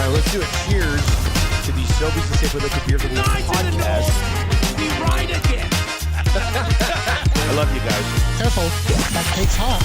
right, let's do a cheers to the Sobeys and Safe Liquid Beer for the podcast. We ride again. I love you guys. Careful, that cake's hot.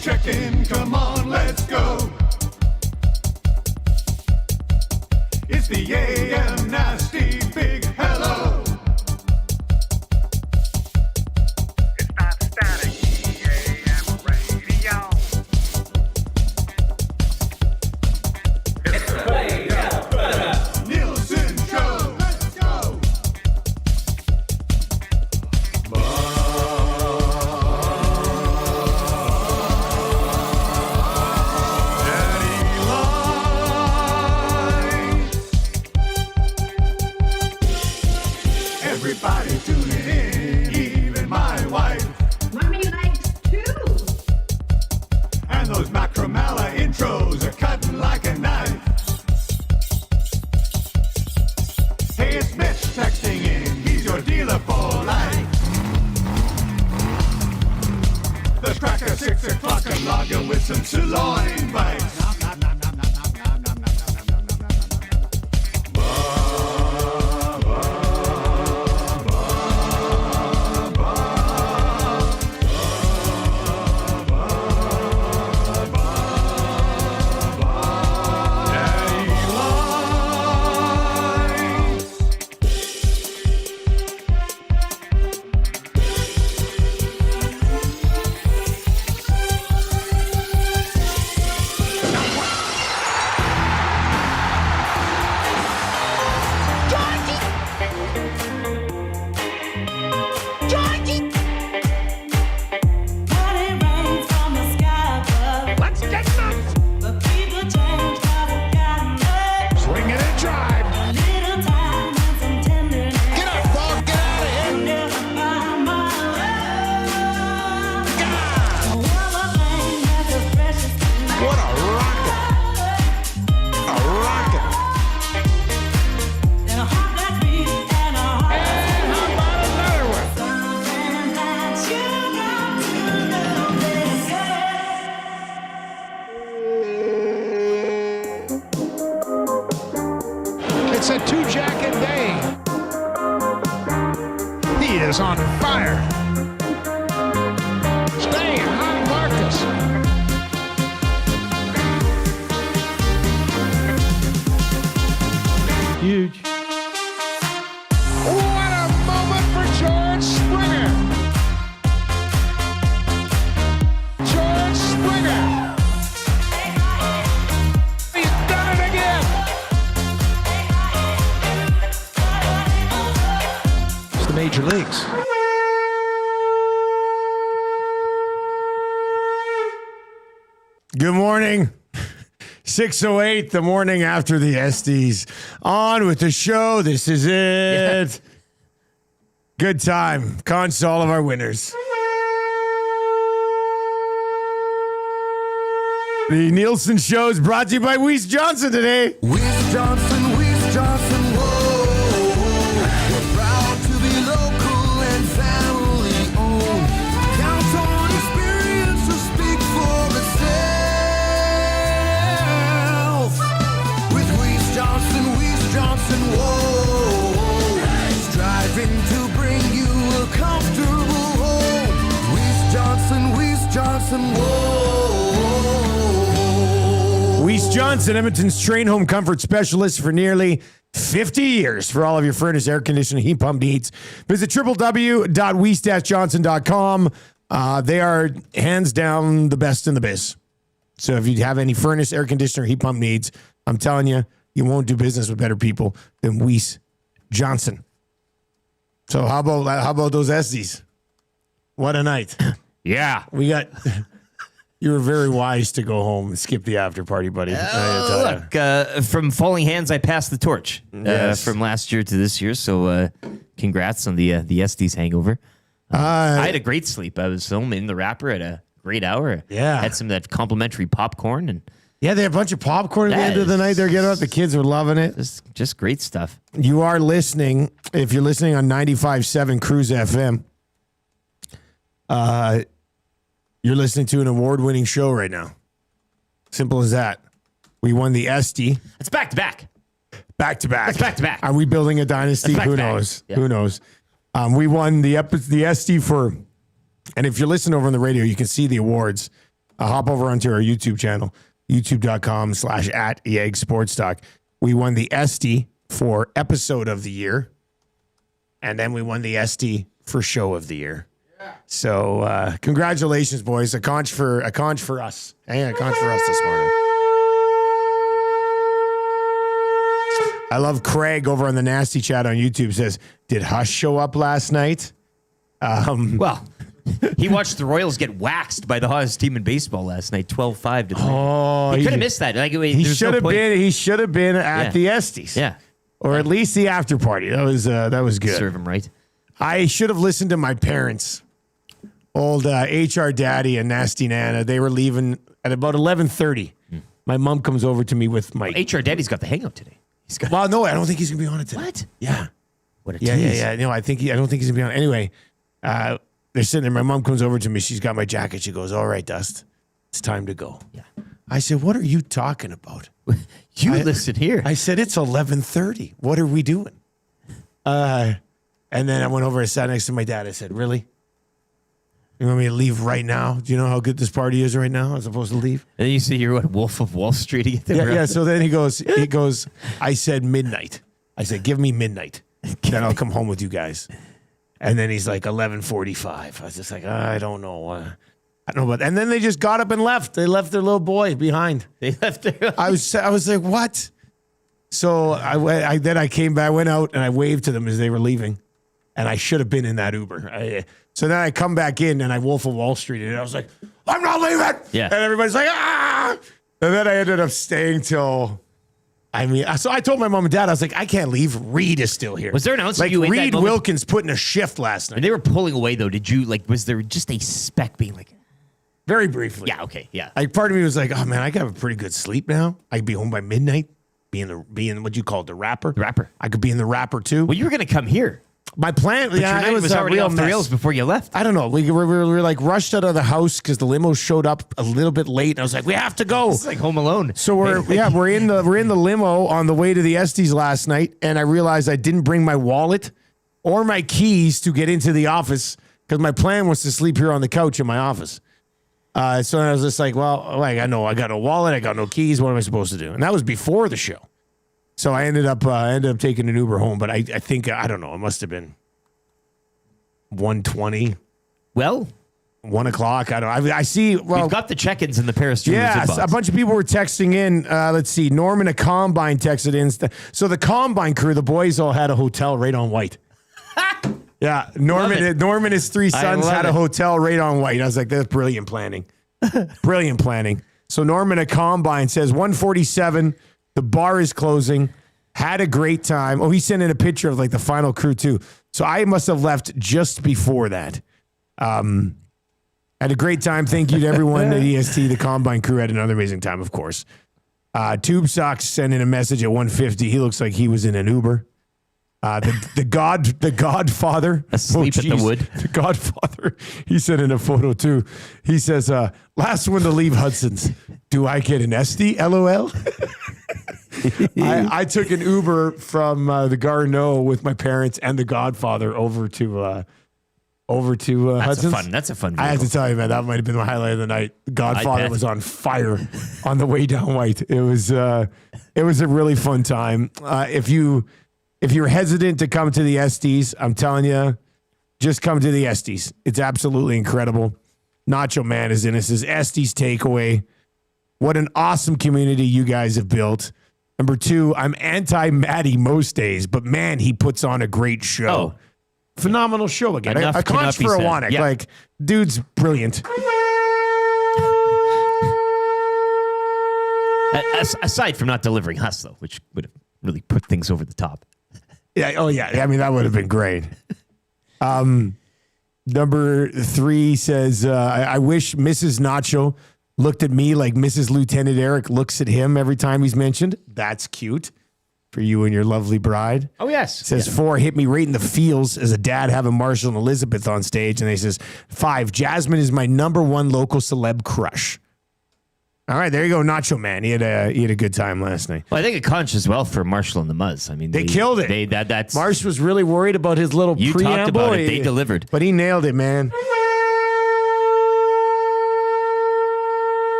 Check-in, come on, let's go. It's the AM Nasty Big Hello. It's not static, AM radio. It's the Nielson Show, let's go. Everybody tuning in, even my wife. Mommy likes too. And those Macromala intros are cutting like a knife. Hey, it's Mitch texting in, he's your dealer for life. The cracker 6 o'clock and lager with some sirloin bites. It's a two-jacket day. He is on fire. Stay hot, Marcus. Huge. What a moment for George Springer. George Springer. He's done it again. It's the major leagues. Good morning. 6:08, the morning after the Esties. On with the show. This is it. Good time. Conch to all of our winners. The Nielsen Show is brought to you by Weiss Johnson today. Weiss Johnson, whoa. We're proud to be local and family owned. Count on experience to speak for itself. With Weiss Johnson, whoa. Striving to bring you a comfortable home. Weiss Johnson, whoa. Weiss Johnson, Edmonton's train home comfort specialist for nearly 50 years. For all of your furnace, air conditioning, heat pump needs, visit www.weiss-johnson.com. They are hands down the best in the biz. So if you have any furnace, air conditioner, heat pump needs, I'm telling you, you won't do business with better people than Weiss Johnson. So how about those Esties? What a night. Yeah. We got You were very wise to go home and skip the after party, buddy. Look, from falling hands, I passed the torch Yes. from last year to this year. So congrats on the Esties hangover. I had a great sleep. I was home in the wrapper at a great hour. Yeah. Had some of that complimentary popcorn and Yeah, they had a bunch of popcorn at the end of the night. They're getting up. The kids were loving it. just great stuff. You are listening. If you're listening on 95.7 Cruise FM, you're listening to an award-winning show right now. Simple as that. We won the ESTY. It's back to back. Back to back. That's back to back. Are we building a dynasty? That's back Who to back. knows? Yeah. Who knows? We won the ESTY for, and if you're listening over on the radio, you can see the awards. Hop over onto our YouTube channel, youtube.com/@EEG Sports Talk. We won the ESTY for episode of the year, and then we won the ESTY for show of the year. So congratulations, boys. A conch for us. Hey, a conch for us this morning. I love Craig over on the Nasty Chat on YouTube says, did Hush show up last night? Well, he watched the Royals get waxed by the hottest team in baseball last night, 12-5 to 3. Oh, he could have missed that. Like, He should have been. He should have been at the Esties. Yeah. Or at least the after party. That was good. Serve him right. I should have listened to my parents. Old HR Daddy and Nasty Nana. They were leaving at about 11:30. My mom comes over to me with my. HR Daddy's got the hangout today. He's got. Well, no, I don't think he's gonna be on it today. What? Yeah. What a Yeah. tease. No, I don't think he's gonna be on. Anyway, they're sitting there. My mom comes over to me. She's got my jacket. She goes, "All right, Dust, it's time to go." Yeah. I said, "What are you talking about?" You listen here. I said, "It's 11:30. What are we doing?" And then I went over and sat next to my dad. I said, "Really? You want me to leave right now? Do you know how good this party is right now? I'm supposed to leave." And then you see you're what, Wolf of Wall Street again. Yeah. So then he goes, I said midnight. I said, give me midnight. Then I'll come home with you guys. And then he's like 11:45. I was just like, I don't know. I don't know. But, and then they just got up and left. They left their little boy behind. They left there. I was like, what? So I came back, I went out and I waved to them as they were leaving. And I should have been in that Uber. So then I come back in and I Wolf of Wall Street and I was like, I'm not leaving. Yeah. And everybody's like, ah. And then I ended up staying till, so I told my mom and dad, I was like, I can't leave. Reed is still here. Was there an ounce of like you in that Reed moment? Wilkins put in a shift last night? When they were pulling away, though, did you, like, was there just a speck being like, Very briefly. yeah, okay, yeah. Like part of me was like, oh man, I got a pretty good sleep now. I could be home by midnight, be in what you call it, the wrapper. The wrapper. I could be in the wrapper too. Well, you were going to come here. My plan, But your night was already off the mess. rails before you left. I don't know. We were like rushed out of the house because the limo showed up a little bit late. And I was like, we have to go. It's like Home Alone. So we're in the limo on the way to the Esties last night, and I realized I didn't bring my wallet or my keys to get into the office because my plan was to sleep here on the couch in my office. So I was just like, well, like I got no wallet, I got no keys. What am I supposed to do? And that was before the show. So I ended up taking an Uber home, but I think I don't know. It must have been 1:20, Well, 1 o'clock. I see. Well, we've got the check-ins in the Paris Jewelers yes, inbox. a bunch of people were texting in. Let's see. Norman, a Combine, texted in. So the Combine crew, the boys all had a hotel right on White. Yeah, Norman and his three sons had a hotel right on White. I was like, that's brilliant planning. Brilliant planning. So Norman, a Combine, says 1:47. The bar is closing. Had a great time. Oh, he sent in a picture of like the final crew too. So I must have left just before that. Had a great time. Thank you to everyone at EST. The Combine crew had another amazing time, of course. Tube Socks sent in a message at 1:50. He looks like he was in an Uber. The Godfather. Asleep at the wood. The Godfather. He sent in a photo too. He says, last one to leave Hudson's. Do I get an ESTY? LOL. I took an Uber from the Garneau with my parents and the Godfather over to Hudson's. That's a fun I have vehicle. to tell you, man, that might have been the highlight of the night. Godfather bet. was on fire on the way down White. It was a really fun time. If you're hesitant to come to the Esties, I'm telling you, just come to the Esties. It's absolutely incredible. Nacho Man is in. This is Esties Takeaway. What an awesome community you guys have built. Number 2, I'm anti-Matty most days, but man, he puts on a great show. Oh. Phenomenal show again. Enough A cannot conch be for a said. Wannick. Yeah. Like, dude's brilliant. Aside from not delivering us, though, which would have really put things over the top. Yeah. Oh, yeah. I mean, that would have been great. Number 3 says, I wish Mrs. Nacho looked at me like Mrs. Lieutenant Eric looks at him every time he's mentioned. That's cute for you and your lovely bride. Oh, yes. Says 4, hit me right in the feels as a dad having Marshall and Elizabeth on stage. And he says 5, Jasmine is my number 1 local celeb crush. All right, there you go, Nacho Man. He had a good time last night. Well, I think it conjured as well for Marshall and the Muzz. I mean, They killed it. That's Marsh was really worried about his little you preamble. talked about it. They delivered. But he nailed it, man.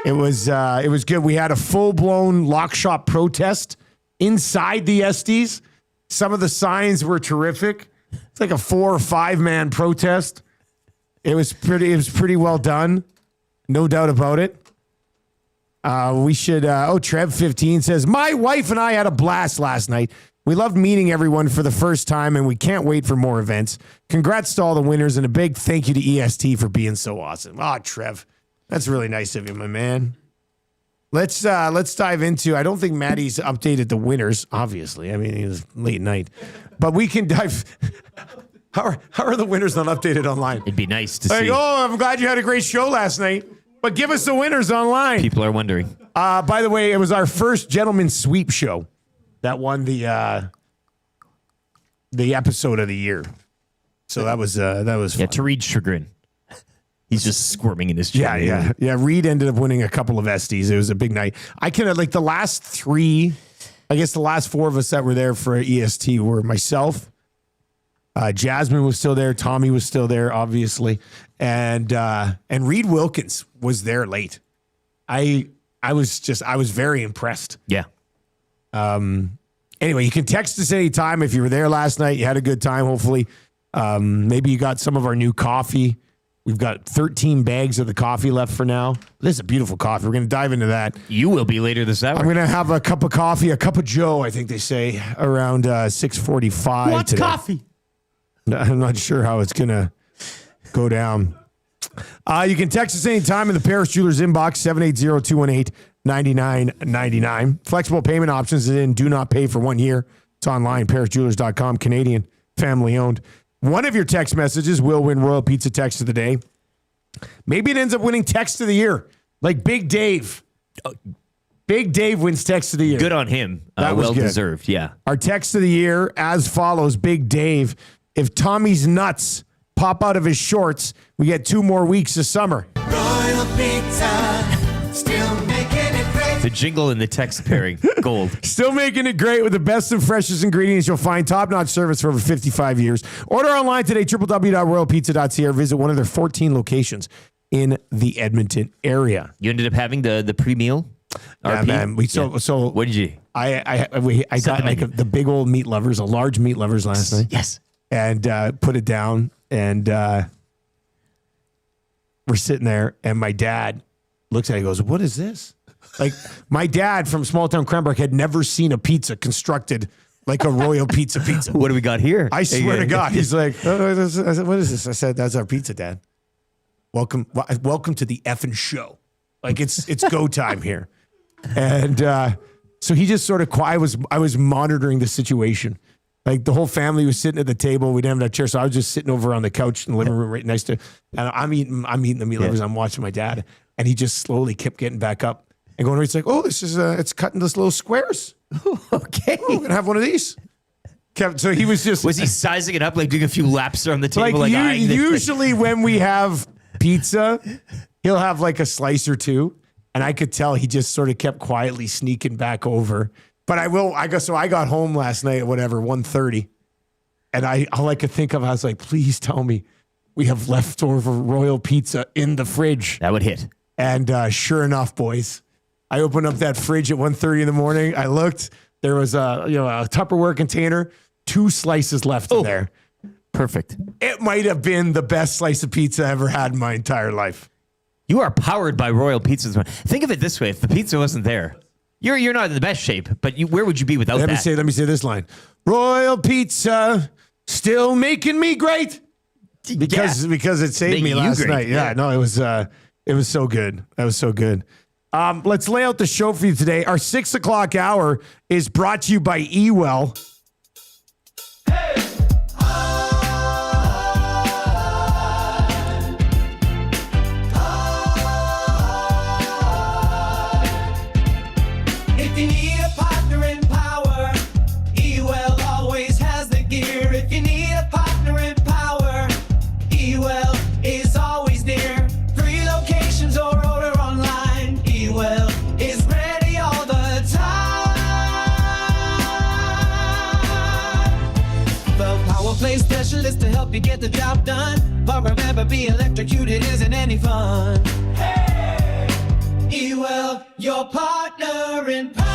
It was good. We had a full-blown lock shop protest inside the Esties. Some of the signs were terrific. It's like a 4 or 5 man protest. It was pretty well done. No doubt about it. We should, Trev 15 says, my wife and I had a blast last night. We loved meeting everyone for the first time, and we can't wait for more events. Congrats to all the winners, and a big thank you to EST for being so awesome. Trev, that's really nice of you, my man. Let's dive into, I don't think Maddie's updated the winners, obviously. I mean, it was late night. But we can dive... How are the winners not updated online? It'd be nice to see. I'm glad you had a great show last night. But give us the winners online. People are wondering. By the way, it was our first gentleman's sweep show that won the episode of the year. So that was fun. Yeah, to Reed's chagrin. He's just squirming in his chair. Yeah. Reed ended up winning a couple of Esties. It was a big night. I can like the last 3, I guess the last 4 of us that were there for EST were myself. Jasmine was still there. Tommy was still there, obviously, and Reed Wilkins was there late. I was very impressed. Yeah. Anyway, you can text us anytime if you were there last night. You had a good time. Hopefully, maybe you got some of our new coffee. We've got 13 bags of the coffee left for now. This is a beautiful coffee. We're going to dive into that. You will be later this hour. I'm going to have a cup of coffee, a cup of Joe, I think they say, around 6:45 What's today. coffee? I'm not sure how it's going to go down. You can text us anytime in the Paris Jewelers inbox, 780-218-9999. Flexible payment options is in. Do not pay for 1 year. It's online, parisjewelers.com, Canadian, family owned. One of your text messages will win Royal Pizza Text of the Day. Maybe it ends up winning Text of the Year, like Big Dave. Big Dave wins Text of the Year. Good on him. That was well good. deserved, yeah. Our Text of the Year as follows, Big Dave. If Tommy's nuts pop out of his shorts, we get 2 more weeks of summer. Royal Pizza, still making it great. The jingle and the text pairing, gold. Still making it great with the best and freshest ingredients. You'll find top-notch service for over 55 years. Order online today, www.royalpizza.ca, or visit one of their 14 locations in the Edmonton area. You ended up having the pre-meal Yeah, RP? man. So What did you? I got like the big old meat lovers, a large meat lovers last night. Yes. And put it down, and we're sitting there, and my dad looks at it and goes, what is this? Like, my dad from small town Cranbrook had never seen a pizza constructed like a Royal Pizza. What do we got here? I swear to God. He's like, I said, what is this? I said, that's our pizza, Dad. Welcome to the effing show. Like, it's go time here. And so he just sort of, I was monitoring the situation. Like, the whole family was sitting at the table. We didn't have a chair, so I was just sitting over on the couch in the living room right next to, and I'm eating the meat lovers. I'm watching my dad, and he just slowly kept getting back up and going, it's like, oh, this is, it's cutting this little squares. Okay. Oh, we're going to have one of these. So he was just... Was he sizing it up, like doing a few laps around the table? Like, usually when we have pizza, he'll have like a slice or two, and I could tell he just sort of kept quietly sneaking back over. But I got home last night at 1:30, and all I could think of, I was like, please tell me we have leftover Royal Pizza in the fridge. That would hit. And sure enough, boys, I opened up that fridge at 1:30 in the morning. I looked, there was a Tupperware container, 2 slices left in there. Perfect. It might have been the best slice of pizza I ever had in my entire life. You are powered by Royal Pizza. Think of it this way: if the pizza wasn't there, you're not in the best shape. But where would you be without that? Let me say this line: Royal Pizza, still making me great. Because it saved me last night. Yeah, no, it was so good. That was so good. Let's lay out the show for you today. Our 6 o'clock hour is brought to you by Ewell. If you need a partner in power, Ewell always has the gear. If you need a partner in power, Ewell is always near. 3 locations or order online, Ewell is ready all the time. The power play specialist to help you get the job done. But remember, being electrocuted isn't any fun. Ewell, your partner in power.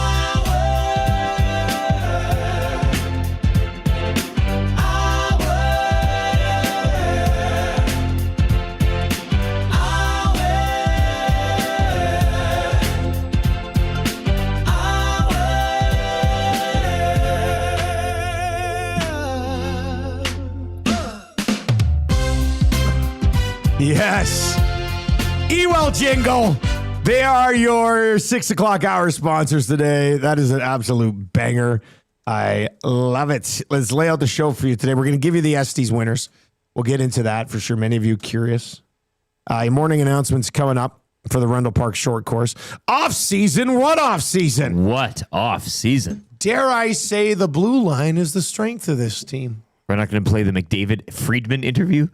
Yes. Ewell jingle. They are your 6 o'clock hour sponsors today. That is an absolute banger. I love it. Let's lay out the show for you today. We're going to give you the Esties winners. We'll get into that for sure. Many of you curious. Morning announcements coming up for the Rundle Park short course. Off season. What off season? What off season? Dare I say the blue line is the strength of this team. We're not going to play the McDavid Friedman interview.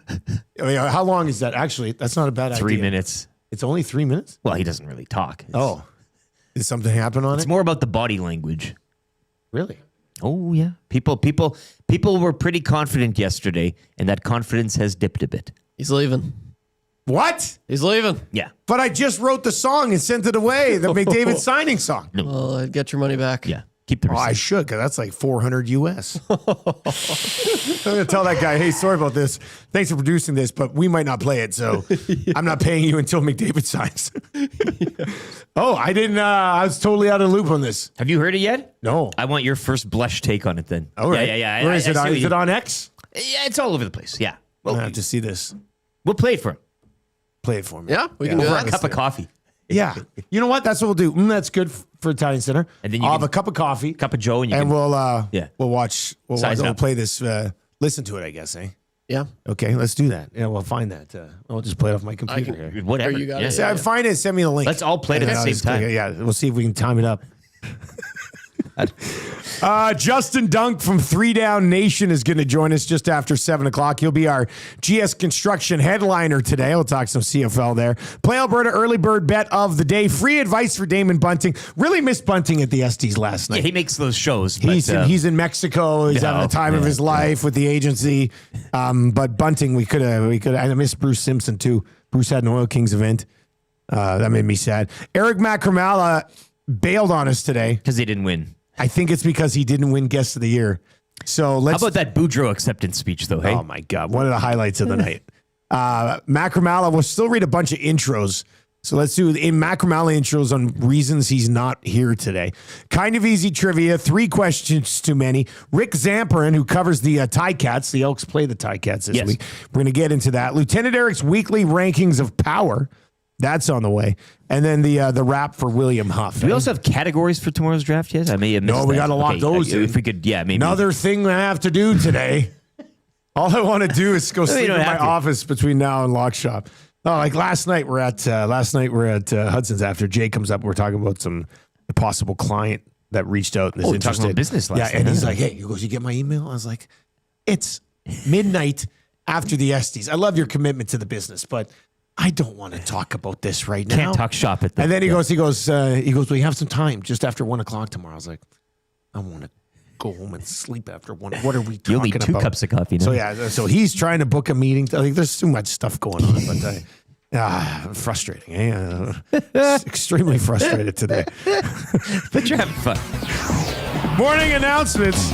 How long is that? Actually, that's not a bad idea. 3 minutes. It's only 3 minutes? Well, he doesn't really talk. Did something happen on It's it? more about the body language. Really? Oh yeah. People were pretty confident yesterday, and that confidence has dipped a bit. He's leaving. What? He's leaving. Yeah. But I just wrote the song and sent it away, the McDavid signing song. Well, I'd get your money back. Yeah. Keep the Oh, I receipt. should, because that's like $400 US. I'm going to tell that guy, hey, sorry about this. Thanks for producing this, but we might not play it, so I'm not paying you until McDavid signs. Oh, I didn't, I was totally out of the loop on this. Have you heard it yet? No. I want your first blush take on it then. All right. Yeah. Where is it? I see Is it on X? Yeah, it's all over the place. Yeah. I have to see this. We'll play it for him. Play it for me. Yeah, we can do Over that. a cup of coffee. Yeah. You know what? That's what we'll do. That's good for Italian Center. And then you I'll can- have a cup of coffee. Cup of Joe, and you And can. we'll Yeah. Size it we'll up. play this, listen to it, I guess, eh? Yeah. Okay, let's do that. Yeah, we'll find that. I'll just play it off my computer here. Whatever. Or you got yeah. it. See, I find it. Send me the link. Let's all play it at And the I'll same just click time. it. Yeah, we'll see if we can time it up. Justin Dunk from 3 Down Nation is going to join us just after 7 o'clock. He'll be our GS Construction headliner today. We'll talk some CFL there. Play Alberta early bird bet of the day. Free advice for Damon Bunting. Really missed Bunting at the Esties last night. Yeah, he makes those shows. But, He's in Mexico. He's having the time of his life with the agency. But Bunting, we could have. I miss Bruce Simpson too. Bruce had an Oil Kings event. That made me sad. Eric Macramala bailed on us today. because he didn't win. I think it's because he didn't win Guest of the Year. So How let's. about that Boudreaux acceptance speech, though? Hey, Oh my God! One of the highlights of the night. Macramala. We'll still read a bunch of intros. So let's do in Macramala intros on reasons he's not here today. Kind of easy trivia. 3 questions too many. Rick Zamperin, who covers the Ticats. The Elks play the Ticats this Yes. week. We're going to get into that. Lieutenant Eric's weekly rankings of power. That's on the way. And then the wrap for William Huff. do we also have categories for tomorrow's draft yet? I may have missed No, we that. got to lock those in. If we could, yeah, maybe. Another thing I have to do today. All I want to do is go sleep in don't my have to. office between now and lock shop. Oh, like last night we're at Hudson's after Jay comes up. We're talking about a possible client that reached out and is Oh, we're talking interested. about business last yeah, night, and he's huh? like, "Hey," he goes, "You get my email?" I was like, "It's midnight after the Esties. I love your commitment to the business, but I don't want to talk about this right now." Can't talk shop at the. And then he yeah. goes, "Well, you have some time just after 1 o'clock tomorrow." I was like, "I want to go home and sleep after 1. What are we talking You'll need about?" 2 cups of coffee now. So yeah, so he's trying to book a meeting. Like, there's too much stuff going on, but frustrating. Eh? Extremely frustrated today. But you're having fun. Morning announcements.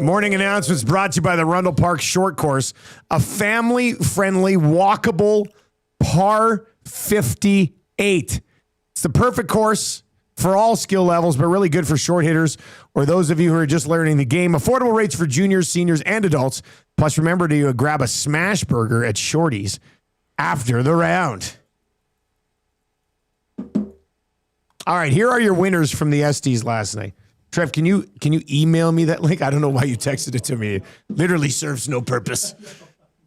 Morning announcements brought to you by the Rundle Park Short Course, a family-friendly, walkable par 58. It's the perfect course for all skill levels, but really good for short hitters or those of you who are just learning the game. Affordable rates for juniors, seniors, and adults. Plus, remember to grab a smash burger at Shorty's after the round. All right, here are your winners from the Esties last night. Trev, can you email me that link? I don't know why you texted it to me. It literally serves no purpose.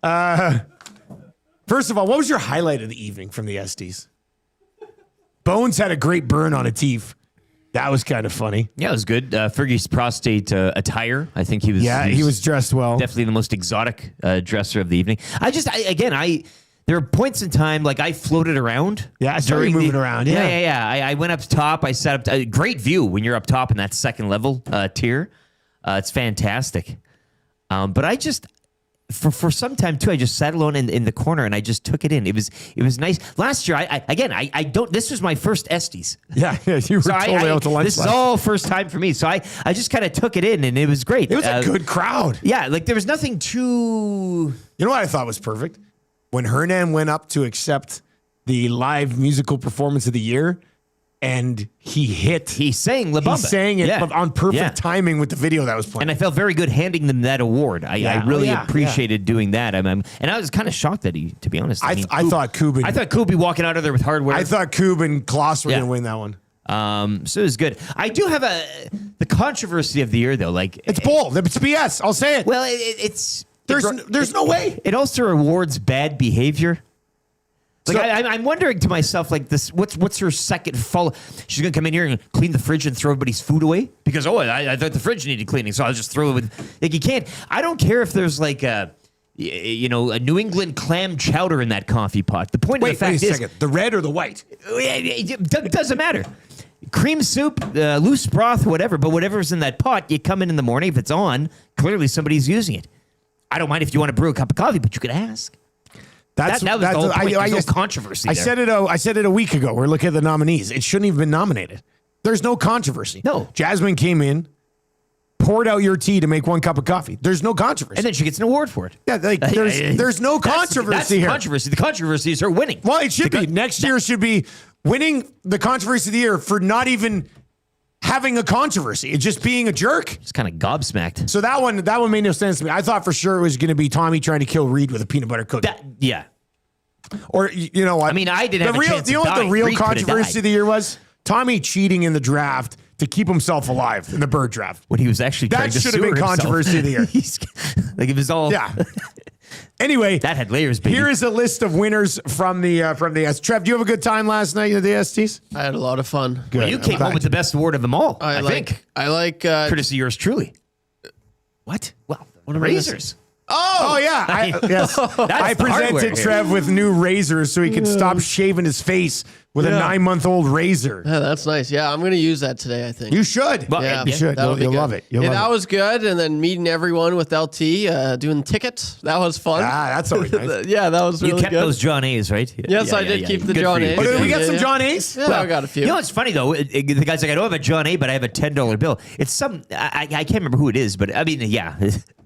First of all, what was your highlight of the evening from the Esties? Bones had a great burn on a teeth. That was kind of funny. Yeah, it was good. Fergie's prostate attire. I think he was. Yeah, he was dressed well. Definitely the most exotic dresser of the evening. There were points in time like I floated around. Yeah, I saw you moving around. Yeah. I went up top. I sat up. Great view when you're up top in that second level tier. It's fantastic. But I just. For some time too, I just sat alone in the corner and I just took it in. It was nice. Last year, I don't. This was my first Esties. Yeah, you were totally out to lunch. This is all first time for me, so I just kind of took it in and it was great. It was a good crowd. Yeah, like there was nothing too. You know what I thought was perfect? When Hernan went up to accept the live musical performance of the year. And he sang La Bamba. He sang it on perfect timing with the video that was playing. And I felt very good handing them that award. I really appreciated doing that. And I was kind of shocked that to be honest. I thought Kubin. I thought Koob be walking out of there with hardware. I thought Koob and Kloss were going to win that one. So it was good. I do have the controversy of the year though. Like it's bull. It's BS. I'll say it. Well, it's there's no way. It also rewards bad behavior. Like so, I'm wondering to myself, like this, what's her second follow? She's gonna come in here and clean the fridge and throw everybody's food away because I thought the fridge needed cleaning, so I'll just throw it with. Like you can't. I don't care if there's like a New England clam chowder in that coffee pot. The point of the fact is, the red or the white? It doesn't matter. Cream soup, loose broth, whatever. But whatever's in that pot, you come in the morning. If it's on, clearly somebody's using it. I don't mind if you want to brew a cup of coffee, but you could ask. That was the whole point. There's no controversy I said it a week ago. We're looking at the nominees. It shouldn't have been nominated. There's no controversy. No. Jasmine came in, poured out your tea to make one cup of coffee. There's no controversy. And then she gets an award for it. Yeah, there's no controversy that's here. Controversy. The controversy is her winning. Well, it should be. Next year should be winning the controversy of the year for not even having a controversy. It's just being a jerk. It's kind of gobsmacked. So that one made no sense to me. I thought for sure it was going to be Tommy trying to kill Reed with a peanut butter cookie. Yeah. Or you know what? I mean, I didn't have a chance You know what the real Reed controversy of the year was? Tommy cheating in the draft to keep himself alive in the bird draft. When he was actually trying to should have been controversy of the year. Like it was all. Yeah. Anyway, that had layers. Baby. Here is a list of winners from the S. Trev, do you have a good time last night at the Esties? I had a lot of fun. Good. Well, you came home with the best award of them all. I think. Courtesy yours truly. What? Well, what are razors? Oh yeah. Yes. I presented Trev with new razors so he could stop shaving his face with a 9-month-old razor. Yeah, that's nice. Yeah, I'm going to use that today, I think. You should. Well, yeah, you should. You'll love it. That was good. And then meeting everyone with LT, doing Ticats. That was fun. That's always nice. Yeah, that was really good. You kept those John A's, right? Yes, I did keep the John A's. Oh, did we get some John A's? Yeah, I got a few. You know what's funny, though? The guy's like, I don't have a John A, but I have a $10 bill. It's some, I can't remember who it is, but I mean, yeah.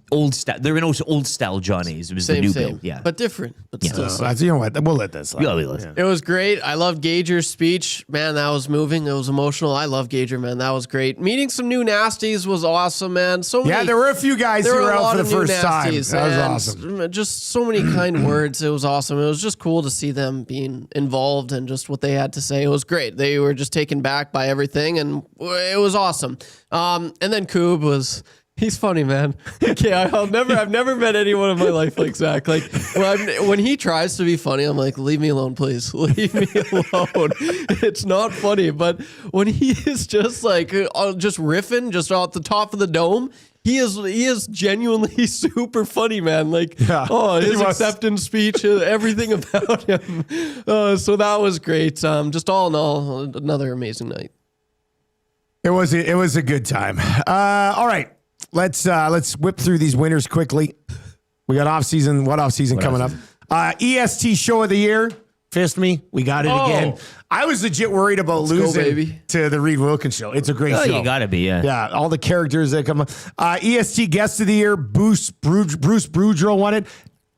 Old style. There were no old style John A's. It was the new bill. Yeah. But different. But still same. You know what? We'll let this slide. Yeah. It was great. I loved Gager's speech. Man, that was moving. It was emotional. I love Gager, man. That was great. Meeting some new nasties was awesome, man. There were a few guys who were out for the first time. That was awesome. Just so many kind words. It was awesome. It was just cool to see them being involved and just what they had to say. It was great. They were just taken back by everything, and it was awesome. And then Koob was... He's funny, man. Okay, I've never met anyone in my life like Zach. Like when he tries to be funny, I'm like, leave me alone, please. Leave me alone. It's not funny. But when he is just like just riffing, just off the top of the dome, he is genuinely super funny, man. Like his acceptance speech, everything about him. So that was great. Just all in all, another amazing night. It was a good time. All right. Let's whip through these winners quickly. We got off season coming up. EST show of the year. Fist me. We got it again. I was legit worried about losing to the Reed Wilkins show. It's a great show. You gotta be, yeah. Yeah, all the characters that come up. EST guest of the year, Bruce Boudreau won it.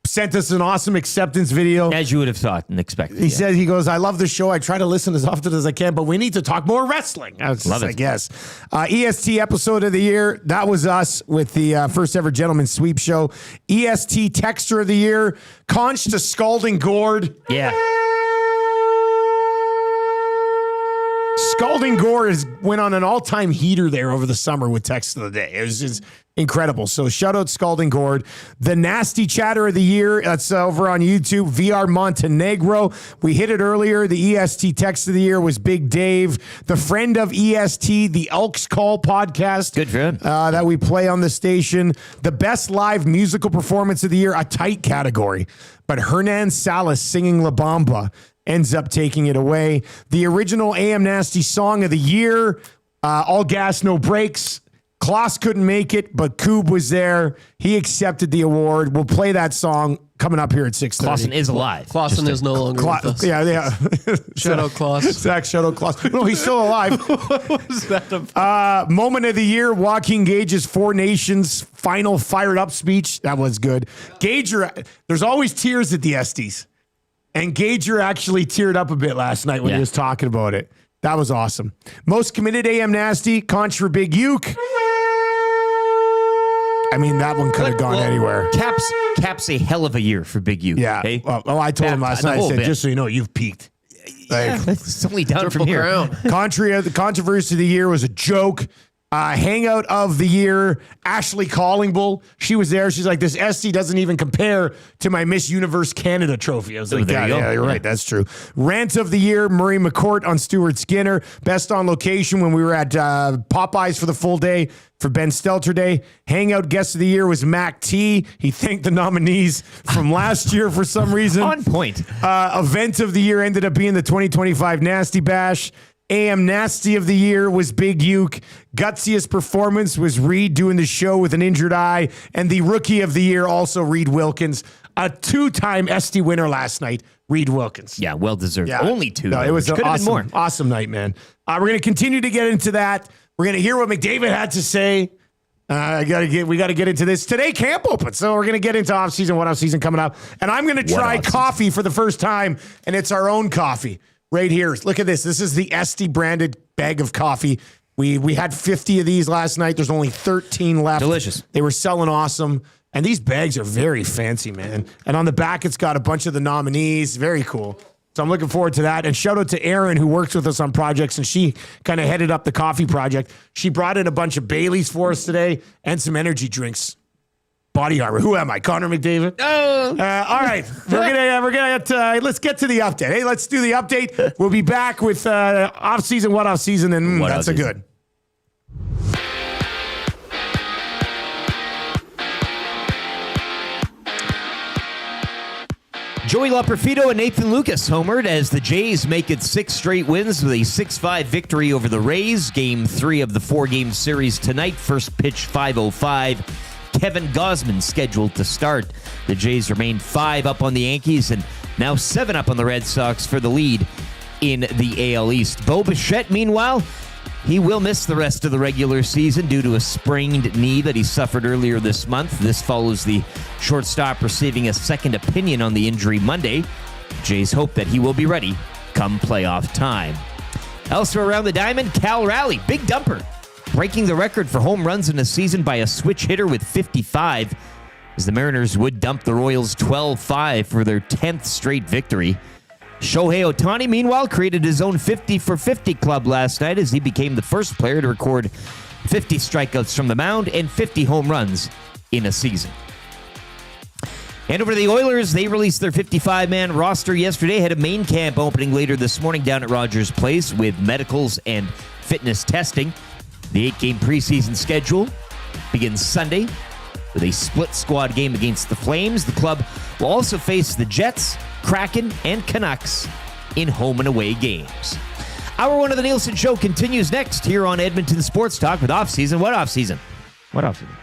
sent us an awesome acceptance video. As you would have thought and expected. He said, he goes, I love the show. I try to listen as often as I can, but we need to talk more wrestling. I was Love just it. like, yes. EST episode of the year. That was us with the first ever Gentleman's Sweep show. EST Texture of the year. Conch to Scalding Gourd. Yeah. Scalding Gourd went on an all-time heater there over the summer with Text of the Day. It was just incredible. So shout out Scalding Gourd. The Nasty Chatter of the year. That's over on YouTube. VR Montenegro. We hit it earlier. The EST Text of the year was Big Dave. The friend of EST, the Elks Call podcast. Good for him. That we play on the station. The best live musical performance of the year, a tight category. But Hernan Salas singing La Bamba ends up taking it away. The original AM Nasty song of the year, All Gas, No Brakes. Klaus couldn't make it, but Koob was there. He accepted the award. We'll play that song coming up here at 6:30. Clausen is alive. Clausen is no longer with us. Yeah. Shout out Klaus. Zach, shout out Klaus. No, he's still alive. What was that about? Moment of the year, Joaquin Gage's Four Nations final fired up speech. That was good. Gager, there's always tears at the Esties. And Gager actually teared up a bit last night when he was talking about it. That was awesome. Most committed AM Nasty, Conch for Big Uke. I mean, that one could have gone anywhere. Caps a hell of a year for Big U. Yeah. Okay? Well, I told him last night, I said, just so you know, you've peaked. Like, It's only down Triple from here. crown. the controversy of the year was a joke. Hangout of the year, Ashley Collingbull. She was there. She's like, this SC doesn't even compare to my Miss Universe Canada trophy. I was like, there you go. yeah, you're right. That's true. Rant of the year, Murray McCourt on Stuart Skinner. Best on location when we were at Popeyes for the full day for Ben Stelter Day. Hangout guest of the year was Mac T. He thanked the nominees from last year for some reason. On point. Event of the year ended up being the 2025 Nasty Bash. AM Nasty of the year was Big Uke. Gutsiest performance was Reed doing the show with an injured eye. And the rookie of the year, also Reed Wilkins. A two-time ESTY winner last night, Reed Wilkins. Yeah, well deserved. Yeah. Only two. No, it was an could have been more. awesome night, man. We're going to continue to get into that. We're going to hear what McDavid had to say. We got to get into this. Today, camp opens, so we're going to get into off-season, what off-season coming up. And I'm going to try coffee for the first time, and it's our own coffee. Right here. Look at this. This is the ESTY branded bag of coffee. We had 50 of these last night. There's only 13 left. Delicious. They were selling awesome. And these bags are very fancy, man. And on the back, it's got a bunch of the nominees. Very cool. So I'm looking forward to that. And shout out to Erin, who works with us on projects, and she kind of headed up the coffee project. She brought in a bunch of Baileys for us today and some energy drinks. Body armor. Who am I? Conor McDavid? Oh. All right. Let's get to the update. Hey, let's do the update. We'll be back with off-season, what off-season, and What that's a off-season? good. Joey Loperfido and Nathan Lucas homered as the Jays make it 6 straight wins with a 6-5 victory over the Rays. Game 3 of the 4-game series tonight. First pitch 5:05. Kevin Gausman scheduled to start. The Jays remain 5 up on the Yankees and now 7 up on the Red Sox for the lead in the AL East. Bo Bichette, meanwhile, he will miss the rest of the regular season due to a sprained knee that he suffered earlier this month. This follows the shortstop receiving a second opinion on the injury Monday. Jays hope that he will be ready come playoff time. Elsewhere around the diamond, Cal Raleigh, big dumper, breaking the record for home runs in a season by a switch hitter with 55, as the Mariners would dump the Royals 12-5 for their 10th straight victory. Shohei Ohtani, meanwhile, created his own 50-for-50 club last night as he became the first player to record 50 strikeouts from the mound and 50 home runs in a season. And over to the Oilers, they released their 55-man roster yesterday, had a main camp opening later this morning down at Rogers Place with medicals and fitness testing. The 8-game preseason schedule begins Sunday with a split squad game against the Flames. The club will also face the Jets, Kraken, and Canucks in home and away games. Hour 1 of the Nielson Show continues next here on Edmonton Sports Talk with Offseason. What offseason? What offseason?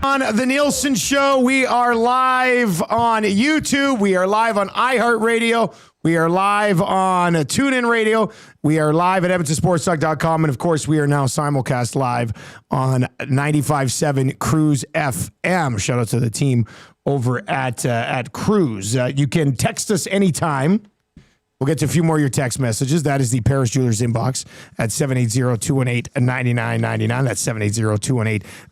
On the Nielson Show, we are live on YouTube. We are live on iHeartRadio. We are live on TuneIn Radio. We are live at EdmontonSportsTalk.com. And, of course, we are now simulcast live on 95.7 Cruise FM. Shout out to the team over at Cruise. You can text us anytime. We'll get to a few more of your text messages. That is the Paris Jewelers inbox at 780-218-9999. That's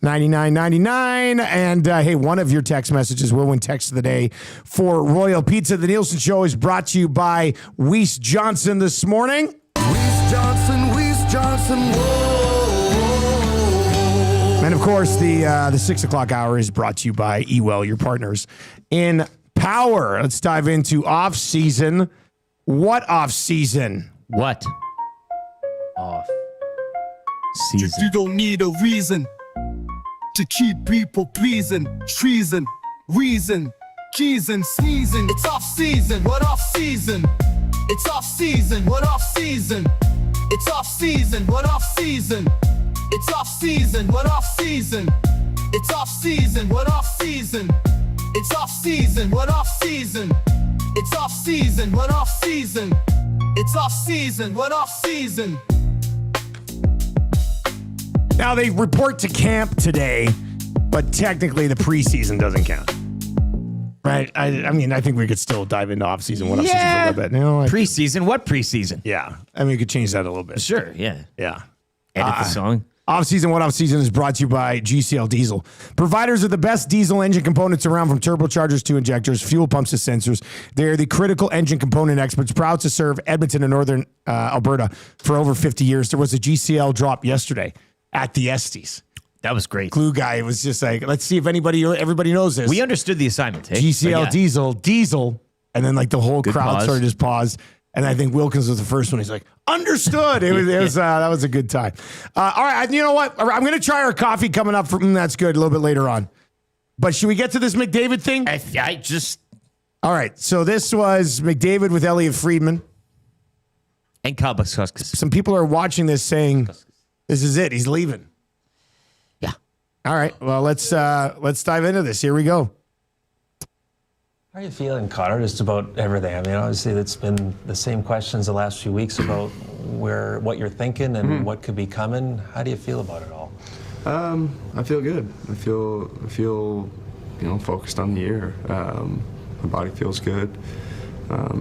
780-218-9999. And, hey, one of your text messages will win text of the day for Royal Pizza. The Nielsen Show is brought to you by Weiss Johnson this morning. Weiss Johnson, whoa. And, of course, the 6 o'clock hour is brought to you by Ewell, your partners in power. Let's dive into off-season. What off-season? What? Off season. You don't need a reason to keep people pleasing. Treason, reason, keys and sneezing. It's off season. What off season? It's off season. What off season? It's off season. What off season? It's off season. What off season? It's off season. What off season? It's off season. What off season? It's off season. What off season? It's off season. What off season? Now they report to camp today, but technically the preseason doesn't count. Right? I mean, I think we could still dive into off-season, what off-season for a little bit. Preseason? What preseason? Yeah. I mean, we could change that a little bit. Sure, yeah. Yeah. Edit the song. Off-season, what off-season is brought to you by GCL Diesel. Providers of the best diesel engine components around, from turbochargers to injectors, fuel pumps to sensors. They're the critical engine component experts, proud to serve Edmonton and Northern Alberta for over 50 years. There was a GCL drop yesterday at the Esties. That was great. Glue guy was just like, let's see if everybody knows this. We understood the assignment. Hey? GCL diesel, and then like the whole Good crowd pause. sort of just paused. And I think Wilkins was the first one. He's like, understood. It was that was a good time. All right, you know what? I'm going to try our coffee coming up. That's good a little bit later on. But should we get to this McDavid thing? I just... All right, so this was McDavid with Elliot Friedman. And Kabaskuskas. Some people are watching this saying, this is it. He's leaving. Yeah. All right, well, let's dive into this. Here we go. How are you feeling, Connor, just about everything? I mean, obviously, it's been the same questions the last few weeks about what you're thinking and what could be coming. How do you feel about it all? I feel good. I feel focused on the year. My body feels good.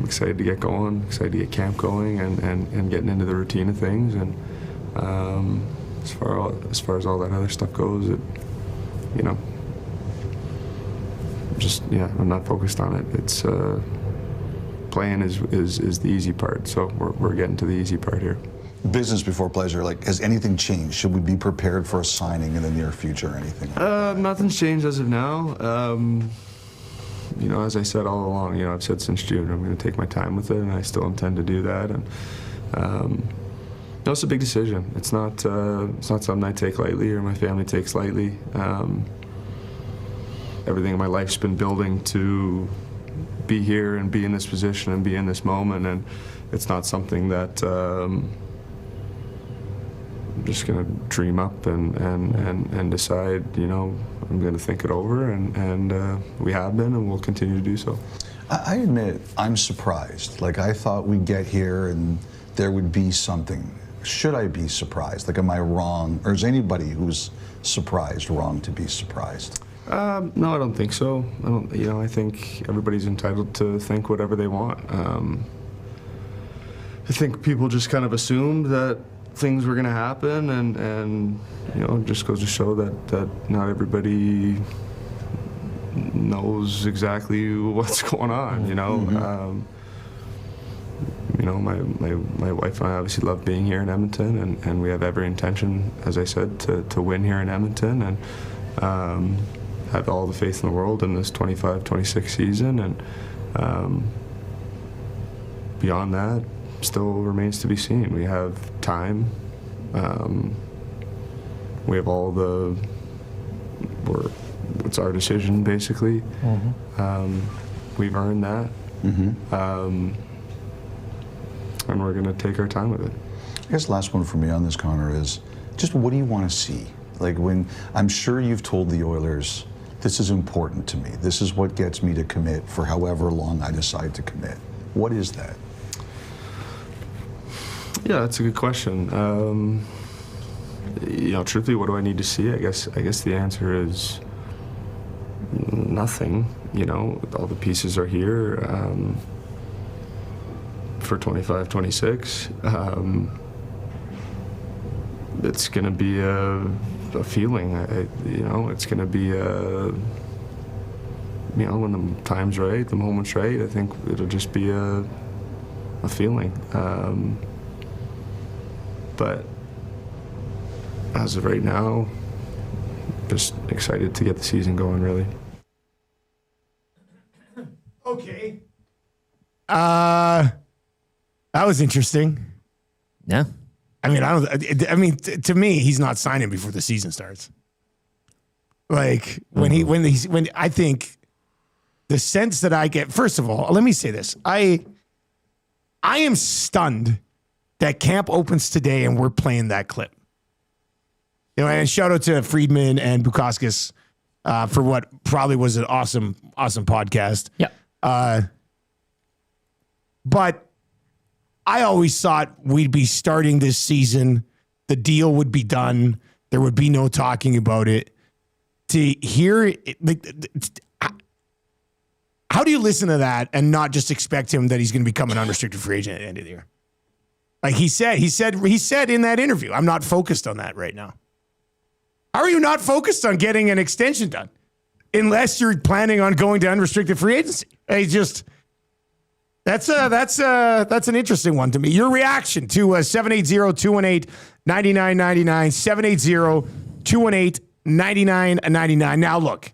Excited to get going, excited to get camp going and getting into the routine of things. And as far as all that other stuff goes, I'm not focused on it. It's playing is the easy part. So we're getting to the easy part here. Business before pleasure. Like, has anything changed? Should we be prepared for a signing in the near future or anything? Nothing's changed as of now. As I said all along, I've said since June, I'm going to take my time with it, and I still intend to do that. And it's a big decision. It's not something I take lightly or my family takes lightly. Everything in my life's been building to be here and be in this position and be in this moment, and it's not something that I'm just going to dream up and decide, I'm going to think it over, and we have been and we'll continue to do so. I admit, I'm surprised. Like, I thought we'd get here and there would be something. Should I be surprised? Like, am I wrong? Or is anybody who's surprised wrong to be surprised? No, I don't think so. I think everybody's entitled to think whatever they want. I think people just kind of assumed that things were going to happen, and it just goes to show that not everybody knows exactly what's going on. My wife and I obviously love being here in Edmonton, and we have every intention, as I said, to win here in Edmonton, and have all the faith in the world in this 25-26 season, and beyond that still remains to be seen. We have time. We have all it's our decision, basically. We've earned that. And we're going to take our time with it. I guess the last one for me on this, Connor, is just what do you want to see? Like when I'm sure you've told the Oilers, this is important to me. This is what gets me to commit for however long I decide to commit. What is that? Yeah, that's a good question. Truthfully, what do I need to see? I guess the answer is nothing. All the pieces are here for 25, 26. It's going to be a feeling. It's going to be when the time's right, the moment's right. I think it'll just be a feeling. But as of right now, just excited to get the season going, really. Okay. That was interesting. Yeah. To me, he's not signing before the season starts. Like when I think the sense that I get, first of all, let me say this. I am stunned that camp opens today and we're playing that clip. And shout out to Friedman and Bukowskis for what probably was an awesome podcast. Yeah. But I always thought we'd be starting this season. The deal would be done. There would be no talking about it. To hear it, how do you listen to that and not just expect him that he's going to become an unrestricted free agent at the end of the year? Like he said in that interview, I'm not focused on that right now. How are you not focused on getting an extension done? Unless you're planning on going to unrestricted free agency. That's an interesting one to me. Your reaction to 780-218-9999, 780-218-9999. Now look,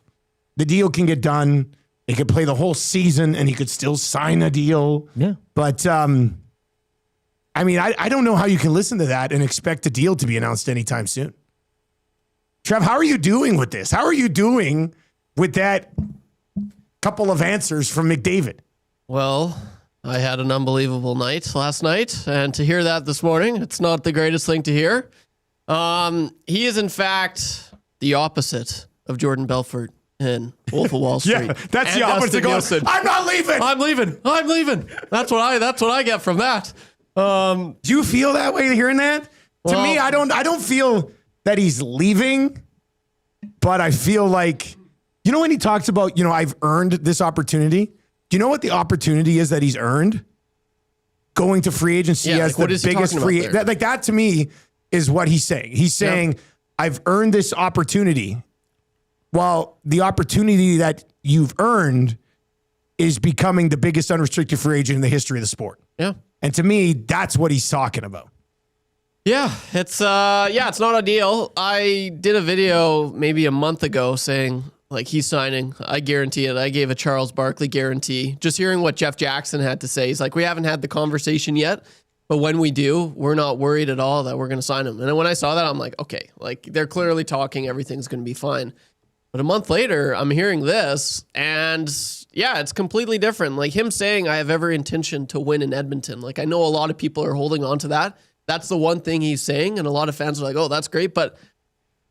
the deal can get done. He could play the whole season and he could still sign a deal. Yeah. But I don't know how you can listen to that and expect a deal to be announced anytime soon. Trev, how are you doing with this? How are you doing with that couple of answers from McDavid? Well, I had an unbelievable night last night, and to hear that this morning, it's not the greatest thing to hear. He is, in fact, the opposite of Jordan Belfort in Wolf of Wall Street. Yeah, that's the opposite. Nielsen. I'm not leaving. I'm leaving. That's what I get from that. Do you feel that way hearing that? To me, I don't feel that he's leaving, but I feel like, when he talks about, I've earned this opportunity. Do you know what the opportunity is that he's earned? Going to free agency as the biggest free agent. Like that to me is what he's saying. He's saying, I've earned this opportunity. Well, the opportunity that you've earned is becoming the biggest unrestricted free agent in the history of the sport. Yeah. And to me, that's what he's talking about. Yeah, it's not ideal. I did a video maybe a month ago saying, like, he's signing. I guarantee it. I gave a Charles Barkley guarantee. Just hearing what Jeff Jackson had to say. He's like, we haven't had the conversation yet, but when we do, we're not worried at all that we're going to sign him. And then when I saw that, I'm like, okay, like they're clearly talking. Everything's going to be fine. But a month later, I'm hearing this, and yeah, it's completely different. Like him saying, I have every intention to win in Edmonton. Like I know a lot of people are holding on to that. That's the one thing he's saying, and a lot of fans are like, oh, that's great, but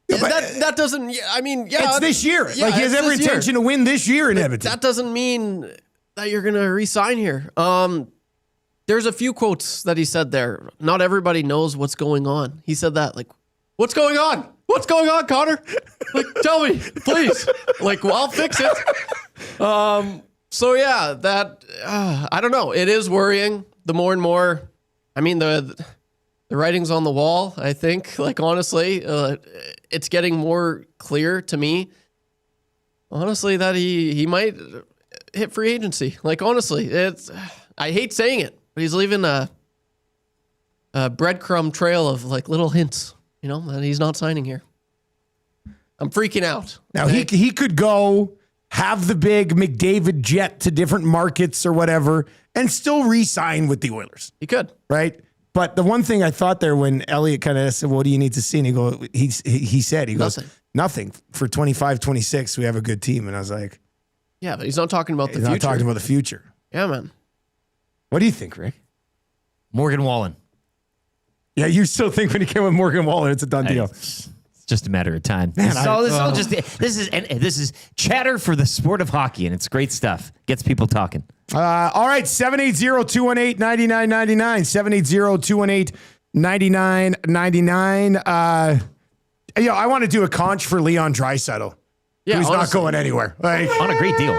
that doesn't, it's this year. Like he has every intention to win this year in Edmonton. That doesn't mean that you're going to re-sign here. There's a few quotes that he said there. Not everybody knows what's going on. He said that, like, what's going on? What's going on, Connor? Like, tell me, please. Like, well, I'll fix it. So yeah, that, I don't know. It is worrying. The more and more, the writing's on the wall, I think. Like, honestly, it's getting more clear to me, honestly, that he might hit free agency. Like, honestly, I hate saying it, but he's leaving a breadcrumb trail of, like, little hints, that he's not signing here. I'm freaking out. Now, he could go have the big McDavid jet to different markets or whatever and still re-sign with the Oilers. He could. Right? But the one thing I thought there when Elliot kind of said, what do you need to see? And he goes, nothing. For 25, 26, we have a good team. And I was like, yeah, but he's not talking about the future. He's not talking about the future. Yeah, man. What do you think, Rick? Morgan Wallen. Yeah, you still think when he came with Morgan Wallen, it's a done deal. just a matter of time. Man, This is chatter for the sport of hockey, and it's great stuff. Gets people talking. All right, 780-218-9999. 780-218-9999. I want to do a conch for Leon Draisaitl. Yeah, who's not honestly. going anywhere. Like, On a great deal.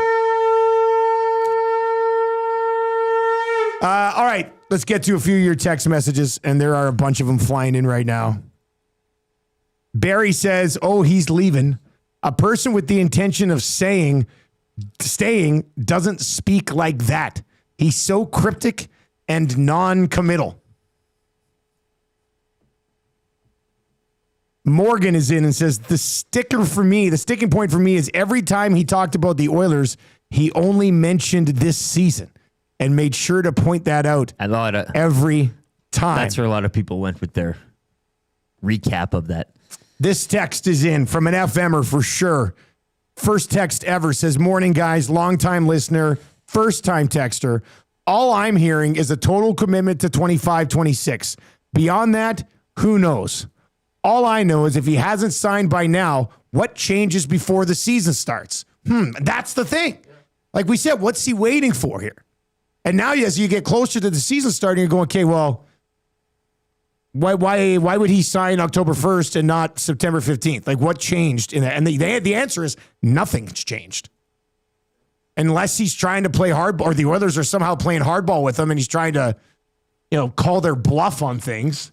all right, let's get to a few of your text messages, and there are a bunch of them flying in right now. Barry says, "Oh, he's leaving. A person with the intention of staying doesn't speak like that. He's so cryptic and non-committal." Morgan is in and says, the sticking point for me is every time he talked about the Oilers, he only mentioned this season and made sure to point that out every time. That's where a lot of people went with their recap of that. This text is in from an FMer for sure. First text ever, says, "Morning, guys. Longtime listener, first-time texter. All I'm hearing is a total commitment to 25-26. Beyond that, who knows? All I know is if he hasn't signed by now, what changes before the season starts? That's the thing. Like we said, what's he waiting for here? And now, as you get closer to the season starting, you're going, okay, well, why would he sign October 1st and not September 15th? Like, what changed in that? And the answer is nothing's changed. Unless he's trying to play hardball, or the Oilers are somehow playing hardball with him and he's trying to, call their bluff on things.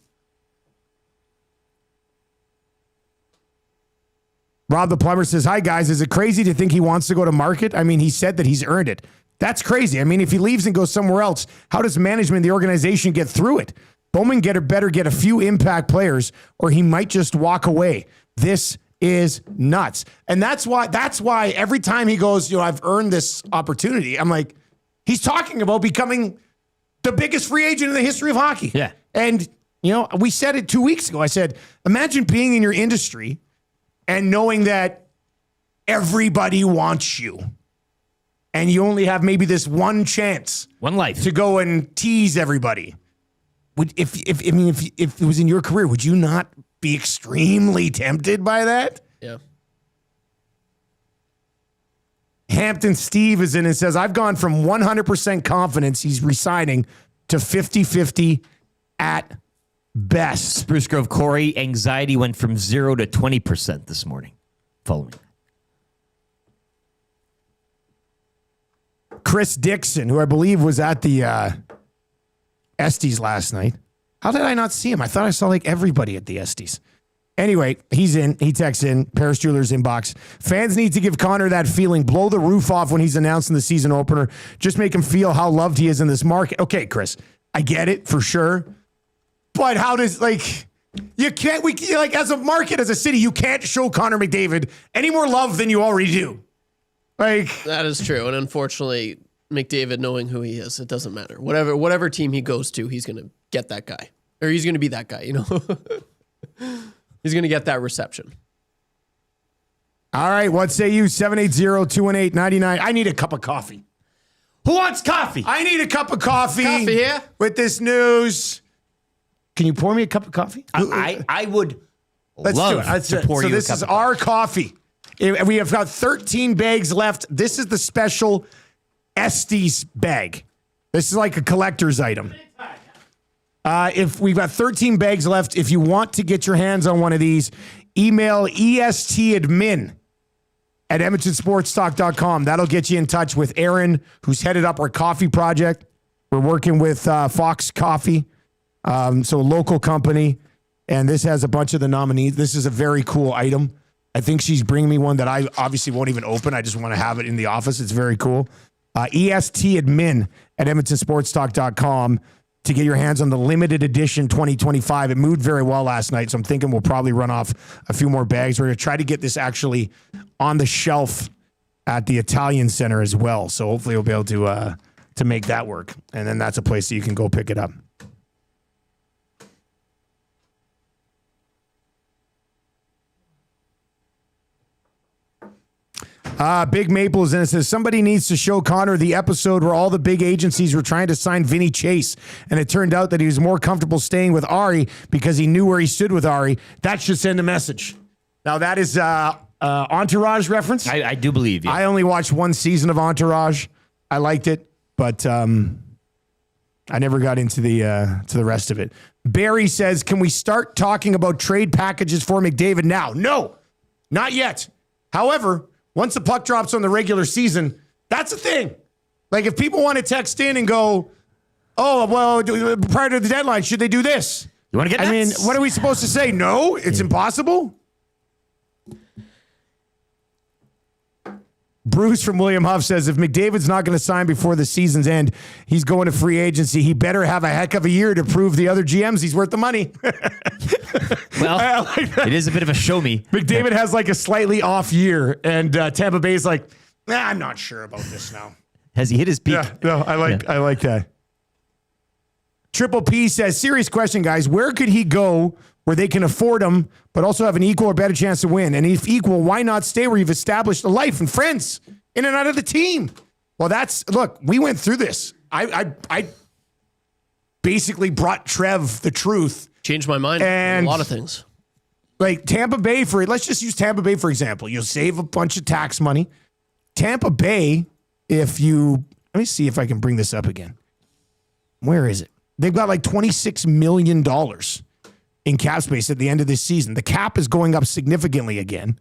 Rob the Plumber says, "Hi, guys. Is it crazy to think he wants to go to market? I mean, he said that he's earned it. That's crazy. I mean, if he leaves and goes somewhere else, how does management and the organization get through it? Bowman better get a few impact players, or he might just walk away. This is nuts." And that's why every time he goes, I've earned this opportunity, I'm like, he's talking about becoming the biggest free agent in the history of hockey. Yeah. And, we said it 2 weeks ago. I said, imagine being in your industry and knowing that everybody wants you. And you only have maybe this one chance. One life. To go and tease everybody. If it was in your career, would you not be extremely tempted by that? Yeah. Hampton Steve is in and says, "I've gone from 100% confidence he's resigning to 50-50 at best." Spruce Grove Corey, anxiety went from 0 to 20% this morning following. Chris Dixon, who I believe was at the Esties last night. How did I not see him? I thought I saw everybody at the Esties. Anyway, he's in. He texts in. Paris Jewelers inbox. "Fans need to give Connor that feeling. Blow the roof off when he's announcing the season opener. Just make him feel how loved he is in this market." Okay, Chris, I get it for sure. But how does, you can't, as a market, as a city, you can't show Conor McDavid any more love than you already do. That is true. And unfortunately, McDavid, knowing who he is, it doesn't matter. Whatever team he goes to, he's going to get that guy. Or he's going to be that guy, He's going to get that reception. All right, what say you? 780-218-99. I need a cup of coffee. Who wants coffee? I need a cup of coffee. Coffee here? With this news. Can you pour me a cup of coffee? I would Let's love do it. to pour you a this cup is of our coffee. We have got 13 bags left. This is the special Esties bag. This is like a collector's item. If we've got 13 bags left, if you want to get your hands on one of these, email ESTadmin@EdmontonSportsTalk.com. That'll get you in touch with Aaron, who's headed up our coffee project. We're working with Fox Coffee, so a local company, and this has a bunch of the nominees. This is a very cool item. I think she's bringing me one that I obviously won't even open. I just want to have it in the office. It's very cool. ESTadmin@EdmontonSportsTalk.com to get your hands on the limited edition 2025. It moved very well last night, so I'm thinking we'll probably run off a few more bags. We're going to try to get this actually on the shelf at the Italian Center as well. So hopefully we'll be able to make that work. And then that's a place that you can go pick it up. Big Maples, and it says, "Somebody needs to show Connor the episode where all the big agencies were trying to sign Vinny Chase, and it turned out that he was more comfortable staying with Ari because he knew where he stood with Ari. That should send a message." Now that is Entourage reference. I do believe you. I only watched one season of Entourage. I liked it, but I never got into the rest of it. Barry says, can we start talking about trade packages for McDavid now? No, not yet. However, once the puck drops on the regular season, that's a thing. Like if people want to text in and go, oh, well, prior to the deadline, should they do this? You want to get I mean, nuts? what are we supposed to say? No, it's impossible. Bruce from William Huff says, if McDavid's not going to sign before the season's end, he's going to free agency. He better have a heck of a year to prove the other GMs he's worth the money. Well, it is a bit of a show me. McDavid has like a slightly off year, and Tampa Bay is like, I'm not sure about this now. Has he hit his peak? Yeah, no, I like that. Triple P says, serious question, guys. Where could he go where they can afford him, but also have an equal or better chance to win? And if equal, why not stay where you've established a life and friends in and out of the team? Well, look, we went through this. I basically brought Trev the truth. Changed my mind on a lot of things. Like Tampa Bay, let's just use Tampa Bay for example. You'll save a bunch of tax money. Tampa Bay, let me see if I can bring this up again. Where is it? They've got like $26 million in cap space at the end of this season. The cap is going up significantly again.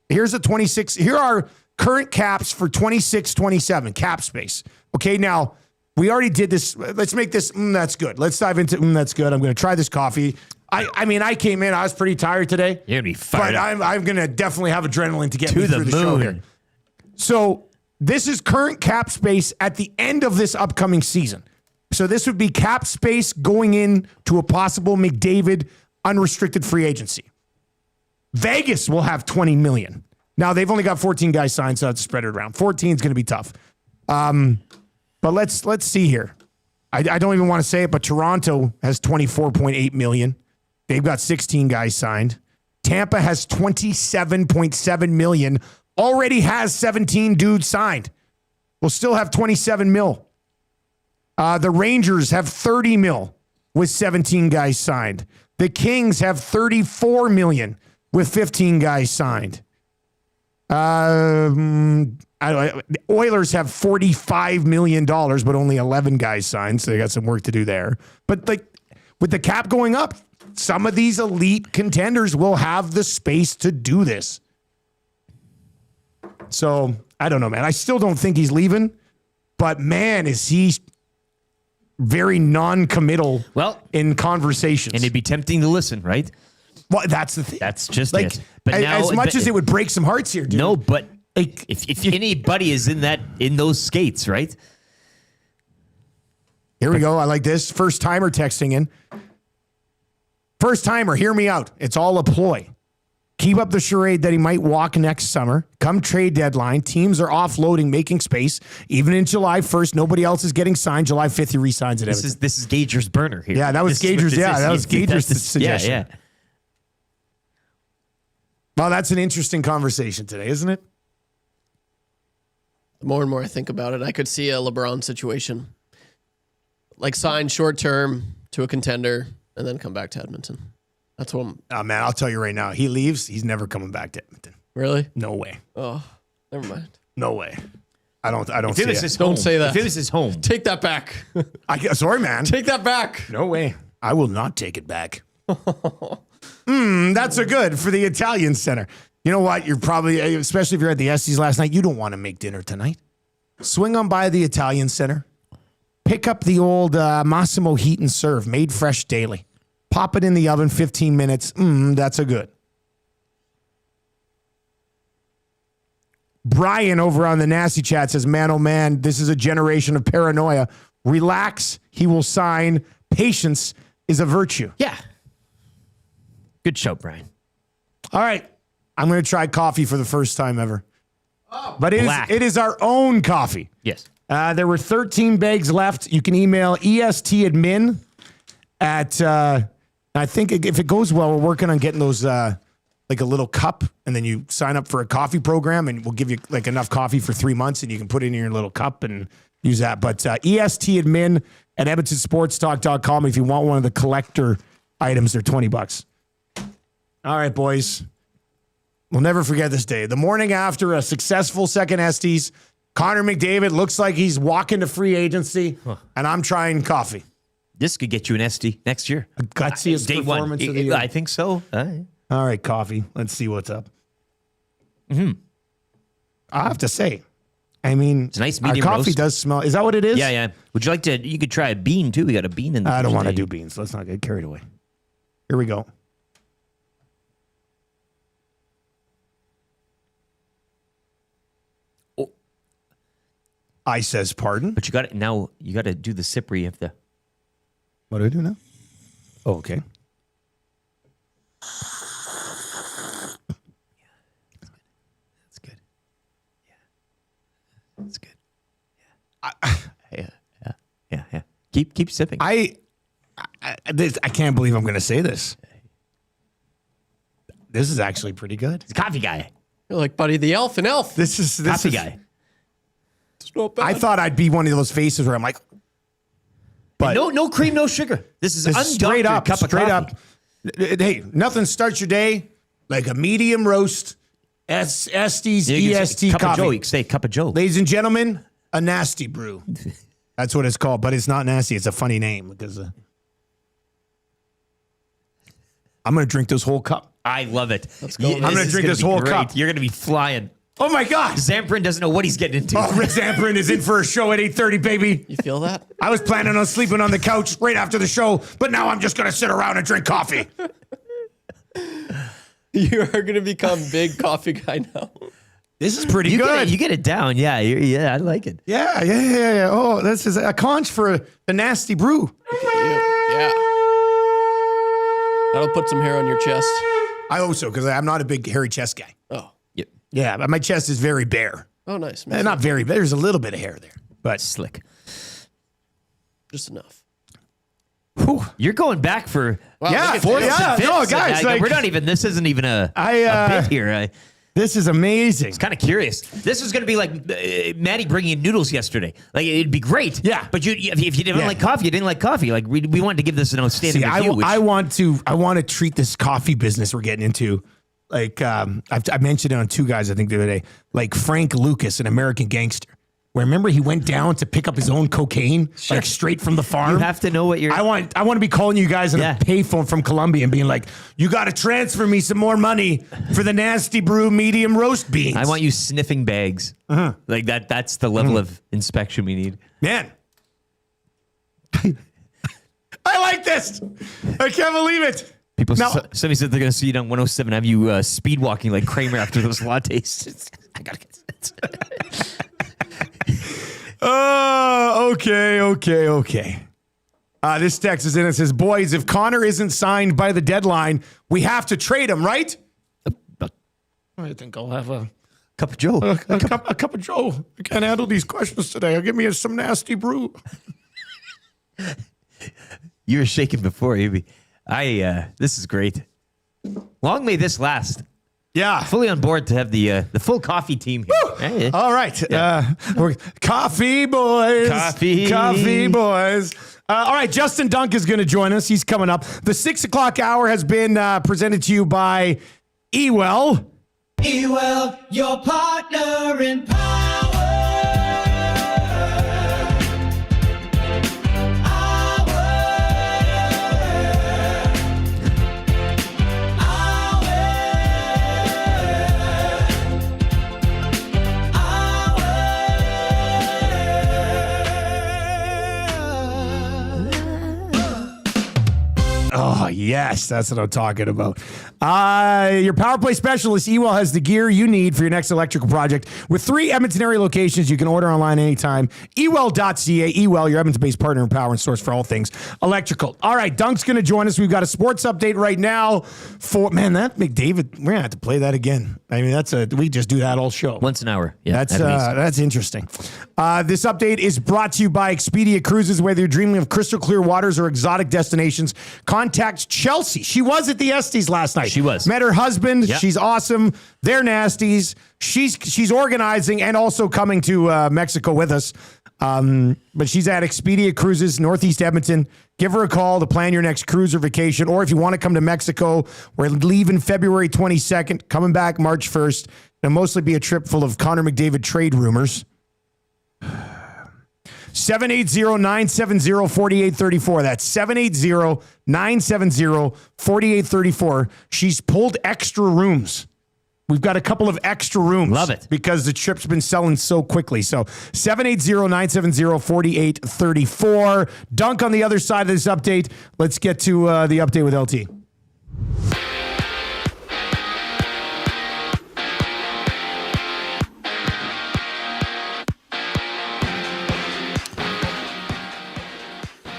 Here are current caps for 26-27 cap space. Okay, now we already did this. Let's make this, that's good. Let's dive into, that's good. I'm going to try this coffee. I mean, I came in, I was pretty tired today. You're going to be fired up. I'm going to definitely have adrenaline to get me through the show here. So this is current cap space at the end of this upcoming season. So this would be cap space going in to a possible McDavid unrestricted free agency. Vegas will have $20 million. Now they've only got 14 guys signed, so that's spread it around. 14 is going to be tough. But let's see here. I don't even want to say it, but Toronto has $24.8 million. They've got 16 guys signed. Tampa has $27.7 million. Already has 17 dudes signed. We'll still have 27 mil. The Rangers have 30 mil with 17 guys signed. The Kings have 34 million with 15 guys signed. The Oilers have $45 million, but only 11 guys signed, so they got some work to do there. But like with the cap going up, some of these elite contenders will have the space to do this. So I don't know, man. I still don't think he's leaving, but man, is he very non-committal in conversations. And it'd be tempting to listen, right? Well, that's the thing. That's just like, it. But now, as much as it would break some hearts here, dude. No, but if anybody is in those skates, right? Here we go. I like this. First timer texting in. First timer, hear me out. It's all a ploy. Keep up the charade that he might walk next summer. Come trade deadline, teams are offloading, making space. Even in July 1st, nobody else is getting signed. July 5th, he re-signs at Edmonton. This is Gager's burner here. Yeah, that was Gager's. Yeah, that was Gager's suggestion. Yeah. Well, that's an interesting conversation today, isn't it? The more and more I think about it, I could see a LeBron situation. Like sign short term to a contender and then come back to Edmonton. That's what I'm... Oh, man, I'll tell you right now. He leaves, he's never coming back to Edmonton. Really? No way. Oh, never mind. No way. I don't see it. Don't say that. If it was his home. Take that back. Sorry, man. Take that back. No way. I will not take it back. That's a good for the Italian Center. You know what? You're probably, especially if you're at the Esties last night, you don't want to make dinner tonight. Swing on by the Italian Center. Pick up the old Massimo Heat and Serve, made fresh daily. Pop it in the oven, 15 minutes. That's a good. Brian over on the Nasty Chat says, man, oh man, this is a generation of paranoia. Relax, he will sign. Patience is a virtue. Yeah. Good show, Brian. All right. I'm going to try coffee for the first time ever. But it is our own coffee. Yes. There were 13 bags left. You can email ESTadmin at, I think if it goes well, we're working on getting those, like a little cup, and then you sign up for a coffee program, and we'll give you like enough coffee for 3 months, and you can put it in your little cup and use that. But ESTadmin at EdmontonSportsTalk.com. If you want one of the collector items, they're $20. All right, boys. We'll never forget this day. The morning after a successful second Esties, Conor McDavid looks like he's walking to free agency, and I'm trying coffee. This could get you an ESTY next year. Gutsiest Day performance one. of the year. I think so. All right, coffee. Let's see what's up. I have to say, I mean, It's a nice our medium coffee roast. does smell. Is that what it is? Yeah. Would you like to? You could try a bean too. We got a bean in the I don't fridge want to today. do beans. Let's not get carried away. Here we go. Oh. I says pardon. But you got it now. You got to do the sipper. You have to. What do I do now? Oh, okay. That's good. Yeah. That's good. Yeah. Keep sipping. I can't believe I'm going to say this. This is actually pretty good. He's a coffee guy. You're like Buddy the Elf and Elf. This is Coffee guy. It's not bad. I thought I'd be one of those faces where I'm like, but No cream, no sugar. This is this is straight up cup of coffee. Hey, nothing starts your day like a medium roast Estes You can say EST cup of coffee. Joe. You can say cup of Joe. Ladies and gentlemen, a nasty brew. That's what it's called, but it's not nasty. It's a funny name because I'm going to drink this whole cup. I love it. Let's go. I'm gonna drink this whole cup. You're gonna be flying. Oh my God. Zamperin doesn't know what he's getting into. Oh, Zamperin is in for a show at 8:30, baby. You feel that? I was planning on sleeping on the couch right after the show, but now I'm just going to sit around and drink coffee. You are going to become big coffee guy now. This is pretty You good. get it down. Yeah, I like it. Yeah. Oh, this is a conch for the nasty brew. Yeah. That'll put some hair on your chest. I hope so, because I'm not a big hairy chest guy. Oh. Yeah, but my chest is very bare. Oh, nice. Not very bare. There's a little bit of hair there, but Slick. Just enough. whew. You're going back for Yeah, fourths and yeah, fifths. no, guys, like- we're not even. This isn't even a bit here. This is amazing. Kind of curious. This is going to be like Maddie bringing in noodles yesterday. Like it'd be great. Yeah. But if you didn't like coffee, you didn't like coffee. Like we wanted to give this an outstanding See, review. I want to treat this coffee business we're getting into. Like I mentioned it on Two Guys, I think the other day. Like Frank Lucas, an American gangster. Where remember he went down to pick up his own cocaine, like straight from the farm. You have to know what you're. I want to be calling you guys on a payphone from Colombia and being like, you got to transfer me some more money for the nasty brew medium roast beans. I want you sniffing bags. Like that. That's the level of inspection we need. Man. I like this. I can't believe it. People. Now- Somebody said they're going to see it on 107. Have you speed walking like Kramer after those lattes? I gotta get this. Oh, okay. This text is in. It says, boys, if Connor isn't signed by the deadline, we have to trade him, right? I think I'll have a Cup of Joe. a cup of Joe. I can't handle these questions today. Give me some nasty brew. You were shaking before, Abby. This is great. Long may this last. Yeah. Fully on board to have the full coffee team here. Hey. All right. We're coffee boys. Coffee boys. All right. Justin Dunk is going to join us. He's coming up. The 6 o'clock hour has been presented to you by Ewell. Ewell, your partner in power. Oh, yes, that's what I'm talking about. Your power play specialist, Ewell, has the gear you need for your next electrical project. With 3 Edmonton area locations, you can order online anytime. Ewell.ca. Ewell, your Edmonton-based partner in power and source for all things electrical. All right, Dunk's going to join us. We've got a sports update right now for, man, that McDavid, we're going to have to play that again. I mean, we just do that all show. Once an hour. Yeah, That's interesting. This update is brought to you by Expedia Cruises. Whether you're dreaming of crystal clear waters or exotic destinations, contact Chelsea. She was at the Esties last night. She was. Met her husband. Yep. She's awesome. They're nasties. She's organizing and also coming to Mexico with us. But she's at Expedia Cruises, Northeast Edmonton. Give her a call to plan your next cruise or vacation. Or if you want to come to Mexico, we're leaving February 22nd, coming back March 1st. It'll mostly be a trip full of Conor McDavid trade rumors. 780-970-4834. That's 780-970-4834. She's pulled extra rooms. We've got a couple of extra rooms. Love it. Because the trip's been selling so quickly. So 780-970-4834. Dunk on the other side of this update. Let's get to the update with LT.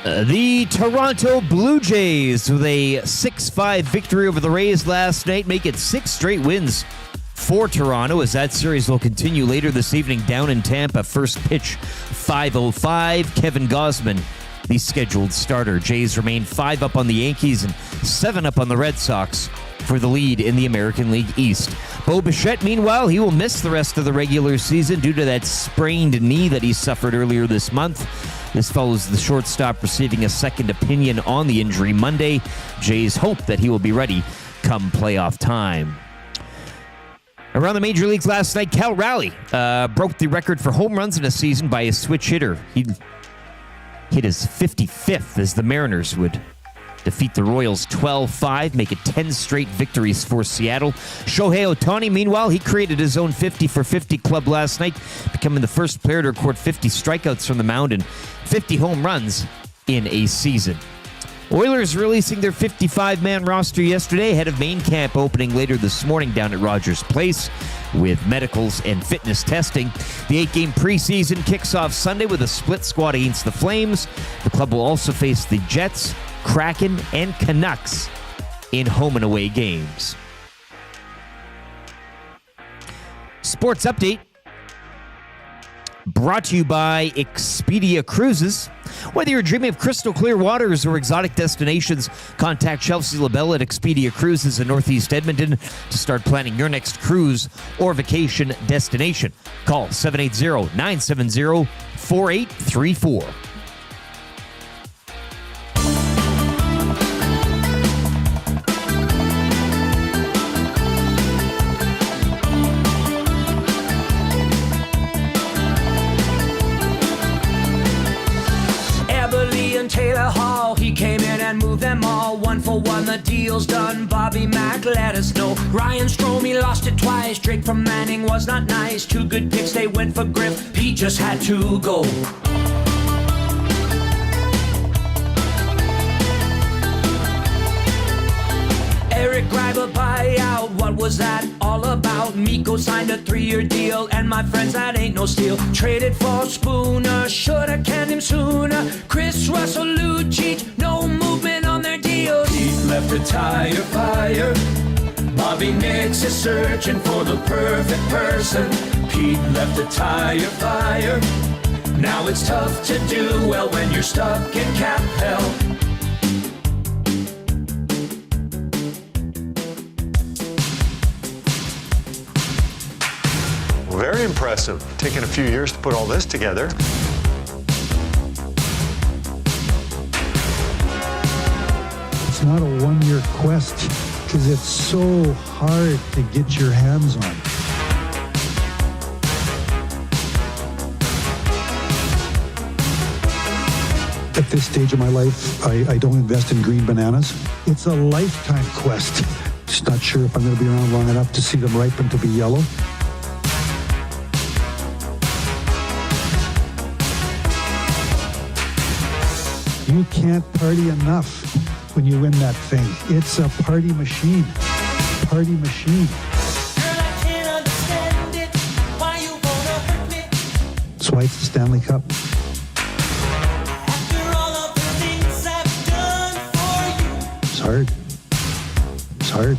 The Toronto Blue Jays with a 6-5 victory over the Rays last night make it 6 straight wins for Toronto as that series will continue later this evening down in Tampa. First pitch, 5:05. Kevin Gausman, the scheduled starter. Jays remain 5 up on the Yankees and 7 up on the Red Sox for the lead in the American League East. Bo Bichette, meanwhile, he will miss the rest of the regular season due to that sprained knee that he suffered earlier this month. This follows the shortstop receiving a second opinion on the injury Monday. Jays hope that he will be ready come playoff time. Around the major leagues last night, Cal Raleigh broke the record for home runs in a season by a switch hitter. He hit his 55th as the Mariners would defeat the Royals 12-5, make it 10 straight victories for Seattle. Shohei Ohtani, meanwhile, he created his own 50-for-50 club last night, becoming the first player to record 50 strikeouts from the mound and 50 home runs in a season. Oilers releasing their 55-man roster yesterday ahead of main camp opening later this morning down at Rogers Place with medicals and fitness testing. The 8-game preseason kicks off Sunday with a split squad against the Flames. The club will also face the Jets, Kraken, and Canucks in home and away games. Sports update brought to you by Expedia Cruises. Whether you're dreaming of crystal clear waters or exotic destinations, contact Chelsea LaBelle at Expedia Cruises in Northeast Edmonton to start planning your next cruise or vacation destination. Call 780-970-4834. He came in and moved them all. 1-for-1, the deal's done. Bobby Mack let us know. Ryan Strome, lost it twice. Drake from Manning was not nice. 2 good picks, they went for Griff. He just had to go. Eric Greiber buyout, what was that all about? Miko signed a 3-year deal, and my friends, that ain't no steal. Traded for Spooner, shoulda canned him sooner. Chris Russell, Lucic, no movement on their deals. Heat left a tire fire. Bobby Nix is searching for the perfect person. Pete left a tire fire. Now it's tough to do well when you're stuck in cap hell. Very impressive. Taken a few years to put all this together. It's not a one-year quest because it's so hard to get your hands on. At this stage of my life, I don't invest in green bananas. It's a lifetime quest. Just not sure if I'm going to be around long enough to see them ripen to be yellow. You can't party enough when you win that thing. It's a party machine. Party machine. That's why it's the Stanley Cup. It's hard. It's hard.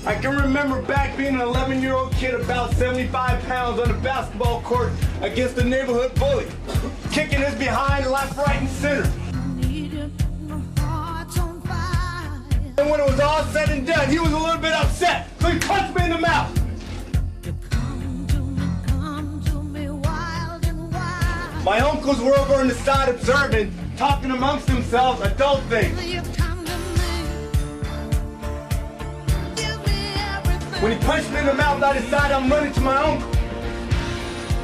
I can remember back being an 11-year-old kid about 75 pounds on the basketball court against a neighborhood bully, kicking his behind left, right, and center. And when it was all said and done, he was a little bit upset, so he punched me in the mouth. My uncles were over on the side observing, talking amongst themselves adult things. When he punched me in the mouth, I decided I'm running to my uncle.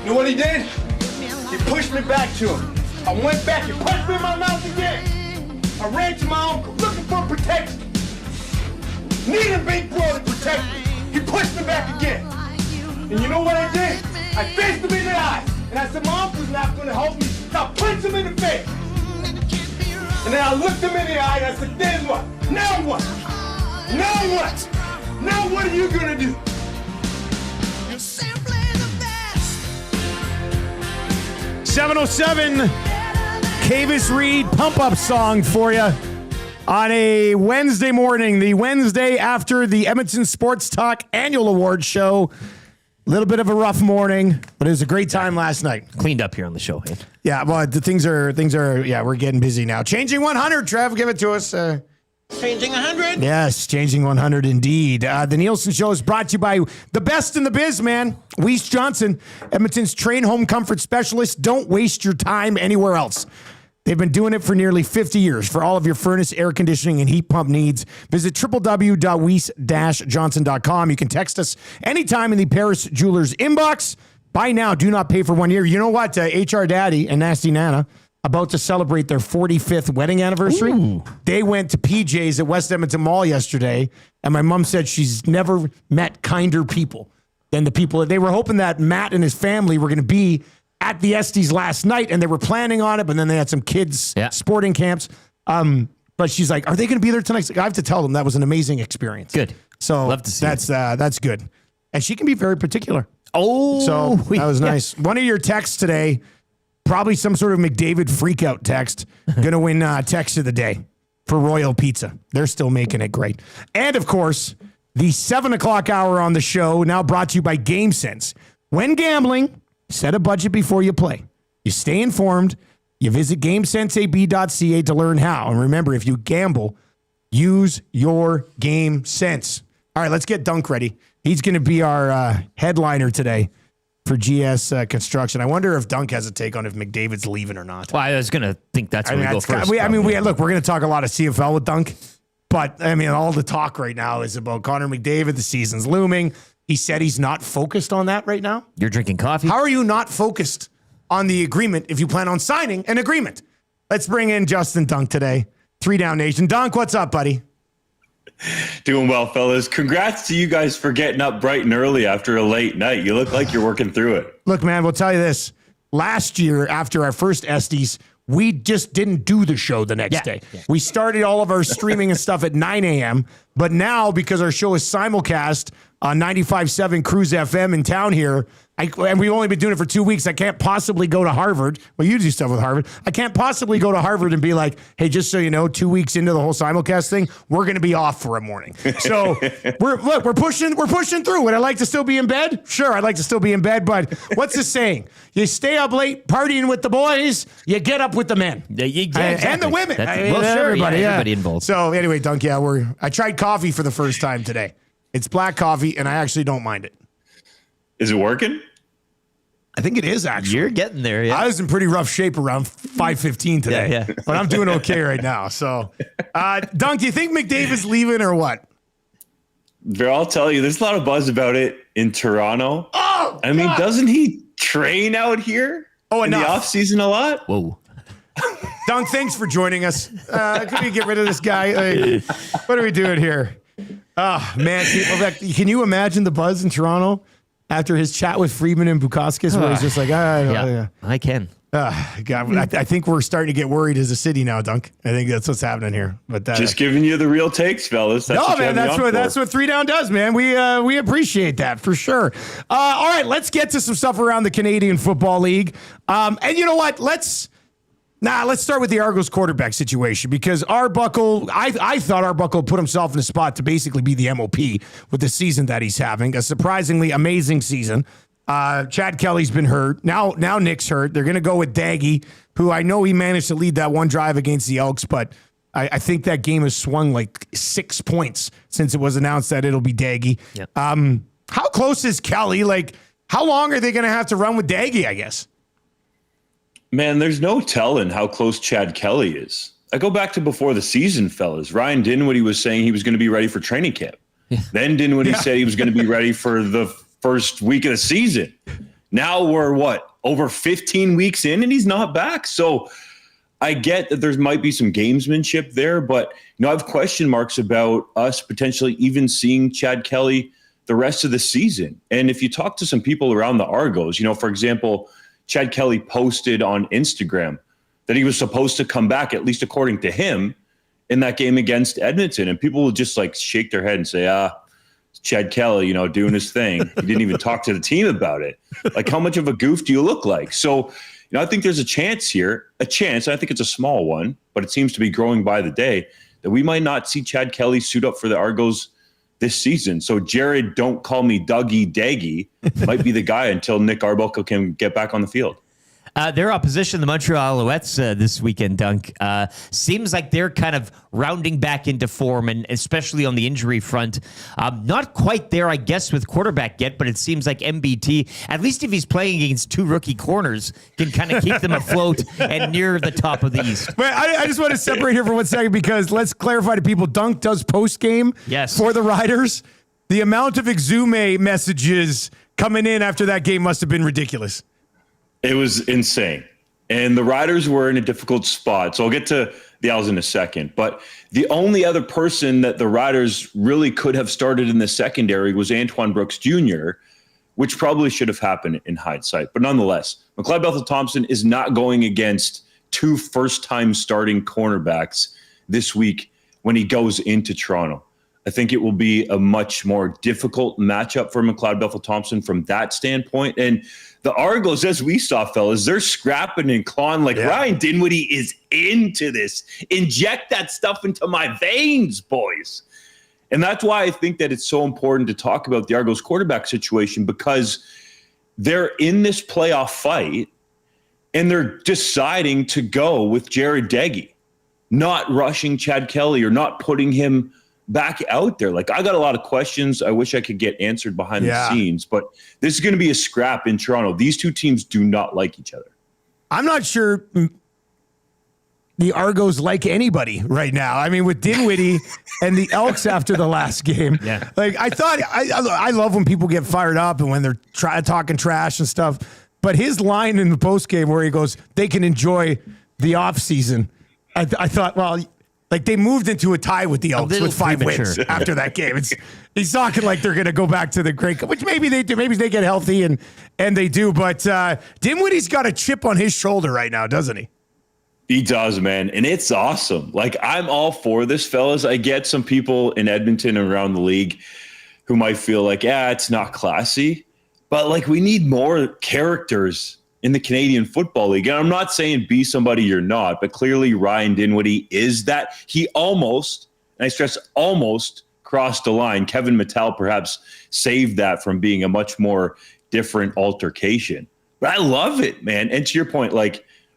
You know what he did? He pushed me back to him. I went back, he punched me in my mouth again. I ran to my uncle, looking for protection. Needed Big Bro to protect me. He pushed me back again. And you know what I did? I faced him in the eye. And I said, my uncle's not going to help me. So I punched him in the face. And then I looked him in the eye and I said, then what? Now what? Now what? Now what are you going to do? You're simply the best. 707 Cavis Reed pump-up song for you on a Wednesday morning, the Wednesday after the Edmonton Sports Talk annual awards show. A little bit of a rough morning, but it was a great time last night. Cleaned up here on the show. Eh? Yeah, well, the things are, yeah, we're getting busy now. Changing 100, Trev, give it to us. Changing 100? Yes, Changing 100 indeed. The Nielson Show is brought to you by the best in the biz, man. Weiss Johnson, Edmonton's train home comfort specialist. Don't waste your time anywhere else. They've been doing it for nearly 50 years. For all of your furnace, air conditioning, and heat pump needs, visit www.weiss-johnson.com. You can text us anytime in the Paris Jewelers inbox. Buy now, do not pay for 1 year. You know what? HR Daddy and Nasty Nana about to celebrate their 45th wedding anniversary. Ooh. They went to PJ's at West Edmonton Mall yesterday, and my mom said she's never met kinder people than the people. They were hoping that Matt and his family were going to be at the Esties last night, and they were planning on it, but then they had some kids' sporting camps. But she's like, are they going to be there tonight? Like, I have to tell them that was an amazing experience. Good. So love to see that's good. And she can be very particular. Oh, so that was nice. One of your texts today, probably some sort of McDavid freakout text, going to win text of the day for Royal Pizza. They're still making it great. And of course, the 7 o'clock hour on the show, now brought to you by GameSense. When gambling, set a budget before you play. You stay informed. You visit GameSenseAB.ca to learn how. And remember, if you gamble, use your game sense. All right, let's get Dunk ready. He's going to be our headliner today for GS Construction. I wonder if Dunk has a take on if McDavid's leaving or not. Well, I was going to think that's where we go first. Look, we're going to talk a lot of CFL with Dunk, but I mean, all the talk right now is about Conor McDavid. The season's looming. He said he's not focused on that right now. You're drinking coffee? How are you not focused on the agreement if you plan on signing an agreement? Let's bring in Justin Dunk today. 3 Down Nation. Dunk, what's up, buddy? Doing well, fellas. Congrats to you guys for getting up bright and early after a late night. You look like you're working through it. Look, man, we'll tell you this. Last year, after our first Esties, we just didn't do the show the next day. Yeah. We started all of our streaming and stuff at 9 a.m., but now, because our show is simulcast on 95.7 Cruise FM in town here, and we've only been doing it for 2 weeks, I can't possibly go to Harvard. Well, you do stuff with Harvard. I can't possibly go to Harvard and be like, hey, just so you know, 2 weeks into the whole simulcast thing, we're going to be off for a morning. So we're pushing through. Would I like to still be in bed? Sure, I'd like to still be in bed, but what's the saying? You stay up late partying with the boys, you get up with the men. Exactly. And the women. Everybody involved. So anyway, Dunk, I tried coffee for the first time today. It's black coffee, and I actually don't mind it. Is it working? I think it is, actually. You're getting there, yeah. I was in pretty rough shape around 5:15 today. Yeah. But I'm doing okay right now. So, Dunk, do you think McDavid's leaving or what? I'll tell you, there's a lot of buzz about it in Toronto. Oh, I mean, doesn't he train out here in the off season a lot? Whoa. Dunk, thanks for joining us. Can we get rid of this guy? Like, what are we doing here? Oh, man. Can you imagine the buzz in Toronto after his chat with Friedman and Bukauskas, where he's just like, I can. God, I think we're starting to get worried as a city now, Dunk. I think that's what's happening here. But just giving you the real takes, fellas. That's what 3 Down does, man. We appreciate that for sure. All right, let's get to some stuff around the Canadian Football League. And you know what? Let's Nah, let's start with the Argos quarterback situation because Arbuckle, I thought Arbuckle put himself in a spot to basically be the MOP with the season that he's having, a surprisingly amazing season. Chad Kelly's been hurt. Now Nick's hurt. They're going to go with Daggy, who I know he managed to lead that one drive against the Elks, but I think that game has swung like 6 points since it was announced that it'll be Daggy. Yep. How close is Kelly? Like, how long are they going to have to run with Daggy, I guess? Man, there's no telling how close Chad Kelly is. I go back to before the season, fellas. Ryan Dinwiddie was saying he was going to be ready for training camp. Yeah. Then Dinwiddie said he was going to be ready for the first week of the season. Now we're over 15 weeks in and he's not back. So I get that there might be some gamesmanship there, but I have question marks about us potentially even seeing Chad Kelly the rest of the season. And if you talk to some people around the Argos, for example, Chad Kelly posted on Instagram that he was supposed to come back, at least according to him, in that game against Edmonton. And people will just shake their head and say, Chad Kelly, doing his thing. He didn't even talk to the team about it. Like, how much of a goof do you look like? So, I think there's a chance here, I think it's a small one, but it seems to be growing by the day, that we might not see Chad Kelly suit up for the Argos this season. So Jared, don't call me Dougie Daggy, might be the guy until Nick Arbuckle can get back on the field. Their opposition, the Montreal Alouettes, this weekend, Dunk, seems like they're kind of rounding back into form, and especially on the injury front. Not quite there, I guess, with quarterback yet, but it seems like MBT, at least if he's playing against two rookie corners, can kind of keep them afloat and near the top of the East. But I just want to separate here for 1 second because let's clarify to people, Dunk does post-game for the Riders. The amount of Exume messages coming in after that game must have been ridiculous. It was insane. And the Riders were in a difficult spot. So I'll get to the Owls in a second. But the only other person that the Riders really could have started in the secondary was Antoine Brooks Jr., which probably should have happened in hindsight. But nonetheless, McLeod Bethel-Thompson is not going against two first-time starting cornerbacks this week when he goes into Toronto. I think it will be a much more difficult matchup for McLeod Bethel-Thompson from that standpoint. And the Argos, as we saw, fellas, they're scrapping and clawing Ryan Dinwiddie is into this. Inject that stuff into my veins, boys. And that's why I think that it's so important to talk about the Argos quarterback situation, because they're in this playoff fight and they're deciding to go with Jared Daggy, not rushing Chad Kelly or not putting him back out there. I got a lot of questions I wish I could get answered behind the scenes, but this is going to be a scrap in Toronto. These two teams do not like each other. I'm not sure the Argos like anybody right now. I mean, with Dinwiddie and the Elks after the last game. Yeah. I love when people get fired up and when they're talking trash and stuff. But his line in the post game where he goes, they can enjoy the off season. I thought, well, they moved into a tie with the Elks with 5 wins after that game. He's talking like they're going to go back to the great, which maybe they do. Maybe they get healthy and they do. But Dinwiddie's got a chip on his shoulder right now, doesn't he? He does, man. And it's awesome. I'm all for this, fellas. I get some people in Edmonton and around the league who might feel like, it's not classy. But we need more characters in the Canadian Football League. And I'm not saying be somebody you're not, but clearly Ryan Dinwiddie is that. He almost, and I stress almost, crossed the line. Kevin Mattel perhaps saved that from being a much more different altercation. But I love it, man. And to your point,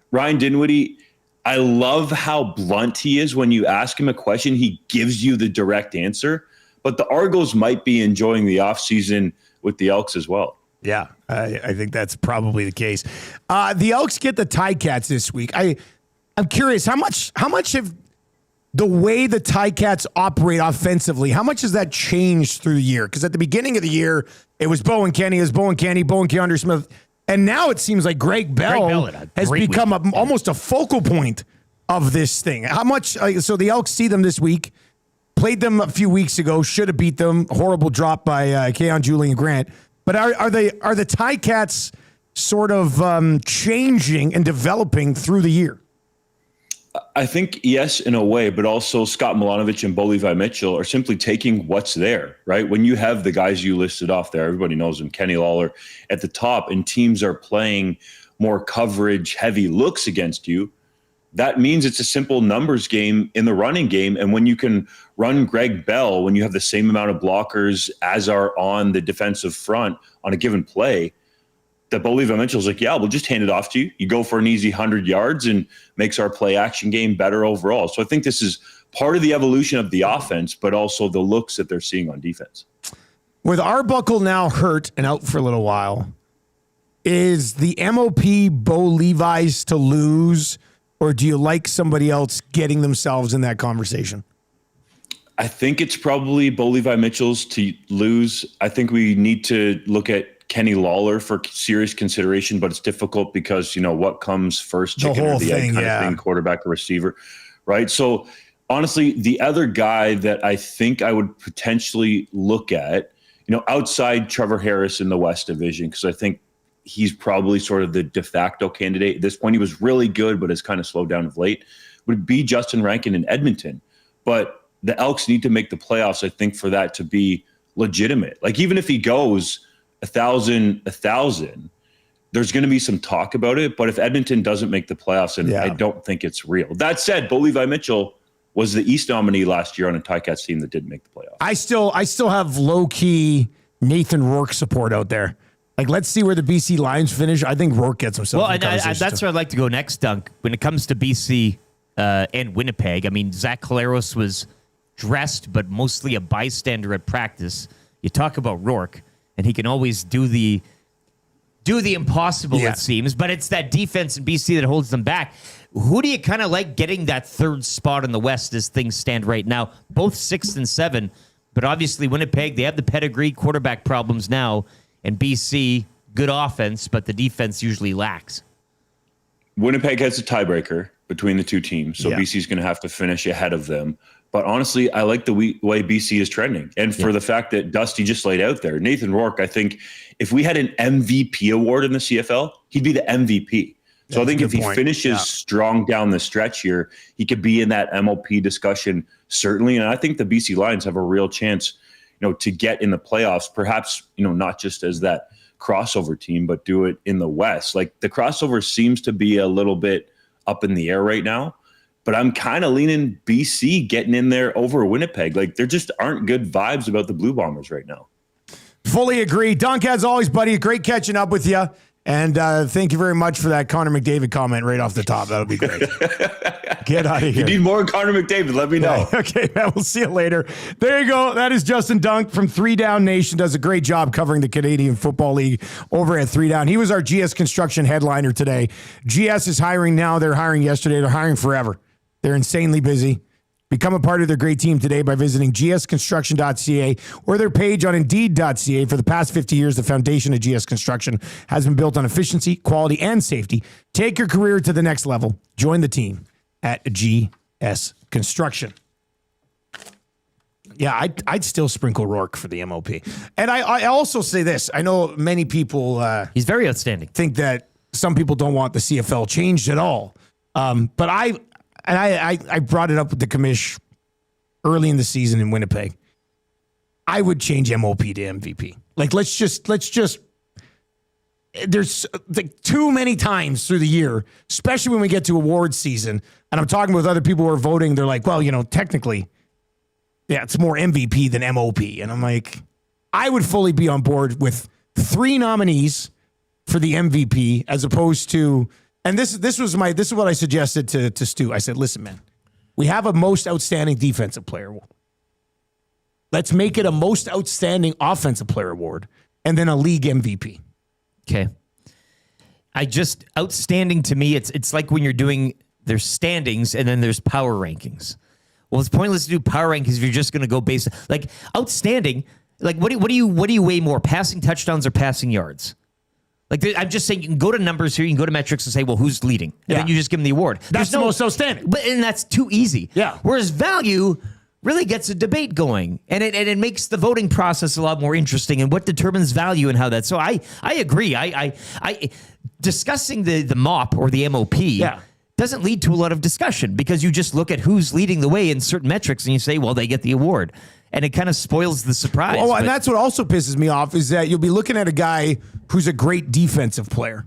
Ryan Dinwiddie, I love how blunt he is when you ask him a question. He gives you the direct answer. But the Argos might be enjoying the offseason with the Elks as well. Yeah, I think that's probably the case. The Elks get the Ticats this week. I'm curious, how much have the way the Ticats operate offensively, how much has that changed through the year? Because at the beginning of the year, it was Bowen Kenny, Keandre Smith, and now it seems like Greg Bell has become almost a focal point of this thing. How much? So the Elks see them this week, played them a few weeks ago, should have beat them. Horrible drop by Keon Julian Grant. But are the Ticats sort of changing and developing through the year? I think yes, in a way, but also Scott Milanovic and Bo Levi Mitchell are simply taking what's there, right? When you have the guys you listed off there, everybody knows them, Kenny Lawler at the top, and teams are playing more coverage heavy looks against you, that means it's a simple numbers game in the running game. And when you can run Greg Bell, when you have the same amount of blockers as are on the defensive front on a given play, that Bo Levi Mitchell's like, yeah, we'll just hand it off to you. You go for an easy 100 yards and makes our play action game better overall. So I think this is part of the evolution of the offense, but also the looks that they're seeing on defense. With Arbuckle now hurt and out for a little while, is the MOP Bo Levi's to lose, or do you like somebody else getting themselves in that conversation? I think it's probably Bo Levi Mitchell's to lose. I think we need to look at Kenny Lawler for serious consideration, but it's difficult because, what comes first, chicken or the egg kind of thing, quarterback or receiver, right? So honestly, the other guy that I think I would potentially look at, outside Trevor Harris in the West Division, because I think he's probably sort of the de facto candidate. At this point, he was really good, but has kind of slowed down of late, would be Justin Rankin in Edmonton. But the Elks need to make the playoffs, I think, for that to be legitimate. Like, even if he goes 1,000, there's going to be some talk about it. But if Edmonton doesn't make the playoffs, and I don't think it's real. That said, Bo Levi Mitchell was the East nominee last year on a Ticats team that didn't make the playoffs. I still have low-key Nathan Rourke support out there. Like, let's see where the BC Lions finish. I think Rourke gets himself in the conversation. That's where I'd like to go next, Dunk. When it comes to BC and Winnipeg, I mean, Zach Collaros was dressed, but mostly a bystander at practice. You talk about Rourke, and he can always do the impossible, it seems. But it's that defense in BC that holds them back. Who do you kind of like getting that third spot in the West as things stand right now? Both 6 and 7, but obviously Winnipeg, they have the pedigree, quarterback problems now, and BC, good offense, but the defense usually lacks. Winnipeg has a tiebreaker between the two teams, so BC is going to have to finish ahead of them. But honestly, I like the way BC is trending. And for the fact that Dusty just laid out there, Nathan Rourke, I think if we had an MVP award in the CFL, he'd be the MVP. So I think if he finishes strong down the stretch here, he could be in that MOP discussion, certainly. And I think the BC Lions have a real chance, to get in the playoffs, perhaps, not just as that crossover team, but do it in the West. Like, the crossover seems to be a little bit up in the air right now, but I'm kind of leaning BC getting in there over Winnipeg. Like, there just aren't good vibes about the Blue Bombers right now. Fully agree. Dunk, as always, buddy, great catching up with you. And thank you very much for that Conor McDavid comment right off the top. That'll be great. Get out of here. If you need more Conor McDavid, let me know. Okay, man, we'll see you later. There you go. That is Justin Dunk from 3 Down Nation. Does a great job covering the Canadian Football League over at 3 Down. He was our GS Construction headliner today. GS is hiring now. They're hiring yesterday. They're hiring forever. They're insanely busy. Become a part of their great team today by visiting gsconstruction.ca or their page on indeed.ca. For the past 50 years, the foundation of GS Construction has been built on efficiency, quality, and safety. Take your career to the next level. Join the team at GS Construction. Yeah, I'd still sprinkle Rourke for the MOP. And I also say this. I know many people... he's very outstanding. ...think that some people don't want the CFL changed at all. But I brought it up with the commish early in the season in Winnipeg. I would change MOP to MVP. Like, let's just, there's like too many times through the year, especially when we get to awards season. And I'm talking with other people who are voting. They're like, well, technically, it's more MVP than MOP. And I'm like, I would fully be on board with 3 nominees for the MVP as opposed to, and this is what I suggested to Stu. I said, listen, man, we have a most outstanding defensive player. Let's make it a most outstanding offensive player award and then a league MVP. Okay. Outstanding to me, it's like when you're doing, there's standings and then there's power rankings. Well, it's pointless to do power rankings if you're just going to go based, like, outstanding. Like, what do you weigh more, passing touchdowns or passing yards? Like, I'm just saying, you can go to numbers here, you can go to metrics and say, well, who's leading? And then you just give them the award. That's the most outstanding. And that's too easy. Yeah. Whereas value really gets a debate going. And it makes the voting process a lot more interesting and what determines value and how that. So I agree. I discussing the MOP or the MOP doesn't lead to a lot of discussion because you just look at who's leading the way in certain metrics and you say, well, they get the award. And it kind of spoils the surprise. Oh, and that's what also pisses me off is that you'll be looking at a guy who's a great defensive player.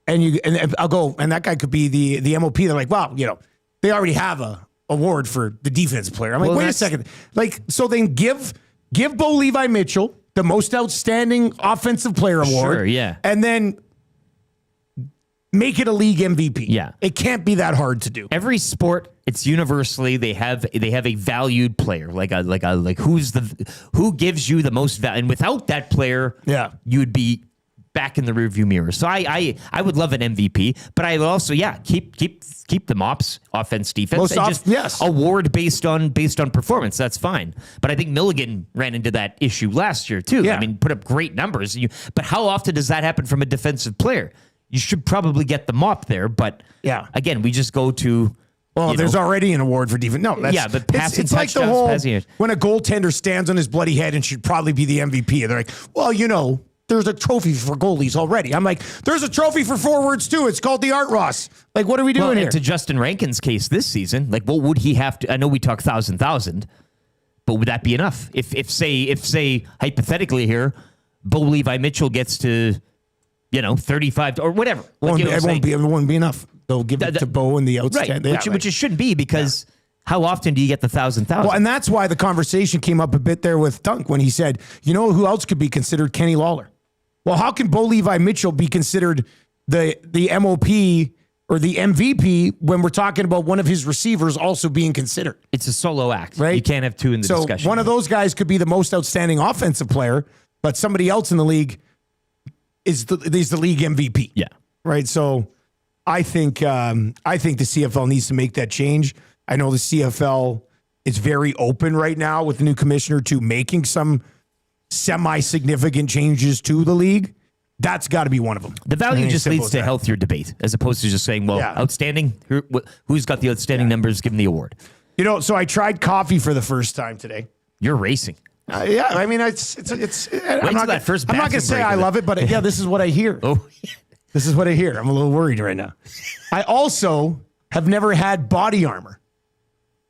and I'll go, and that guy could be the MOP. They're like, well, they already have a award for the defensive player. I'm like, wait a second. Like, so then give Bo Levi Mitchell the most outstanding offensive player award. Sure, yeah. And then make it a league MVP. Yeah. It can't be that hard to do. Every sport, it's universally they have a valued player, like who gives you the most value, and without that player, you would be back in the rearview mirror. So I would love an MVP, but I would also keep the MOPS, offense, defense, and just award based on performance. That's fine. But I think Milligan ran into that issue last year too. Yeah. I mean, put up great numbers. But how often does that happen from a defensive player? You should probably get the MOP there, but again, we just go to. Well, there's already an award for defense. No, that's, but passing it's like the touchdowns, whole passing. when a goaltender stands on his bloody head and should probably be the MVP. They're like, well, there's a trophy for goalies already. I'm like, there's a trophy for forwards too. It's called the Art Ross. Like, what are we doing here? And to Justin Rankin's case this season, like, what would he have to? I know we talk thousand, but would that be enough? If say hypothetically here, Bo Levi Mitchell gets to 35 or whatever. It won't be enough. They'll give it to Bo and the outstanding. Right, which it shouldn't be because how often do you get the 1,000? Well, and that's why the conversation came up a bit there with Dunk when he said, who else could be considered Kenny Lawler? Well, how can Bo Levi Mitchell be considered the MOP or the MVP when we're talking about one of his receivers also being considered? It's a solo act. Right? You can't have two in the discussion. So one of those guys could be the most outstanding offensive player, but somebody else in the league is the league MVP. Yeah. Right. So I think the CFL needs to make that change. I know the CFL is very open right now with the new commissioner to making some semi-significant changes to the league. That's got to be one of them. The value just leads to healthier debate as opposed to just saying, outstanding. Who's got the outstanding numbers? Give them the award. So I tried coffee for the first time today. You're racing. I mean, it's. I'm not going to say I love it, but this is what I hear. Oh, this is what I hear. I'm a little worried right now. I also have never had body armor,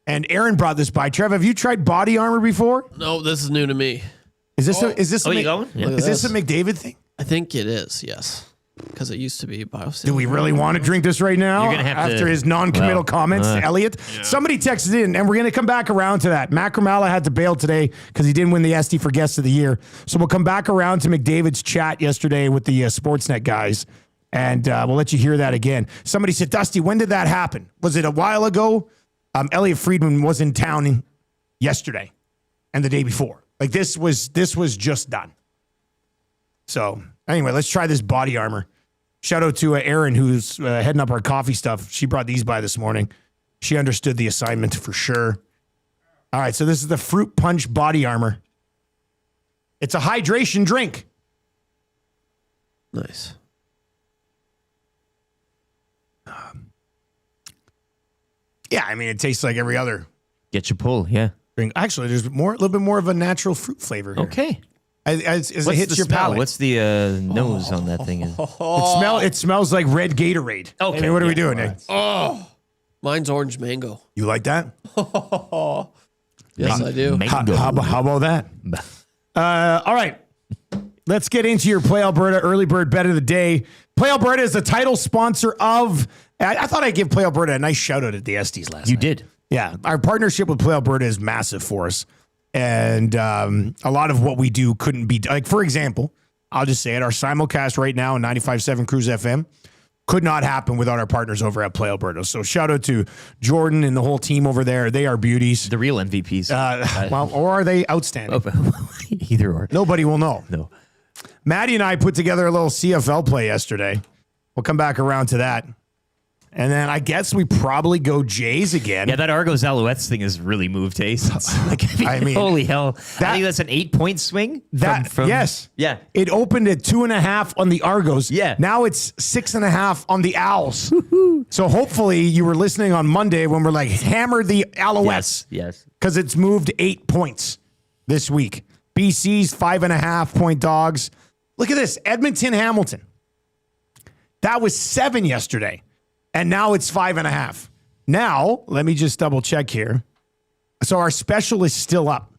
and Aaron brought this by. Trev, have you tried body armor before? No, this is new to me. Is this a you going? Yeah. Is this a McDavid thing? I think it is. Yes. Because it used to be biostimulating. Do we really want to drink this right now? You're gonna have after to, his non-committal comments to Elliot? Yeah. Somebody texted in, and we're going to come back around to that. Matt Gramala had to bail today because he didn't win the ESTY for Guest of the Year. So we'll come back around to McDavid's chat yesterday with the Sportsnet guys, and we'll let you hear that again. Somebody said, Dusty, when did that happen? Was it a while ago? Elliot Friedman was in town yesterday and the day before. Like this was just done. So anyway, let's try this body armor. Shout out to Erin, who's heading up our coffee stuff. She brought these by this morning. She understood the assignment for sure. All right, so this is the Fruit Punch Body Armor. It's a hydration drink. Nice. Yeah, I mean, it tastes like every other Get your pull, yeah. drink. Actually, there's a little bit more of a natural fruit flavor here. Okay. As it What's hits the your smell? palate. What's the nose on that thing? It smells like red Gatorade. Okay, I mean, what are we yeah, doing, well, Nick? Oh, mine's orange mango. You like that? Yes, I do. Mango. How about that? All right. Let's get into your Play Alberta early bird bet of the day. Play Alberta is the title sponsor of. I thought I'd give Play Alberta a nice shout out at the Esties last night. You did. Yeah. Our partnership with Play Alberta is massive for us. And a lot of what we do couldn't be, like, for example, I'll just say it, our simulcast right now on 95.7 Cruise FM could not happen without our partners over at Play Alberta. So shout out to Jordan and the whole team over there. They are beauties. The real MVPs. Well, or are they outstanding? Either or. Nobody will know. No. Maddie and I put together a little CFL play yesterday. We'll come back around to that. And then I guess we probably go Jays again. Yeah, that Argos Alouettes thing has really moved taste. I mean, holy hell. I think that's an 8-point swing. Yes. Yeah. It opened at 2.5 on the Argos. Yeah. Now it's 6.5 on the Owls. So hopefully you were listening on Monday when we're like, hammer the Alouettes. Yes. Because it's moved 8 points this week. BC's 5.5-point dogs. Look at this. Edmonton Hamilton. That was 7 yesterday. And now it's 5.5. Now, let me just double check here. So our special is still up.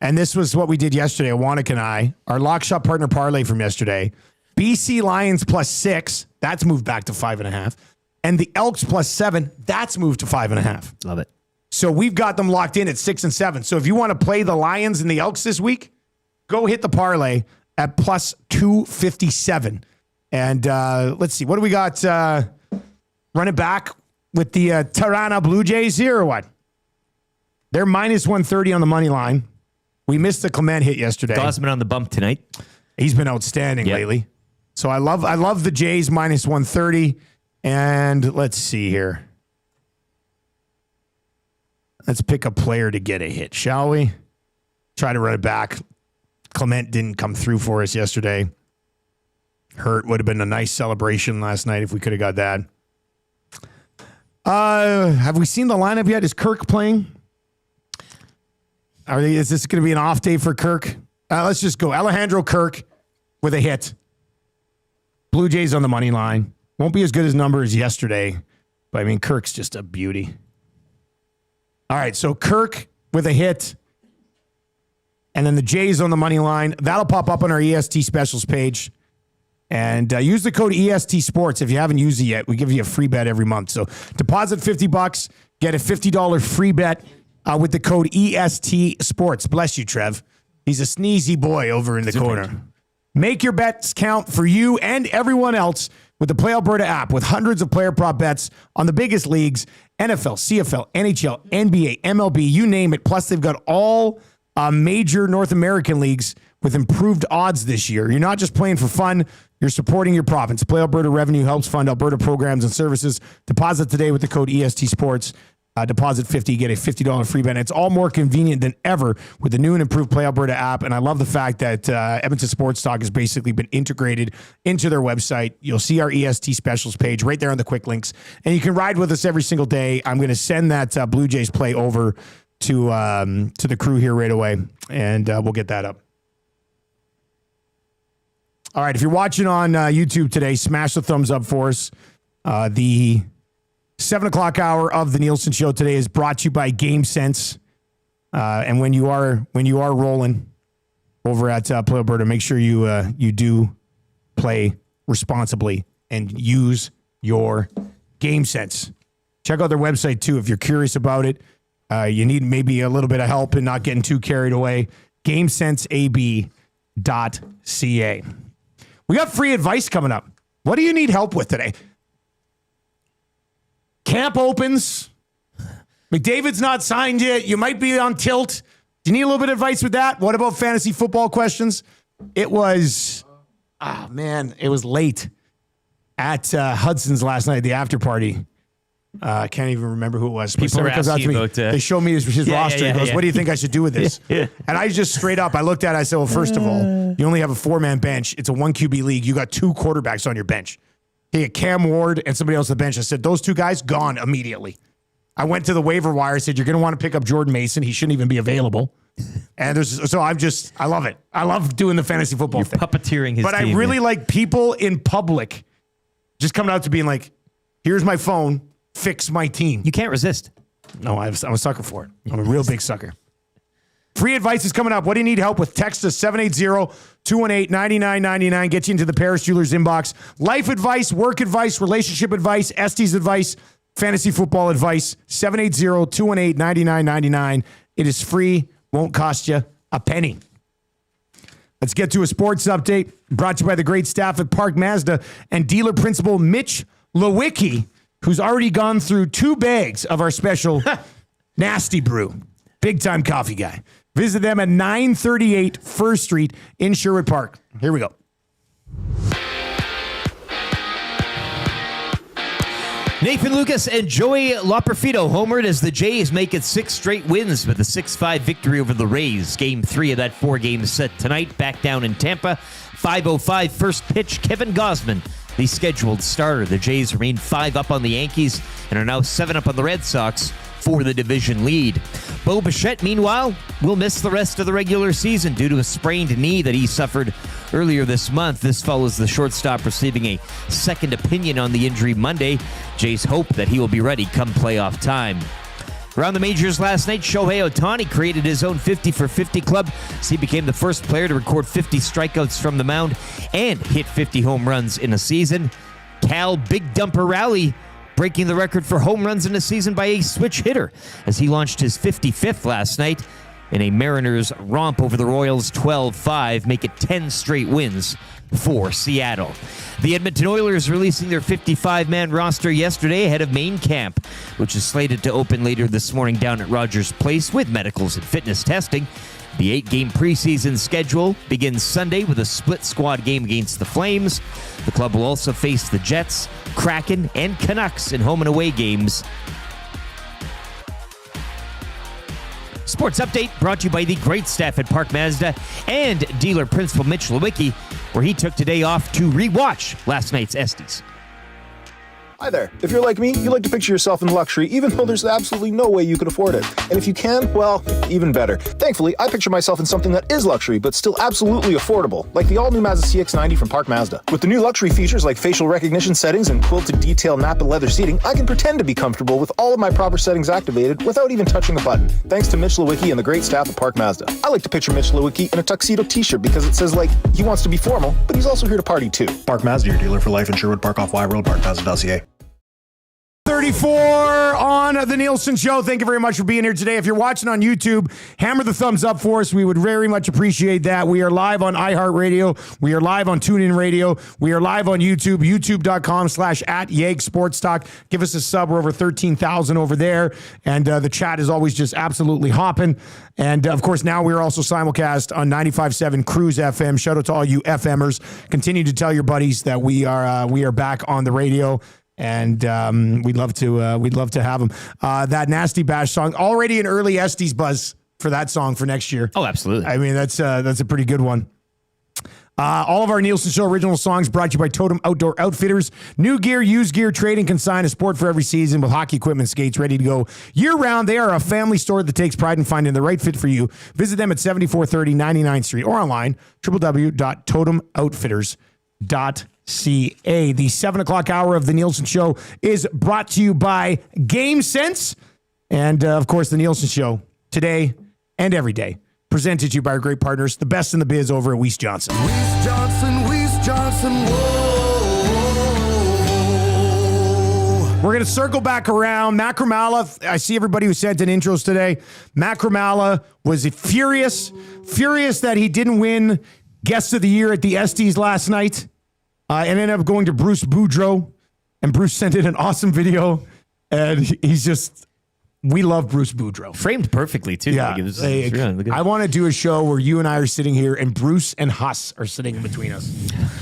And this was what we did yesterday, Wannick and I. Our lock shop partner parlay from yesterday BC Lions +6, that's moved back to 5.5. And the Elks +7, that's moved to 5.5. Love it. So we've got them locked in at 6 and 7. So if you want to play the Lions and the Elks this week, go hit the parlay at +257. And let's see, what do we got? Running back with the Toronto Blue Jays here or what? They're -130 on the money line. We missed the Clement hit yesterday. Gosman on the bump tonight. He's been outstanding lately. So I love the Jays -130. And let's see here. Let's pick a player to get a hit, shall we? Try to run it back. Clement didn't come through for us yesterday. Hurt. Would have been a nice celebration last night if we could have got that. Have we seen the lineup yet? Is Kirk playing? Is this going to be an off day for Kirk? Let's just go. Alejandro Kirk with a hit. Blue Jays on the money line. Won't be as good as number as yesterday, but I mean, Kirk's just a beauty. All right, so Kirk with a hit, and then the Jays on the money line. That'll pop up on our EST specials page. And use the code EST Sports if you haven't used it yet. We give you a free bet every month. So deposit $50, get a $50 free bet with the code EST Sports. Bless you, Trev. He's a sneezy boy over in the corner. Make your bets count for you and everyone else with the Play Alberta app with hundreds of player prop bets on the biggest leagues, NFL, CFL, NHL, NBA, MLB, you name it. Plus, they've got all major North American leagues with improved odds this year. You're not just playing for fun. You're supporting your province. Play Alberta revenue helps fund Alberta programs and services. Deposit today with the code EST Sports. Deposit 50, get a $50 free bet. And it's all more convenient than ever with the new and improved Play Alberta app. And I love the fact that Edmonton Sports Talk has basically been integrated into their website. You'll see our EST specials page right there on the quick links. And you can ride with us every single day. I'm going to send that Blue Jays play over to the crew here right away. And we'll get that up. All right, if you're watching on YouTube today, smash the thumbs up for us. The 7 o'clock hour of the Nielson Show today is brought to you by Game Sense. And when you are rolling over at Play Alberta, make sure you do play responsibly and use your Game Sense. Check out their website too if you're curious about it. You need maybe a little bit of help and not getting too carried away. GameSenseAB.ca. We got free advice coming up. What do you need help with today? Camp opens. McDavid's not signed yet. You might be on tilt. Do you need a little bit of advice with that? What about fantasy football questions? It was, it was late at Hudson's last night, the after party. I can't even remember who it was. People were asking about they show me his roster. He goes, what do you think I should do with this? And I just straight up, I looked at it. I said, well, first of all, you only have a 4-man bench. It's a 1 QB league. You got 2 quarterbacks on your bench. You got Cam Ward and somebody else on the bench. I said, those 2 guys, gone immediately. I went to the waiver wire. I said, you're going to want to pick up Jordan Mason. He shouldn't even be available. And I love it. I love doing the fantasy football thing. Puppeteering his But team, I really like people in public just coming out to being like, here's my phone. Fix my team. You can't resist. No, I'm a sucker for it. I'm a real big sucker. Free advice is coming up. What do you need help with? Text us 780-218-9999. Get you into the Paris Jewelers inbox. Life advice, work advice, relationship advice, Esties advice, fantasy football advice. 780-218-9999. It is free. Won't cost you a penny. Let's get to a sports update brought to you by the great staff at Park Mazda and dealer principal Mitch Lewicki, who's already gone through 2 bags of our special Nasty Brew. Big time coffee guy. Visit them at 938 First Street in Sherwood Park. Here we go. Nathan Lucas and Joey Loperfido homered as the Jays make it 6 straight wins with a 6-5 victory over the Rays. Game 3 of that 4-game set tonight, back down in Tampa. 5:05 first pitch, Kevin Gausman, the scheduled starter. The Jays remain 5 up on the Yankees and are now 7 up on the Red Sox for the division lead. Bo Bichette, meanwhile, will miss the rest of the regular season due to a sprained knee that he suffered earlier this month. This follows the shortstop receiving a second opinion on the injury Monday. Jays hope that he will be ready come playoff time. Around the majors last night, Shohei Ohtani created his own 50 for 50 club, so he became the first player to record 50 strikeouts from the mound and hit 50 home runs in a season. Cal Big Dumper Rally breaking the record for home runs in a season by a switch hitter as he launched his 55th last night in a Mariners romp over the Royals 12-5, make it 10 straight wins for Seattle. The Edmonton Oilers releasing their 55-man roster yesterday ahead of main camp, which is slated to open later this morning down at Rogers Place with medicals and fitness testing. The 8-game preseason schedule begins Sunday with a split squad game against the Flames. The club will also face the Jets, Kraken, and Canucks in home and away games. Sports Update brought to you by the great staff at Park Mazda and dealer principal Mitch Lewicki, where he took today off to rewatch last night's Esties. Hi there. If you're like me, you like to picture yourself in luxury, even though there's absolutely no way you could afford it. And if you can, well, even better. Thankfully, I picture myself in something that is luxury, but still absolutely affordable, like the all-new Mazda CX-90 from Park Mazda. With the new luxury features like facial recognition settings and quilted detail Napa leather seating, I can pretend to be comfortable with all of my proper settings activated without even touching a button. Thanks to Mitch Lewicki and the great staff at Park Mazda. I like to picture Mitch Lewicki in a tuxedo t-shirt because it says, like, he wants to be formal, but he's also here to party too. Park Mazda, your dealer for life in Sherwood Park off Y Road, parkmazda.ca. 34 on the Nielson Show. Thank you very much for being here today. If you're watching on YouTube, hammer the thumbs up for us. We would very much appreciate that. We are live on iHeartRadio. We are live on TuneIn Radio. We are live on YouTube, youtube.com/@Yeg Sports Talk. Give us a sub. We're over 13,000 over there. And the chat is always just absolutely hopping. And, of course, now we're also simulcast on 95.7 Cruise FM. Shout out to all you FMers. Continue to tell your buddies that we are back on the radio. And we'd love to have them. That Nasty Bash song, already an early Esties buzz for that song for next year. Oh, absolutely. I mean, that's a pretty good one. All of our Nielsen Show original songs brought to you by Totem Outdoor Outfitters. New gear, used gear, trade, and consign, a sport for every season with hockey equipment, skates ready to go year-round. They are a family store that takes pride in finding the right fit for you. Visit them at 7430 99th Street or online, www.totemoutfitters.ca. The 7 o'clock hour of the Nielsen Show is brought to you by Game Sense. And, of course, the Nielsen Show today and every day. Presented to you by our great partners, the best in the biz over at Weiss Johnson. Weiss Johnson, whoa. We're going to circle back around. Matt Kramala, I see everybody who sent in intros today. Matt Kramala was furious that he didn't win Guest of the Year at the Esties last night. And ended up going to Bruce Boudreau, and Bruce sent in an awesome video, and he's just, we love Bruce Boudreau. Framed perfectly, too. Yeah. Like, I want to do a show where you and I are sitting here, and Bruce and Huss are sitting in between us.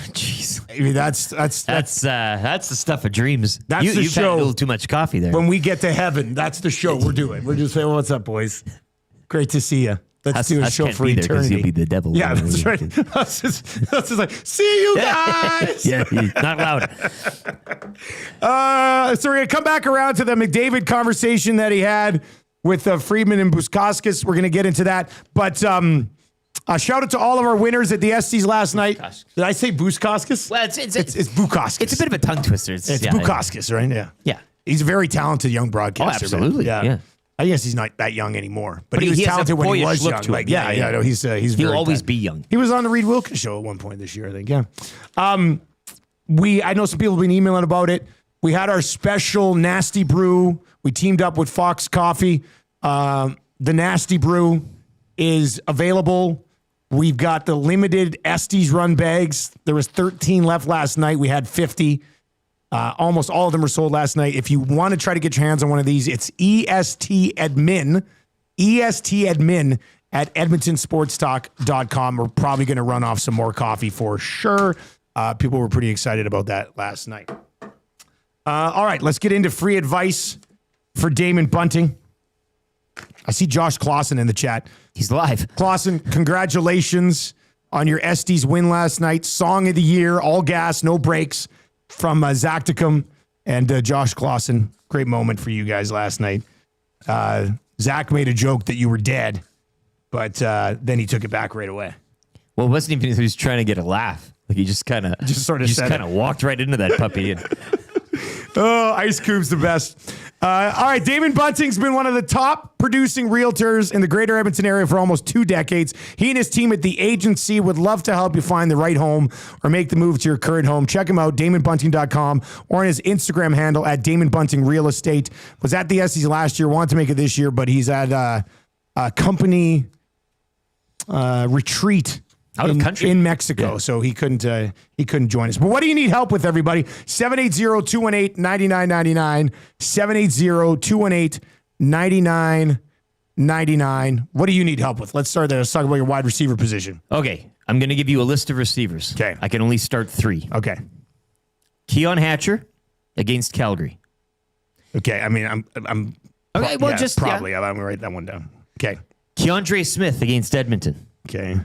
Jeez. I mean, that's the stuff of dreams. That's the you've show. had a little too much coffee there. When we get to heaven, that's the show we're doing. We're just saying, what's up, boys? Great to see you. Let's do a show for eternity. You'll be the devil. Yeah, that's right. That's just like, see you guys. Yeah, not loud. So we're going to come back around to the McDavid conversation that he had with Friedman and Buskauskas. We're going to get into that. But shout out to all of our winners at the Esties last night. Did I say Buskauskas? Well, it's Bukauskas. It's a bit of a tongue twister. It's Bukauskas, right? Yeah. Yeah. He's a very talented young broadcaster. Oh, absolutely. Yeah. I guess he's not that young anymore, but he was talented when he was young. Like, no, he's he'll always be young. He was on the Reed Wilkins show at one point this year, I think. Yeah. I know some people have been emailing about it. We had our special Nasty Brew. We teamed up with Fox Coffee. The Nasty Brew is available. We've got the limited Esties run bags. There was 13 left last night. We had 50. Almost all of them were sold last night. If you want to try to get your hands on one of these, it's ESTY admin at EdmontonSportsTalk.com. We're probably going to run off some more coffee for sure. People were pretty excited about that last night. All right, let's get into free advice for Damon Bunting. I see Josh Clausen in the chat. He's live. Clausen, congratulations on your Esties win last night. Song of the year, all gas, no brakes. From Zacticum and Josh Clausen. Great moment for you guys last night. Zach made a joke that you were dead, but then he took it back right away. Well, it wasn't even he was trying to get a laugh. Like he just kind of sort of walked right into that puppy. And Oh, Ice Cube's the best. All right, Damon Bunting's been one of the top producing realtors in the greater Edmonton area for almost 2 decades. He and his team at the agency would love to help you find the right home or make the move to your current home. Check him out, DamonBunting.com, or on his Instagram handle at Damon Bunting Real Estate. Was at the Esties last year, wanted to make it this year, but he's at a company retreat out of country in Mexico, so he couldn't join us. But what do you need help with, everybody? 780-218-9999. 780-218-9999. What do you need help with? Let's start there. Let's talk about your wide receiver position. Okay, I'm going to give you a list of receivers. Okay, I can only start 3. Okay. Keon Hatcher against Calgary. Okay, I mean, I'm okay. Well, yeah, probably. Yeah. I'm gonna write that one down. Okay. Keandre Smith against Edmonton. Okay.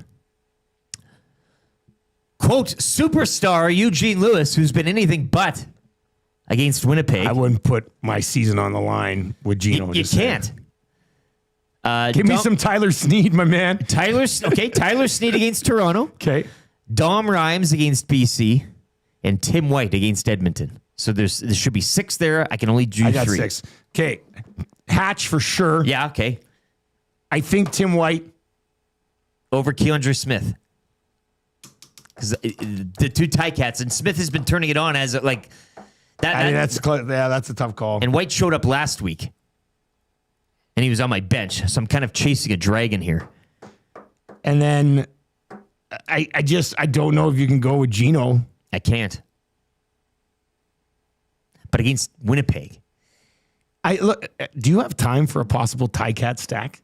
Quote, superstar Eugene Lewis, who's been anything but against Winnipeg. I wouldn't put my season on the line with Gino. You can't. Give me some Tyler Sneed, my man. Tyler Sneed against Toronto. Okay. Dom Rhymes against BC. And Tim White against Edmonton. So there should be 6 there. I can only do 3. I got 6. Okay. Hatch for sure. Yeah, okay. I think Tim White over Keandre Smith. Because the 2 Ticats, and Smith has been turning it on as like that. I mean, that's a tough call. And White showed up last week, and he was on my bench, so I'm kind of chasing a dragon here. And then I don't know if you can go with Gino. I can't. But against Winnipeg, do you have time for a possible Ticat stack?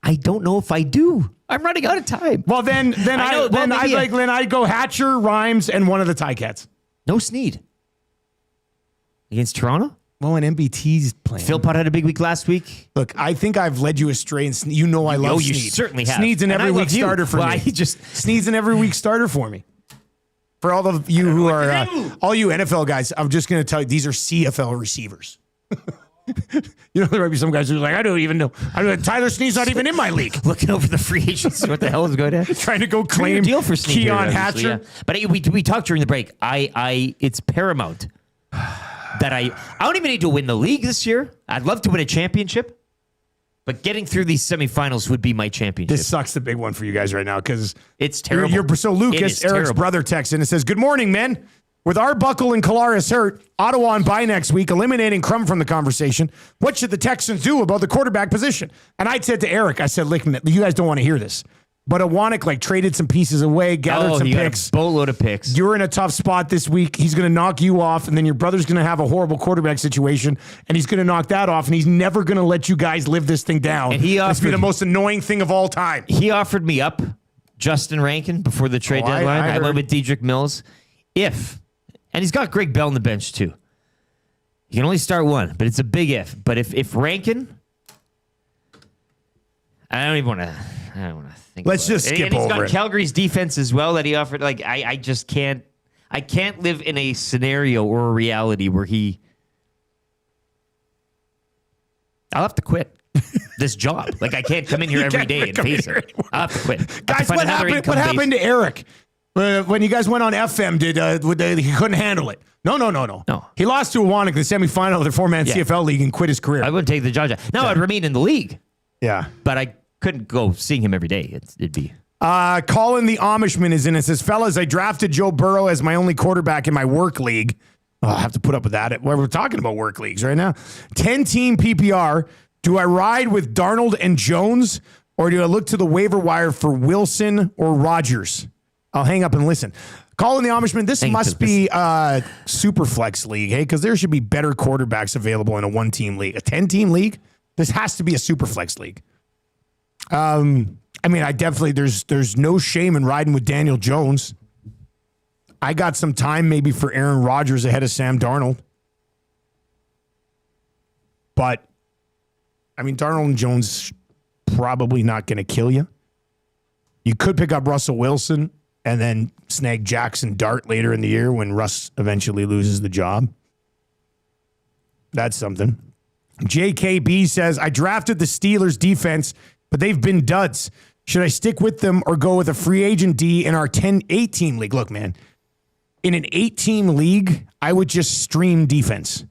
I don't know if I do. I'm running out of time. Well, then I'd go Hatcher, Rhymes, and one of the Ticats. No Sneed. Against Toronto? Well, and MBT's playing. Philpott had a big week last week. Look, I think I've led you astray, and you know I love Sneed. You certainly have. Sneed's an every week starter for me. Sneed's an every week starter for me. For all of you who are, all you NFL guys, I'm just going to tell you, these are CFL receivers. You know, there might be some guys who are like, I don't even know. Tyler Sneed's not even in my league. Looking over the free agents, what the hell is going on? Trying to go claim deal for Sneed Keon Hatcher. Yeah. But we talked during the break. It's paramount that I don't even need to win the league this year. I'd love to win a championship. But getting through these semifinals would be my championship. This sucks the big one for you guys right now because it's terrible. Lucas, Eric's brother, texts in and says, "Good morning, men. With Arbuckle and Kolaris hurt, Ottawa on bye next week, eliminating Crum from the conversation. What should the Texans do about the quarterback position?" And I said to Eric, I said, "Look, you guys don't want to hear this, but Iwanek traded some pieces away, gathered some picks, boatload of picks. You're in a tough spot this week. He's going to knock you off, and then your brother's going to have a horrible quarterback situation, and he's going to knock that off, and he's never going to let you guys live this thing down. And it's be the most annoying thing of all time." He offered me up Justin Rankin before the trade deadline. I went with Dedrick Mills. And he's got Greg Bell on the bench too. You can only start one, but it's a big if. But if Rankin, I don't want to think. Let's just skip over it. And he's got Calgary's defense as well that he offered. I just can't. I can't live in a scenario or a reality where I'll have to quit this job. I can't come in here every day and face it. I'll have to quit. Guys, what happened to Eric? When you guys went on FM, he couldn't handle it? No. He lost to Iwanek in the semifinal of the 4-man CFL league and quit his career. I wouldn't take the job. Now I'd remain in the league. Yeah. But I couldn't go seeing him every day. It'd be. Colin the Amishman is in and says, "Fellas, I drafted Joe Burrow as my only quarterback in my work league." I'll have to put up with that. We're talking about work leagues right now. 10-team PPR. Do I ride with Darnold and Jones, or do I look to the waiver wire for Wilson or Rodgers? I'll hang up and listen. Colin the Amishman, this must be a super flex league, hey? Because there should be better quarterbacks available in a 1-team league. A 10-team league? This has to be a super flex league. I mean, there's no shame in riding with Daniel Jones. I got some time maybe for Aaron Rodgers ahead of Sam Darnold. But, I mean, Darnold and Jones probably not going to kill you. You could pick up Russell Wilson and then snag Jackson Dart later in the year when Russ eventually loses the job. That's something. JKB says, "I drafted the Steelers defense, but they've been duds. Should I stick with them or go with a free agent D in our 10-8 team league?" Look, man, in an 8-team league, I would just stream defense.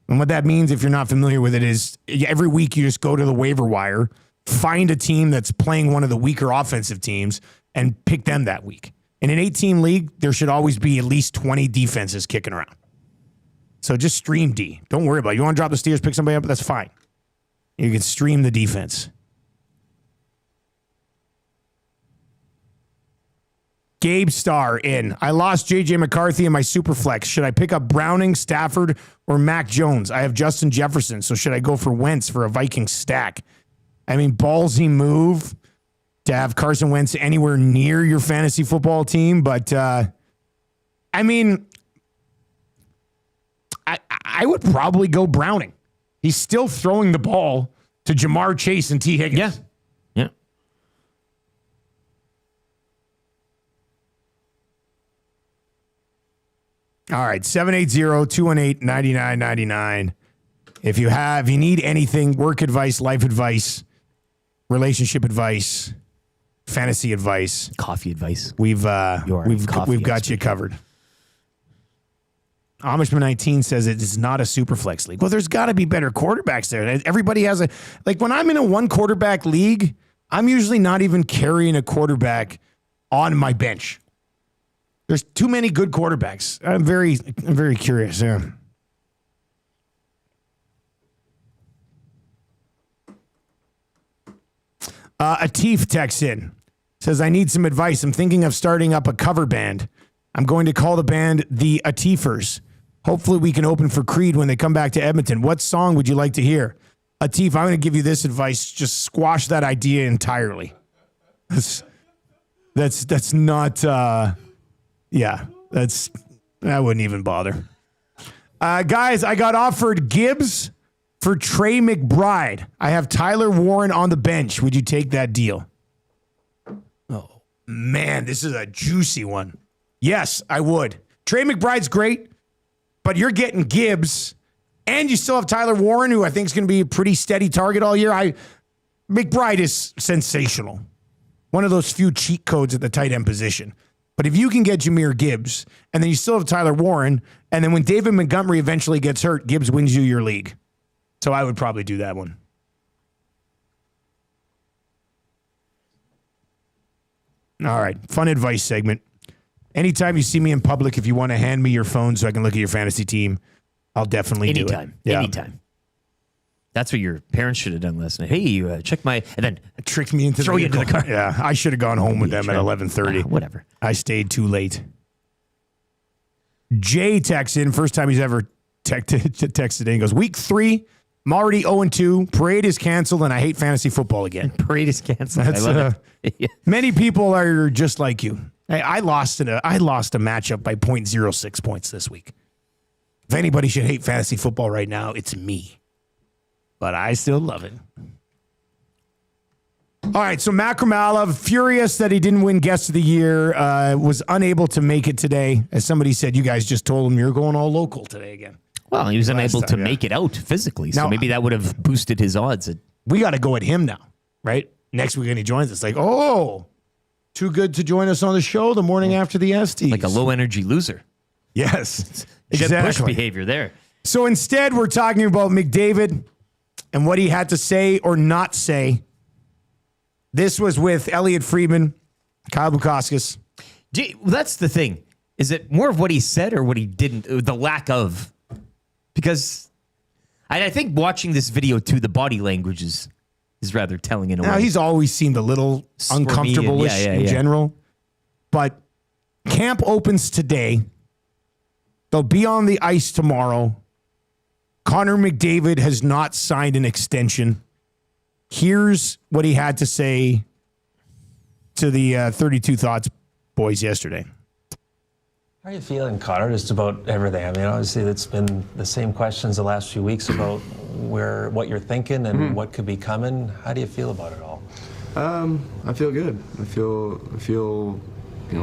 And what that means, if you're not familiar with it, is every week you just go to the waiver wire, find a team that's playing one of the weaker offensive teams, and pick them that week. In an 8-team league, there should always be at least 20 defenses kicking around. So just stream D. Don't worry about it. You want to drop the Steelers, pick somebody up, that's fine. You can stream the defense. Gabe Starr in. I lost J.J. McCarthy in my Superflex. Should I pick up Browning, Stafford, or Mac Jones? I have Justin Jefferson, so should I go for Wentz for a Viking stack? I mean, ballsy move to have Carson Wentz anywhere near your fantasy football team, but I mean, I would probably go Browning. He's still throwing the ball to Jamar Chase and T. Higgins. Yeah. All right, 780-218-9999. If you need anything, work advice, life advice, relationship advice, fantasy advice, coffee advice, we've got you covered. Amishman 19 says it is not a super flex league. Well, there's got to be better quarterbacks there. Everybody has when I'm in a one quarterback league, I'm usually not even carrying a quarterback on my bench. There's too many good quarterbacks. I'm very curious. Yeah. Atif texts in, says, I need some advice. I'm thinking of starting up a cover band. I'm going to call the band the Atifers. Hopefully we can open for Creed when they come back to Edmonton. What song would you like to hear? Atif, I'm going to give you this advice. Just squash that idea entirely. That's not... Yeah, I wouldn't even bother. Guys, I got offered Gibbs for Trey McBride. I have Tyler Warren on the bench. Would you take that deal? Oh, man, this is a juicy one. Yes, I would. Trey McBride's great, but you're getting Gibbs, and you still have Tyler Warren, who I think is going to be a pretty steady target all year. McBride is sensational. One of those few cheat codes at the tight end position. But if you can get Jahmyr Gibbs, and then you still have Tyler Warren, and then when David Montgomery eventually gets hurt, Gibbs wins you your league. So I would probably do that one. All right, fun advice segment. Anytime you see me in public, if you want to hand me your phone so I can look at your fantasy team, I'll definitely do it. Anytime. That's what your parents should have done last night. Hey, check my... And then tricked me into throw you into the car. Yeah, I should have gone home with them at 11:30. Whatever. I stayed too late. Jay texts in, first time he's ever texted in. He goes, week 3, I'm already 0-2. Parade is canceled, and I hate fantasy football again. Parade is canceled. I love it. Many people are just like you. I lost a matchup by 0.06 points this week. If anybody should hate fantasy football right now, it's me. But I still love it. All right, so Matt Kramalov, furious that he didn't win Guest of the Year, was unable to make it today. As somebody said, you guys just told him you're going all local today again. Well, he was unable to make it out physically, so maybe that would have boosted his odds. We got to go at him now, right? Next week when he joins us, like, oh, too good to join us on the show the morning after the Esties. Like a low-energy loser. Yes, exactly. Push behavior there. So instead, we're talking about McDavid and what he had to say or not say. This was with Elliot Friedman, Kyle Bukauskas. That's the thing. Is it more of what he said or what he didn't? The lack of. Because I think watching this video too, the body language is rather telling in a way. Now, he's always seemed a little uncomfortable-ish in general. But camp opens today. They'll be on the ice tomorrow. Conor McDavid has not signed an extension. Here's what he had to say to the 32 Thoughts boys yesterday. How are you feeling, Connor, just about everything? I mean, obviously, it's been the same questions the last few weeks about what you're thinking and what could be coming. How do you feel about it all? I feel good. I feel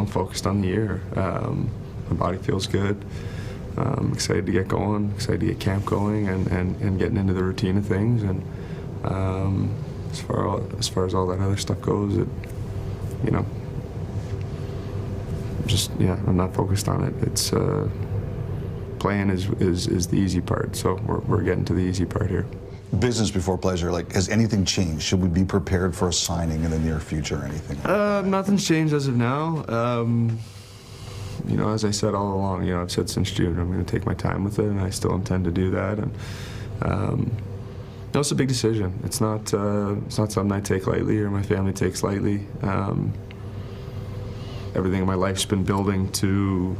focused on the year. My body feels good. I'm excited to get going, excited to get camp going and getting into the routine of things. And as far as all that other stuff goes, I'm not focused on it. It's playing is the easy part. So we're getting to the easy part here. Business before pleasure. Like, has anything changed? Should we be prepared for a signing in the near future or anything? Nothing's changed as of now. As I said all along, I've said since June, I'm going to take my time with it, and I still intend to do that. And it's a big decision. It's not something I take lightly or my family takes lightly. Everything in my life's been building to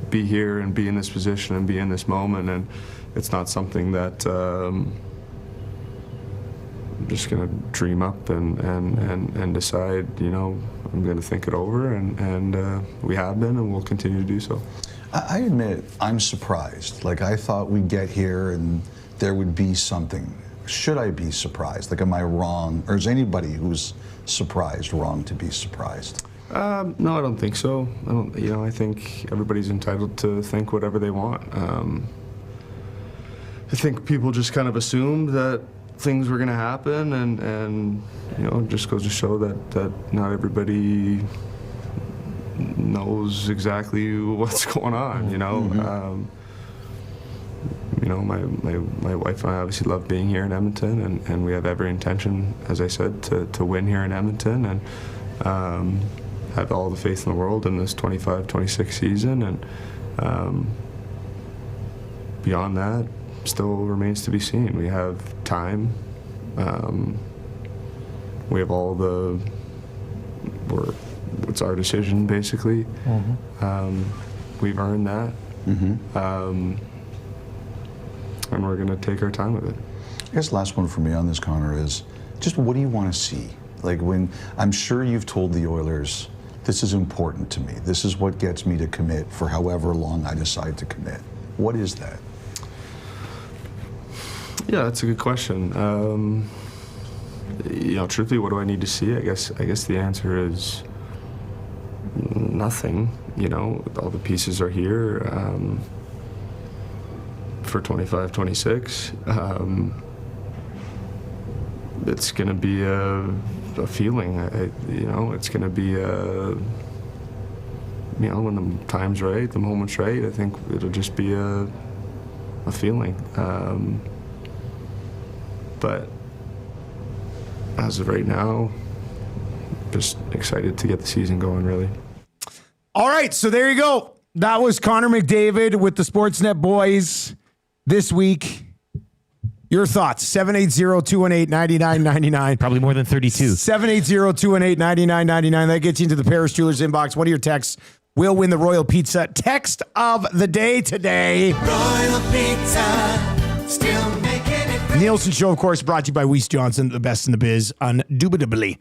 be here and be in this position and be in this moment, and it's not something that I'm just going to dream up and decide, I'm going to think it over, and we have been and we'll continue to do so. I admit, I'm surprised. Like, I thought we'd get here and there would be something. Should I be surprised? Like, am I wrong? Or is anybody who's surprised wrong to be surprised? No, I don't think so. I think everybody's entitled to think whatever they want. I think people just kind of assumed that things were going to happen, and it just goes to show that not everybody knows exactly what's going on. My wife and I obviously love being here in Edmonton, and we have every intention, as I said, to win here in Edmonton, and have all the faith in the world in this 25-26 season, and beyond that still remains to be seen. We have time. We have all it's our decision, basically. We've earned that. And we're going to take our time with it. I guess last one for me on this, Connor, is just what do you want to see? Like, when I'm sure you've told the Oilers, this is important to me. This is what gets me to commit for however long I decide to commit. What is that? Yeah, that's a good question. Truthfully, what do I need to see? I guess the answer is nothing. All the pieces are here for 25-26. It's going to be a feeling. It's going to be when the time's right, the moment's right. I think it'll just be a feeling. But as of right now, just excited to get the season going, really. All right, so there you go. That was Conor McDavid with the Sportsnet boys this week. Your thoughts, 780-218-9999. Probably more than 32. 780-218-9999. That gets you into the Paris Jewelers inbox. One of your texts will win the Royal Pizza text of the day today. Royal Pizza, still making it. Nielson Show, of course, brought to you by Weiss Johnson, the best in the biz, undoubtedly.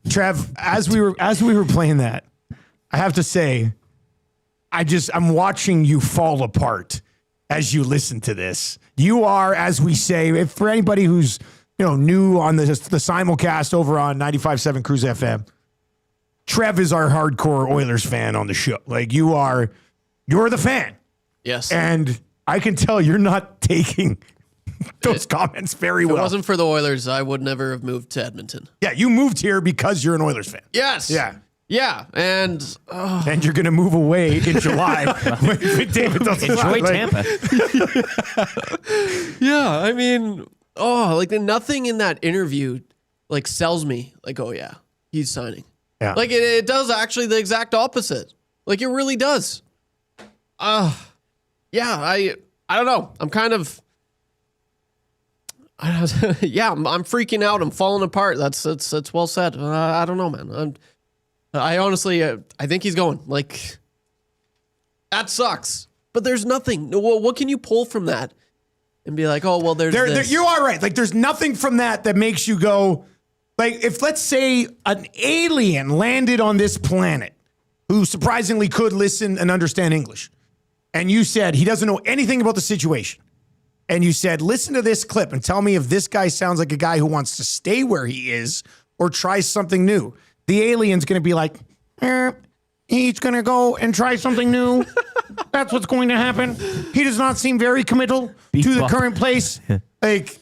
Trev, as we were playing that, I have to say, I'm watching you fall apart as you listen to this. You are, as we say, if for anybody who's new on the simulcast over on 95.7 Cruise FM, Trev is our hardcore Oilers fan on the show. Like, you're the fan. Yes. And I can tell you're not taking those comments very well. If it wasn't for the Oilers, I would never have moved to Edmonton. Yeah, you moved here because you're an Oilers fan. Yes. Yeah. Yeah, and you're going to move away in July when David doesn't enjoy Tampa. Yeah, I mean, nothing in that interview sells me. Like, oh yeah, he's signing. Yeah, it does actually the exact opposite. Like, it really does. Yeah, I don't know. I'm kind of. Yeah, I'm freaking out. I'm falling apart. That's well said. I don't know, man. I honestly, I think he's going. Like, that sucks. But there's nothing. What can you pull from that and be like, oh, well, there's this. You are right. Like, there's nothing from that makes you go, like, if let's say an alien landed on this planet who surprisingly could listen and understand English, and you said he doesn't know anything about the situation, and you said, listen to this clip and tell me if this guy sounds like a guy who wants to stay where he is or try something new. The alien's going to be like, he's going to go and try something new. That's what's going to happen. He does not seem very committal to the current place. Like,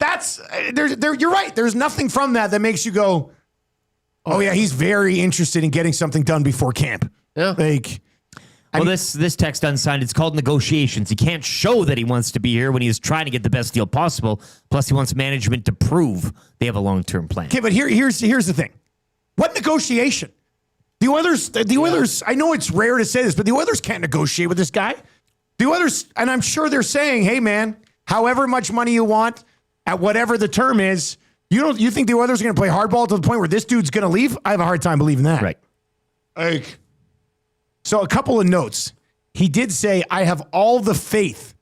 you're right. There's nothing from that makes you go, oh yeah, he's very interested in getting something done before camp. Yeah. This text unsigned, it's called negotiations. He can't show that he wants to be here when he's trying to get the best deal possible. Plus, he wants management to prove they have a long-term plan. Okay, but here's the thing. What negotiation? The Oilers, I know it's rare to say this, but the Oilers can't negotiate with this guy. The Oilers, and I'm sure they're saying, hey, man, however much money you want, at whatever the term is, you think the Oilers are going to play hardball to the point where this dude's going to leave? I have a hard time believing that. Right. So a couple of notes. He did say, I have all the faith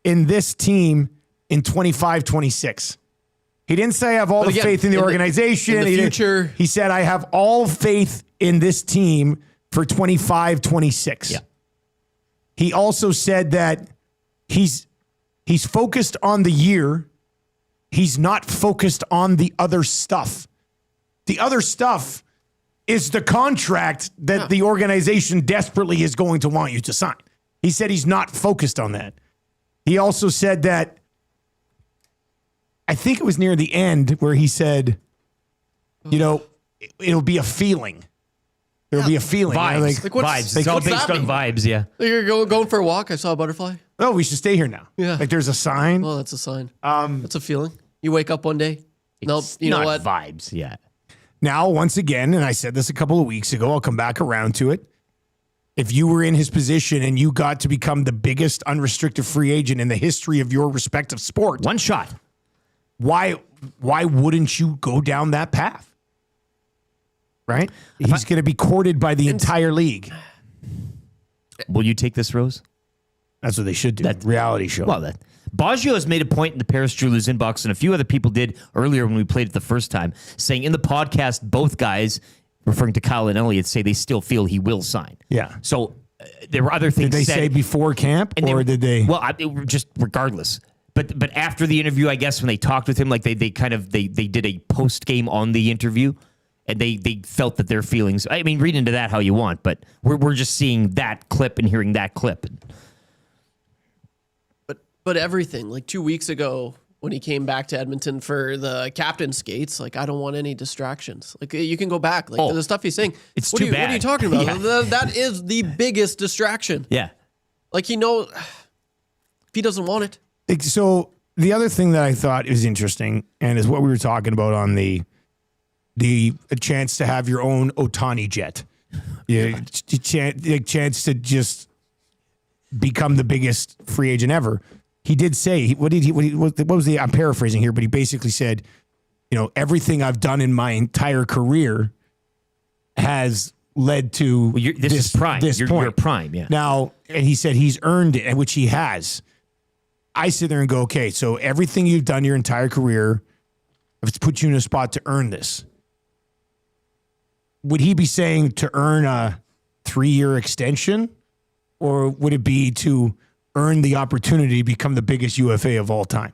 in this team in 25-26. He didn't say I have all the faith in the organization. In the future. He said, I have all faith in this team for 25-26. Yeah. He also said that he's focused on the year. He's not focused on the other stuff. The other stuff is the contract that the organization desperately is going to want you to sign. He said he's not focused on that. He also said that, I think it was near the end where he said, it'll be a feeling. There'll be a feeling. Vibes. Vibes. It's all what's based that on mean? vibes, yeah. You're going for a walk. I saw a butterfly. Oh, we should stay here now. Yeah. Like there's a sign. Well, that's a sign. That's a feeling. You wake up one day. Nope. You know what? Vibes, yeah. Now, once again, and I said this a couple of weeks ago, I'll come back around to it. If you were in his position and you got to become the biggest unrestricted free agent in the history of your respective sport, one shot, why wouldn't you go down that path? Right? He's going to be courted by the entire league. Will you take this, Rose? That's what they should do. That reality show. Well, Baggio has made a point in the Paris Jewelers inbox, and a few other people did earlier when we played it the first time, saying in the podcast, both guys, referring to Kyle and Elliott, say they still feel he will sign. Yeah. So there were other things Did they said, say before camp, or did they? Well, just regardless. But after the interview, I guess when they talked with him, like they did a post game on the interview, and they felt that their feelings. I mean, read into that how you want, but we're just seeing that clip and hearing that clip. But everything, like 2 weeks ago when he came back to Edmonton for the captain skates, like I don't want any distractions. Like you can go back. Like the stuff he's saying. It's what too What bad. are you talking about? Yeah. That is the biggest distraction. Yeah. Like he knows if he doesn't want it. So the other thing that I thought is interesting, and is what we were talking about on the chance to have your own Otani jet. Yeah, the chance to just become the biggest free agent ever. He did say, what was the, I'm paraphrasing here, but he basically said, everything I've done in my entire career has led to this is prime. This point. You're prime, yeah. Now, and he said he's earned it, which he has. I sit there and go, okay, so everything you've done your entire career, it's put you in a spot to earn this. Would he be saying to earn a 3-year extension, or would it be to earn the opportunity to become the biggest UFA of all time?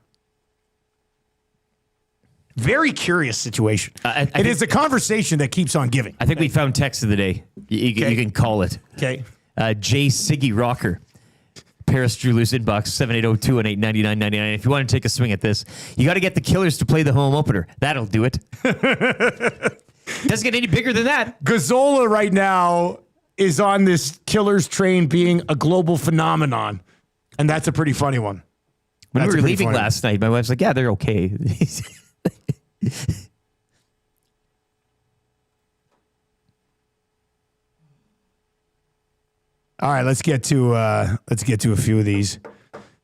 Very curious situation. It is a conversation that keeps on giving. I think we found text of the day. You can call it. Okay. J. Siggy Rocker. Paris Jewelers inbox 780-218-9999. If you want to take a swing at this, you got to get the Killers to play the home opener. That'll do it. Doesn't get any bigger than that. Gazzola right now is on this Killers train being a global phenomenon. And that's a pretty funny one. When we were leaving last night, my wife's like, yeah, they're okay. All right, let's get to a few of these.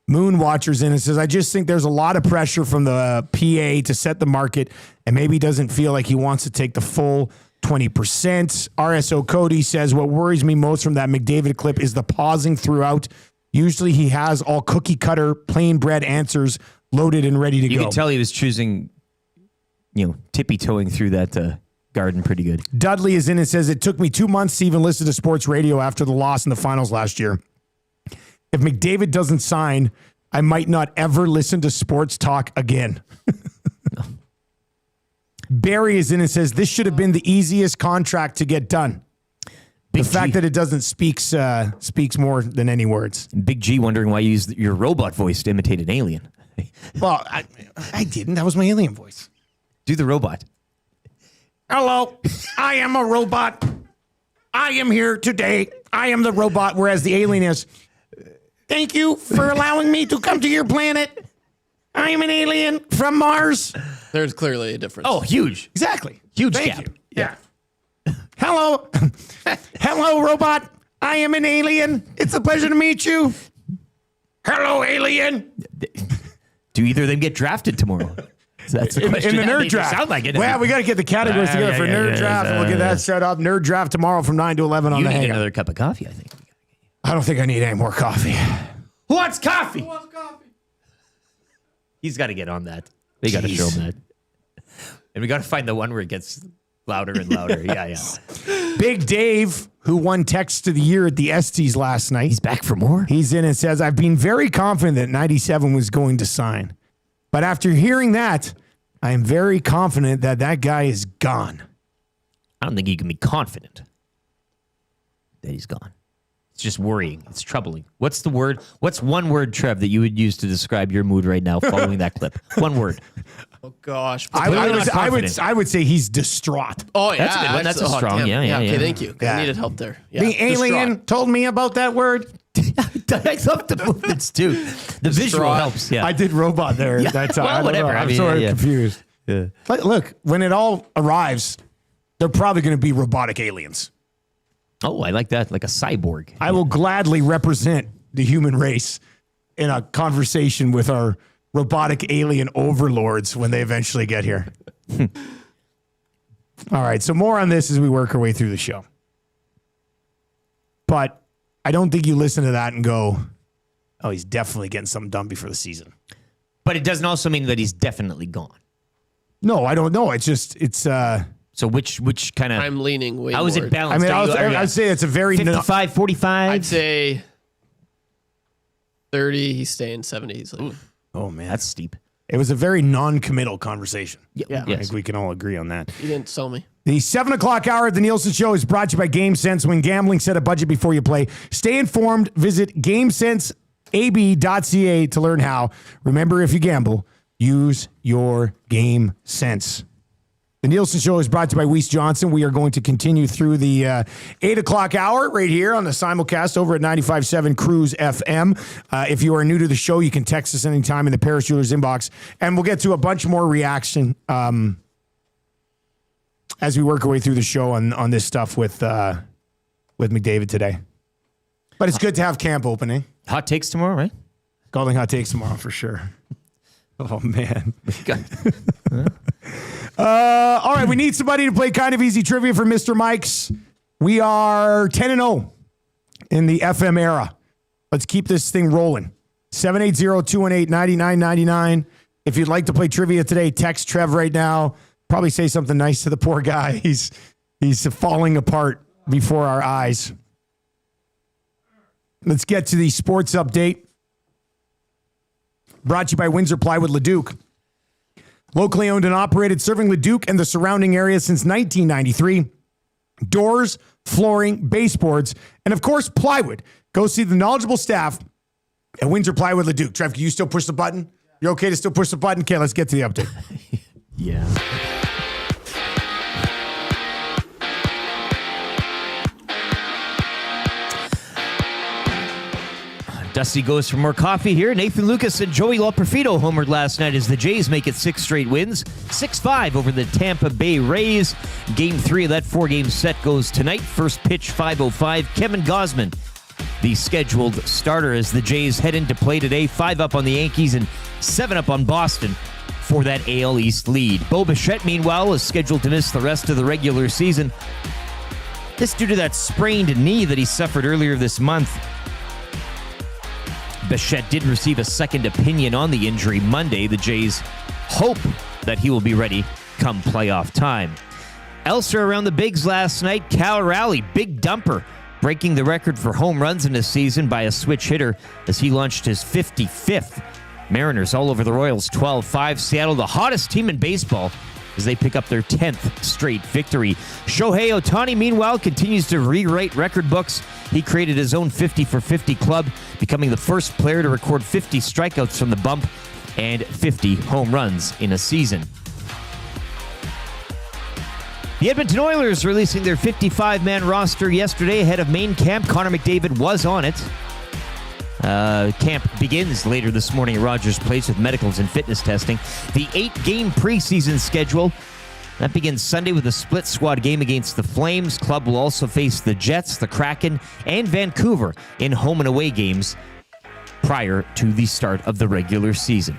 Moon Watchers in and says, I just think there's a lot of pressure from the PA to set the market, and maybe doesn't feel like he wants to take the full 20%. RSO Cody says, what worries me most from that McDavid clip is the pausing throughout. Usually he has all cookie cutter, plain bread answers loaded and ready to go. You can tell he was choosing, tippy-toeing through that garden pretty good. Dudley is in and says, it took me 2 months to even listen to sports radio after the loss in the finals last year. If McDavid doesn't sign, I might not ever listen to sports talk again. Barry is in and says, this should have been the easiest contract to get done. The fact that it doesn't speaks more than any words. Big G wondering why you used your robot voice to imitate an alien. Well, I didn't. That was my alien voice. Do the robot. Hello, I am a robot. I am here today. I am the robot, whereas the alien is, thank you for allowing me to come to your planet. I am an alien from Mars. There's clearly a difference. Oh, huge. Exactly. Huge Thank gap. you. Yeah. Hello. Hello, robot. I am an alien. It's a pleasure to meet you. Hello, alien. Do either of them get drafted tomorrow? That's the question. In the nerd draft. Sound like it. Well, we got to get the categories together for nerd draft, and we'll get that set up. Nerd draft tomorrow from 9 to 11 on You the need Hangout. another cup of coffee, I think. I don't think I need any more coffee. Who wants coffee? He's got to get on that. They got to show him that. And we got to find the one where it gets louder and louder. Yeah. Big Dave, who won Text of the Year at the Esties last night. He's back for more. He's in and says, I've been very confident that 97 was going to sign. But after hearing that, I am very confident that that guy is gone. I don't think you can be confident that he's gone. It's just worrying. It's troubling. What's the word? What's one word, Trev, that you would use to describe your mood right now following that clip? One word. Oh, gosh. I would say he's distraught. Oh, yeah. That's a good one. That's a strong. damn. Yeah. Okay, thank you. Yeah. I needed help there. Yeah. The alien told me about that word. I love the movements, too. The visual helps. Yeah. I did robot there. Yeah. That's Well, I don't whatever. know. I I'm mean, sort of yeah. confused. Yeah. But look, when it all arrives, they're probably going to be robotic aliens. Oh, I like that. Like a cyborg. I will gladly represent the human race in a conversation with our robotic alien overlords when they eventually get here. All right, so more on this as we work our way through the show. But I don't think you listen to that and go, oh, he's definitely getting something done before the season. But it doesn't also mean that he's definitely gone. No, I don't know. It's just, So which kind of... I'm leaning way How is more. it balanced? I'd say it's a very... 55, 45? I'd say 30. He's staying 70. He's like, Oh, man. That's steep. It was a very non-committal conversation. Yeah. I think we can all agree on that. You didn't sell me. The 7 o'clock hour at the Nielson Show is brought to you by GameSense. When gambling, set a budget before you play. Stay informed. Visit GameSenseAB.ca to learn how. Remember, if you gamble, use your game sense. The Nielsen Show is brought to you by Weiss Johnson. We are going to continue through the 8 o'clock hour right here on the simulcast over at 95.7 Cruise FM. If you are new to the show, you can text us anytime in the Paris Jewelers inbox. And we'll get to a bunch more reaction as we work our way through the show on this stuff with McDavid today. But it's good to have camp opening. Hot takes tomorrow, right? Calling hot takes tomorrow for sure. Oh, man. All right, we need somebody to play kind of easy trivia for Mr. Mike's. We are 10-0 in the FM era. Let's keep this thing rolling. 780-218-9999. If you'd like to play trivia today, text Trev right now. Probably say something nice to the poor guy. He's falling apart before our eyes. Let's get to the sports update. Brought to you by Windsor Plywood Leduc. Locally owned and operated, serving Leduc and the surrounding area since 1993. Doors, flooring, baseboards, and of course, plywood. Go see the knowledgeable staff at Windsor Plywood Leduc. Trev, can you still push the button? You're okay to still push the button? Okay, let's get to the update. Yeah. Dusty goes for more coffee here. Nathan Lucas and Joey Loperfido homered last night as the Jays make it 6 straight wins. 6-5 over the Tampa Bay Rays. Game 3 of that 4-game set goes tonight. First pitch, 5:05. Kevin Gausman, the scheduled starter as the Jays head into play today. 5 up on the Yankees and 7 up on Boston for that AL East lead. Bo Bichette, meanwhile, is scheduled to miss the rest of the regular season. This due to that sprained knee that he suffered earlier this month. Bichette did receive a second opinion on the injury Monday. The Jays hope that he will be ready come playoff time. Elsewhere around the bigs last night, Cal Raleigh, big dumper, breaking the record for home runs in a season by a switch hitter as he launched his 55th. Mariners all over the Royals, 12-5. Seattle, the hottest team in baseball, as they pick up their 10th straight victory. Shohei Ohtani, meanwhile, continues to rewrite record books. He created his own 50-for-50 club, becoming the first player to record 50 strikeouts from the bump and 50 home runs in a season. The Edmonton Oilers releasing their 55-man roster yesterday ahead of main camp. Conor McDavid was on it. Camp begins later this morning at Rogers Place with medicals and fitness testing. The 8-game preseason schedule, that begins Sunday with a split squad game against the Flames. Club will also face the Jets, the Kraken, and Vancouver in home and away games prior to the start of the regular season.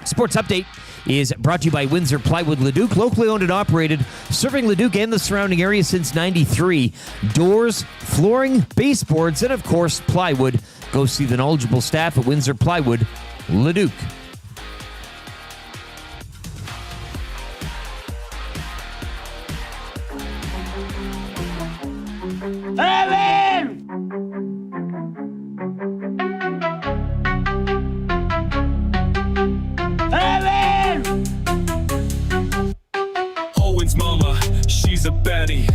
Sports Update is brought to you by Windsor Plywood Leduc, locally owned and operated, serving Leduc and the surrounding area since '93. Doors, flooring, baseboards, and of course, plywood. Go see the knowledgeable staff at Windsor Plywood Leduc. Owen's mama, she's a baddie.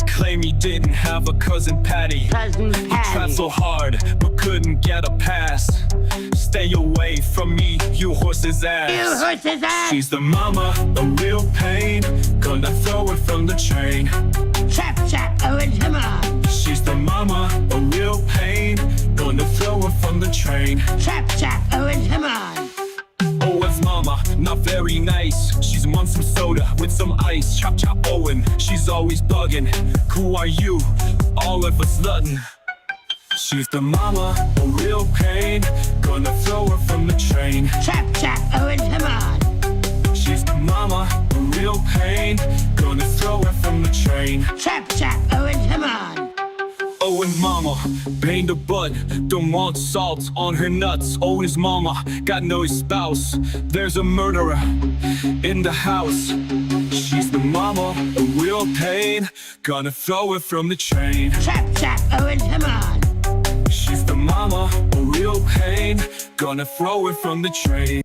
Claim he didn't have a cousin Patty. He tried so hard, but couldn't get a pass. Stay away from me, you horse's ass. You horse's ass. She's the mama, a real pain. Gonna throw her from the train. Chap, chap, Owen, come on. She's the mama, a real pain. Gonna throw her from the train. Chap, chap, Owen, come on. Owen's mama, not very nice. She's on some soda with some ice. Chop, chop, Owen, she's always bugging. Who are you? All of a sudden. She's the mama, a real pain. Gonna throw her from the train. Chap, chap, Owen, come on. She's the mama, a real pain. Gonna throw her from the train. Chap, chap, Owen, come on. Owen's mama, banged her butt, don't want salt on her nuts. Owen's mama, got no spouse, there's a murderer in the house. She's the mama, a real pain, gonna throw her from the train. Chap, chap, Owen, come on. She's the mama, a real pain, gonna throw her from the train.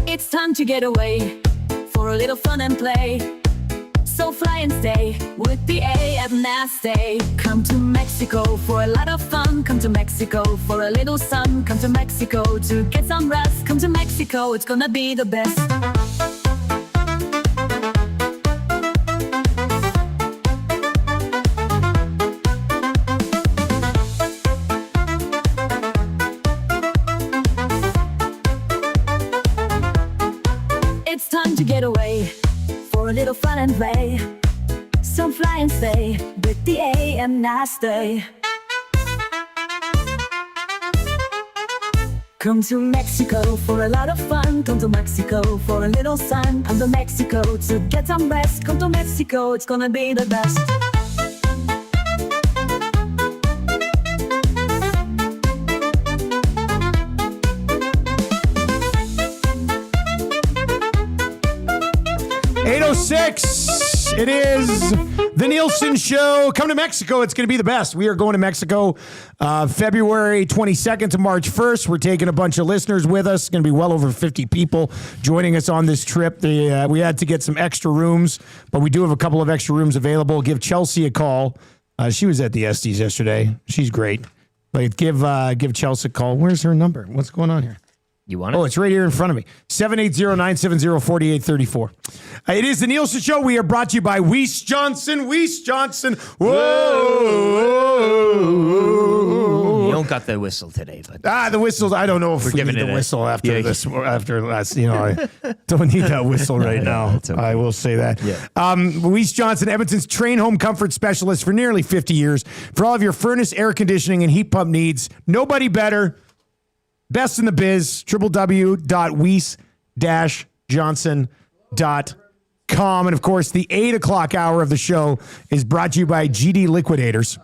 It's time to get away for a little fun and play. So fly and stay with the ESTY. Come to Mexico for a lot of fun. Come to Mexico for a little sun. Come to Mexico to get some rest. Come to Mexico, it's gonna be the best. It's time to get away for a little fun and play. So fly and stay with the ESTY. Come to Mexico for a lot of fun. Come to Mexico for a little sun. Come to Mexico to get some rest. Come to Mexico, it's gonna be the best. 8:06. It is the Nielson Show. Come to Mexico. It's going to be the best. We are going to Mexico February 22nd to March 1st. We're taking a bunch of listeners with us. It's going to be well over 50 people joining us on this trip. We had to get some extra rooms, but we do have a couple of extra rooms available. Give Chelsea a call. She was at the Esties yesterday. She's great. But give Chelsea a call. Where's her number? What's going on here? You want it? Oh, it's right here in front of me. 780-970-4834. It is the Nielsen Show. We are brought to you by Weiss Johnson. Weiss Johnson. Whoa. You don't got the whistle today, but the whistles. I don't know if we need the whistle after this. After last, I don't need that whistle right now. Okay. I will say that. Yeah. Weiss Johnson, Edmonton's trained home comfort specialist for nearly 50 years. For all of your furnace, air conditioning, and heat pump needs, nobody better. Best in the biz, www.weiss-johnson.com. And of course, the 8 o'clock hour of the show is brought to you by GD Liquidators.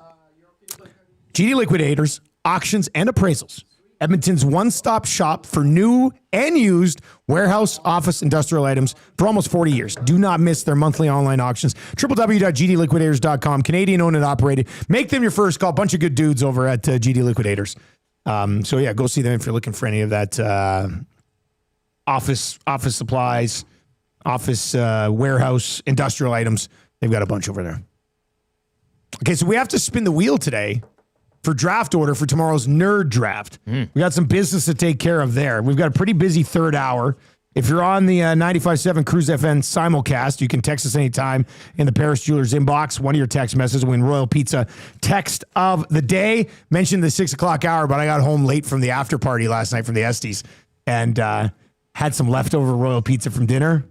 GD Liquidators, auctions and appraisals. Edmonton's one-stop shop for new and used warehouse, office, industrial items for almost 40 years. Do not miss their monthly online auctions. www.gdliquidators.com. Canadian-owned and operated. Make them your first call. Bunch of good dudes over at GD Liquidators. So yeah, go see them if you're looking for any of that office supplies, office, warehouse, industrial items. They've got a bunch over there. Okay, so we have to spin the wheel today for draft order for tomorrow's Nerd Draft. We got some business to take care of there. We've got a pretty busy third hour. If you're on the 95.7 Cruise FM simulcast, you can text us anytime in the Paris Jewelers inbox. One of your text messages will win Royal Pizza text of the day. Mentioned the 6 o'clock hour, but I got home late from the after party last night from the Esties and had some leftover Royal Pizza from dinner.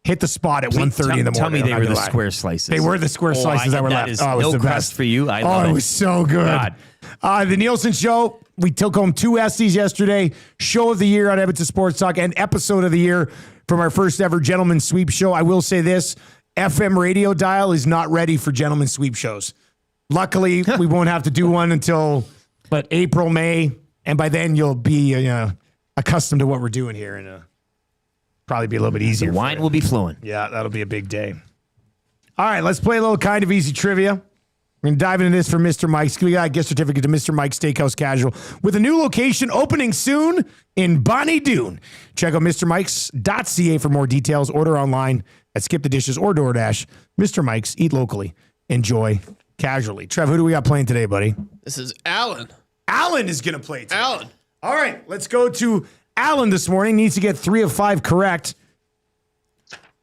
Hit the spot at 1:30 in the morning. Tell me they were the square slices. They were the square slices that were left. Oh, it was no the crust best for you. I love it was so good. The Nielson Show, we took home 2 Esties yesterday. Show of the year on Edmonton Sports Talk and episode of the year from our first ever Gentleman Sweep show. I will say this, FM radio dial is not ready for Gentleman Sweep shows. Luckily, we won't have to do one until April, May, and by then you'll be accustomed to what we're doing here and probably be a little bit easier. The wine will be flowing. Yeah, that'll be a big day. All right, let's play a little kind of easy trivia. We're going to dive into this for Mr. Mike's. We got a gift certificate to Mr. Mike's Steakhouse Casual with a new location opening soon in Bonnie Doon. Check out MrMikes.ca for more details. Order online at Skip the Dishes or DoorDash. Mr. Mike's, eat locally. Enjoy casually. Trev, who do we got playing today, buddy? This is Alan. Alan is going to play today. Alan. All right, let's go to Alan this morning. Needs to get 3 of 5 correct.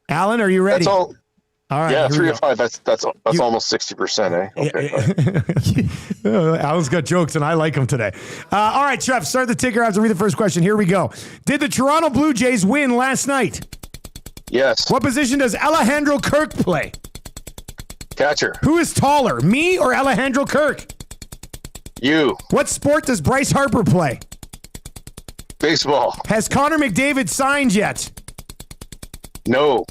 Alan, are you ready? That's all. All right. Yeah, 3 of 5. That's almost 60%, eh? Okay. Alan's got jokes, and I like them today. All right, Trev, start the ticker. I have to read the first question. Here we go. Did the Toronto Blue Jays win last night? Yes. What position does Alejandro Kirk play? Catcher. Who is taller, me or Alejandro Kirk? You. What sport does Bryce Harper play? Baseball. Has Conor McDavid signed yet? No.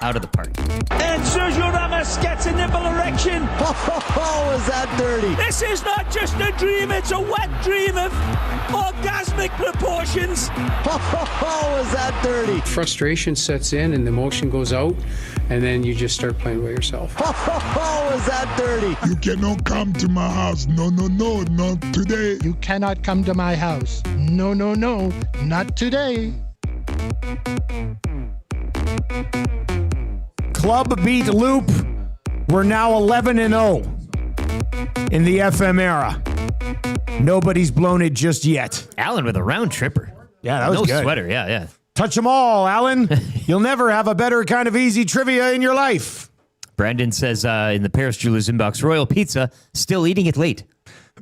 Out of the park. And Sergio Ramos gets a nipple erection. Oh, is that dirty? This is not just a dream, it's a wet dream of orgasmic proportions. Oh, is that dirty? Frustration sets in and the emotion goes out, and then you just start playing by yourself. Oh, is that dirty? You cannot come to my house. No, not today. You cannot come to my house. No, not today. Club beat Loop. We're now 11-0 in the FM era. Nobody's blown it just yet. Alan with a round tripper. Yeah, that was no good. Sweater. Yeah. Touch them all, Alan. You'll never have a better kind of easy trivia in your life. Brandon says in the Paris Jewelers inbox, Royal Pizza, still eating it late.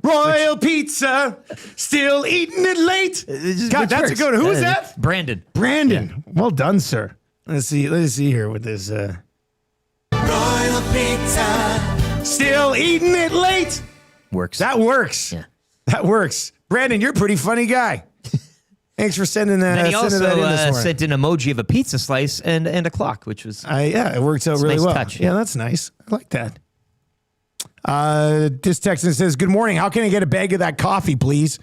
Royal Pizza, still eating it late. God, that's a good one. Who is that? Brandon. Yeah. Well done, sir. Let's see here with this. Royal Pizza. Still eating it late. Works. That works. Yeah. That works. Brandon, you're a pretty funny guy. Thanks for sending that. And he sending that in this also morning. sent an emoji of a pizza slice and a clock, which was it works out really nice well. touch. Yeah, that's nice. I like that. This Texan says, "Good morning. How can I get a bag of that coffee, please?"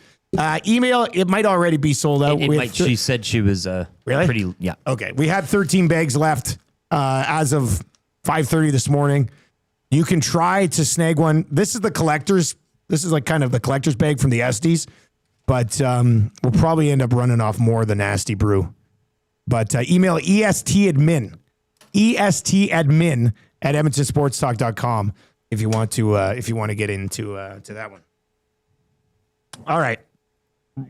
Email. It might already be sold out. She said she was really pretty. Yeah. Okay. We had 13 bags left as of 5:30 this morning. You can try to snag one. This is the collector's. This is like kind of the collector's bag from the Esties, but we'll probably end up running off more of the Nasty Brew. But email ESTadmin at EdmontonSportsTalk.com if you want to get into to that one. All right.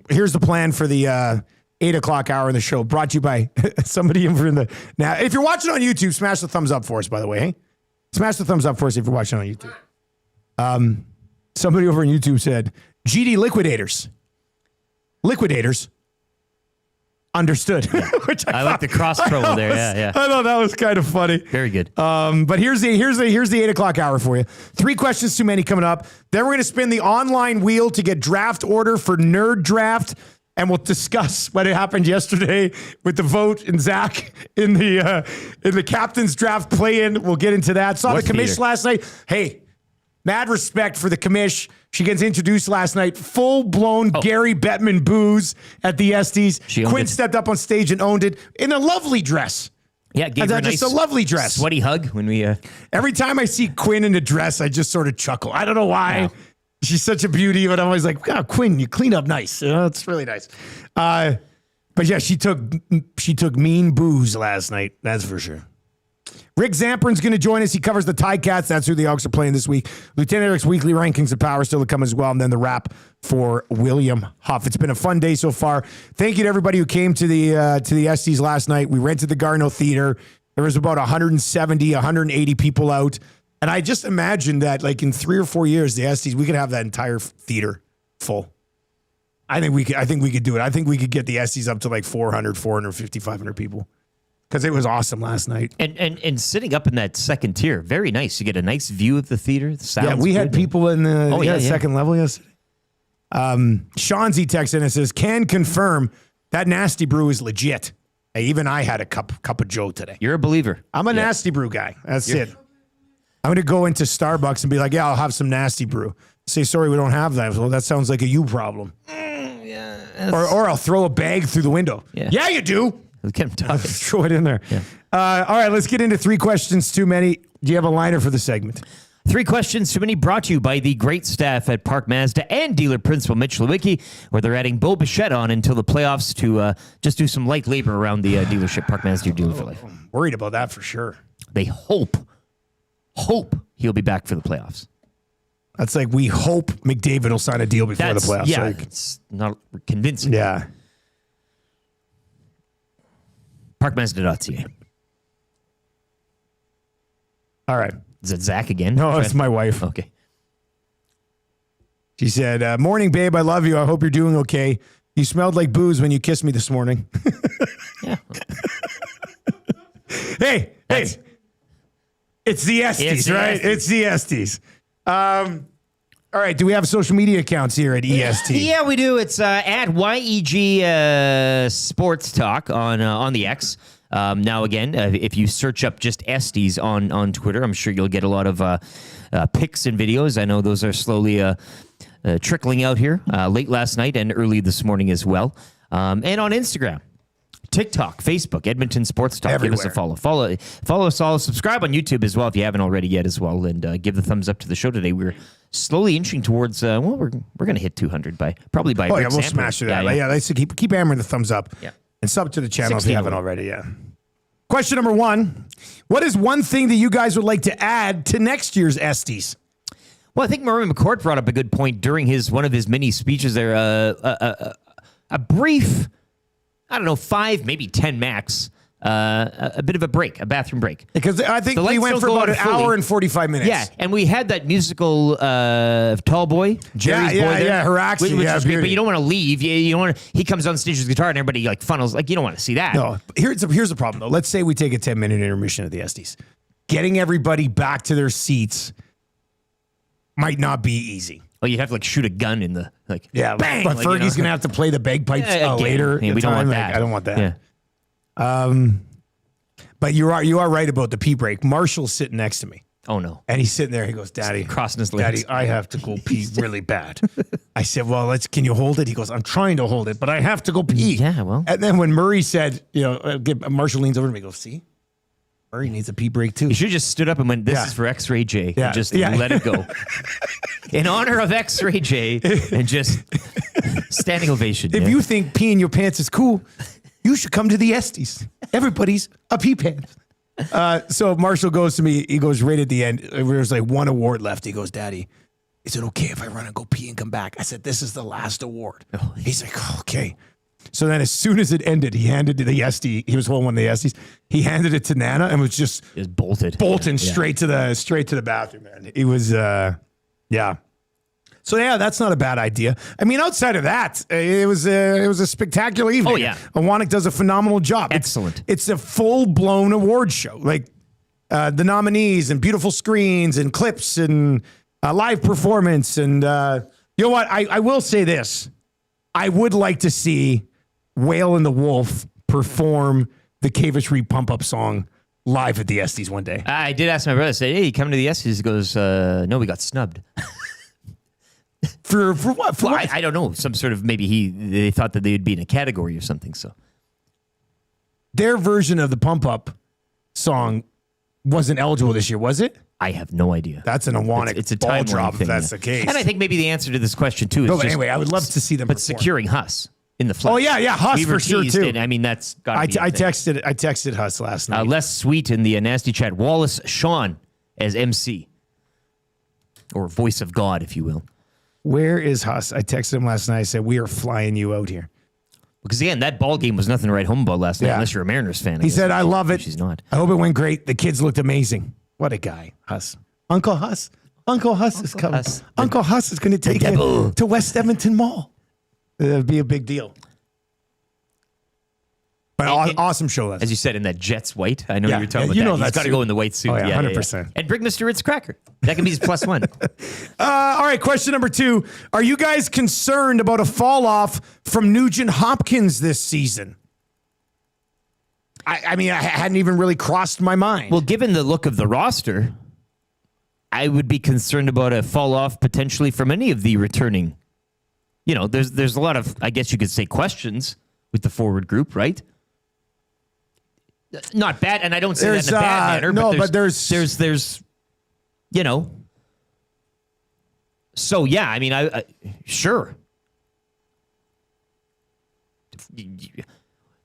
Here's the plan for the 8 o'clock hour of the show, brought to you by somebody in the. Now, if you're watching on YouTube, smash the thumbs up for us, by the way. Hey? Smash the thumbs up for us if you're watching on YouTube. Somebody over on YouTube said, GD Liquidators. Liquidators. Understood. Which I like the cross promo there. Yeah. I thought that was kind of funny. Very good. But here's the 8 o'clock hour for you. 3 questions too many coming up. Then we're going to spin the online wheel to get draft order for Nerd Draft. And we'll discuss what happened yesterday with the vote and Zach in the captain's draft play-in. We'll get into that. Saw the commish last night. Hey, mad respect for the commish. She gets introduced last night. Full-blown Gary Bettman booze at the Esties. Quinn stepped up on stage and owned it in a lovely dress. Yeah, gave her a just a lovely dress. Sweaty hug when we. Every time I see Quinn in a dress, I just sort of chuckle. I don't know why. Yeah. She's such a beauty, but I'm always like, oh, Quinn, you clean up nice. It's really nice. But yeah, she took mean booze last night. That's for sure. Rick Zamperin's going to join us. He covers the Ticats. That's who the Elks are playing this week. Lieutenant Eric's weekly rankings of power still to come as well. And then the wrap for William Huff. It's been a fun day so far. Thank you to everybody who came to the Esties last night. We rented the Garneau Theater. There was about 170, 180 people out. And I just imagined that like in 3 or 4 years, the Esties, we could have that entire theater full. I think we could do it. I think we could get the Esties up to like 400, 450, 500 people. Because it was awesome last night. And sitting up in that second tier, very nice. You get a nice view of the theater. The sound's yeah, we had good. people in the second level yesterday. Seanzy texts in and says, can confirm that Nasty Brew is legit. Hey, even I had a cup of Joe today. You're a believer. I'm a Nasty Brew guy. That's it. I'm going to go into Starbucks and be like, yeah, I'll have some Nasty Brew. Say, sorry, we don't have that. Well, that sounds like a you problem. Or I'll throw a bag through the window. Yeah, you do. Get him talking. Throw it in there. Yeah. All right, let's get into 3 questions too many. Do you have a liner for the segment? 3 questions too many brought to you by the great staff at Park Mazda and dealer principal Mitch Lewicki, where they're adding Bo Bichette on until the playoffs to just do some light labor around the dealership. Park Mazda, your dealer for life. I'm worried about that for sure. They hope he'll be back for the playoffs. That's like we hope McDavid will sign a deal before the playoffs. Yeah, like, it's not convincing. Yeah. ParkMazda.ca. All right. Is it Zach again? No, it's my wife. Okay. She said, morning, babe. I love you. I hope you're doing okay. You smelled like booze when you kissed me this morning. Yeah. Hey. It's the Esties, right? It's the Esties. All right. Do we have social media accounts here at EST? Yeah, we do. It's at YEG Sports Talk on the X. Now, again, if you search up just Esties on Twitter, I'm sure you'll get a lot of pics and videos. I know those are slowly trickling out here late last night and early this morning as well. And on Instagram, TikTok, Facebook, Edmonton Sports Talk. Everywhere. Give us a follow. Follow us all. Subscribe on YouTube as well if you haven't already yet as well. And give the thumbs up to the show today. We're slowly inching towards, we're going to hit 200 probably by we'll smash it out. Yeah, let's keep hammering the thumbs up. Yeah. And sub to the channel if you haven't already. Yeah. Question number 1. What is one thing that you guys would like to add to next year's Esties? Well, I think Murray McCourt brought up a good point during one of his mini speeches there. A brief, 5, maybe 10 max, a bit of a break, a bathroom break. Because I think we went for about an hour and 45 minutes. Yeah, and we had that musical Tall Boy, Jerry's boy there. Yeah, Haraxi. Which was great, but you don't want to leave. You don't want. He comes on stage with his guitar and everybody like funnels. Like you don't want to see that. No, here's the problem though. Let's say we take a 10-minute intermission at the Esties. Getting everybody back to their seats might not be easy. Oh, you'd have to shoot a gun in the bang. But Fergie's gonna have to play the bagpipes later. Yeah, we don't want that. I don't want that. Yeah. But you are right about the pee break. Marshall's sitting next to me. Oh no! And he's sitting there. He goes, "Daddy, crossing his legs. Daddy, I have to go pee really bad." I said, "Well, can you hold it?" He goes, "I'm trying to hold it, but I have to go pee." Yeah, well. And then when Murray said, Marshall leans over to me, and goes, "See, Murray needs a pee break too." You should have just stood up and went, "This is for X-Ray J," and just let it go. In honor of X-Ray J, and just standing ovation. If you think peeing your pants is cool, you should come to the Esties. Everybody's a pee pants. So Marshall goes to me. He goes right at the end. There's like one award left. He goes, "Daddy, is it okay if I run and go pee and come back?" I said, "This is the last award." Oh, he's like, "Oh, okay." So then as soon as it ended, he handed to the Esty. He was holding one of the Esties. He handed it to Nana and was just bolting straight to the bathroom. Man, it was yeah. So yeah, that's not a bad idea. I mean, outside of that, it was a spectacular evening. Oh yeah, Awanik does a phenomenal job. Excellent. It's a full-blown award show. Like the nominees and beautiful screens and clips and live performance. And you know what? I will say this. I would like to see Whale and the Wolf perform the Kavish Reed Pump Up song live at the Esties one day. I did ask my brother, I said, "Hey, you coming to the Esties?" He goes, "No, we got snubbed." For what? For what? I don't know. Some sort of they thought that they would be in a category or something. So their version of the Pump Up song wasn't eligible this year, was it? I have no idea. That's an Awanik. It's a ball time drop thing, if that's the case. And I think maybe the answer to this question too is anyway, I would love to see them. But securing Huss. in the flesh. Oh, yeah, Huss We were for sure, teased, too. and, I mean, that's got to I be a thing. texted Huss last night. Less sweet in the nasty chat. Wallace Shawn as MC. Or voice of God, if you will. Where is Huss? I texted him last night. I said, we are flying you out here. Because, again, that ball game was nothing to write home about last night, unless you're a Mariners fan. He said, I love it. She's not. I hope it went great. The kids looked amazing. What a guy, Huss. Uncle Huss. Uncle Huss is coming. Uncle Huss is going to take you to West Edmonton Mall. It'll be a big deal. But awesome show last. As you said, in that Jets white. I know you were talking about you that. know He's got to go in the white suit. Oh, yeah, 100%. Yeah. And bring Mr. Ritz Cracker. That can be his plus one. All right, question number 2. Are you guys concerned about a fall off from Nugent Hopkins this season? I mean, I hadn't even really crossed my mind. Well, given the look of the roster, I would be concerned about a fall off potentially from any of the returning. You know, there's a lot of, I guess you could say, questions with the forward group, right? Not bad, and I don't say that in a bad manner. No, but there's, you know. So yeah, I mean, I sure.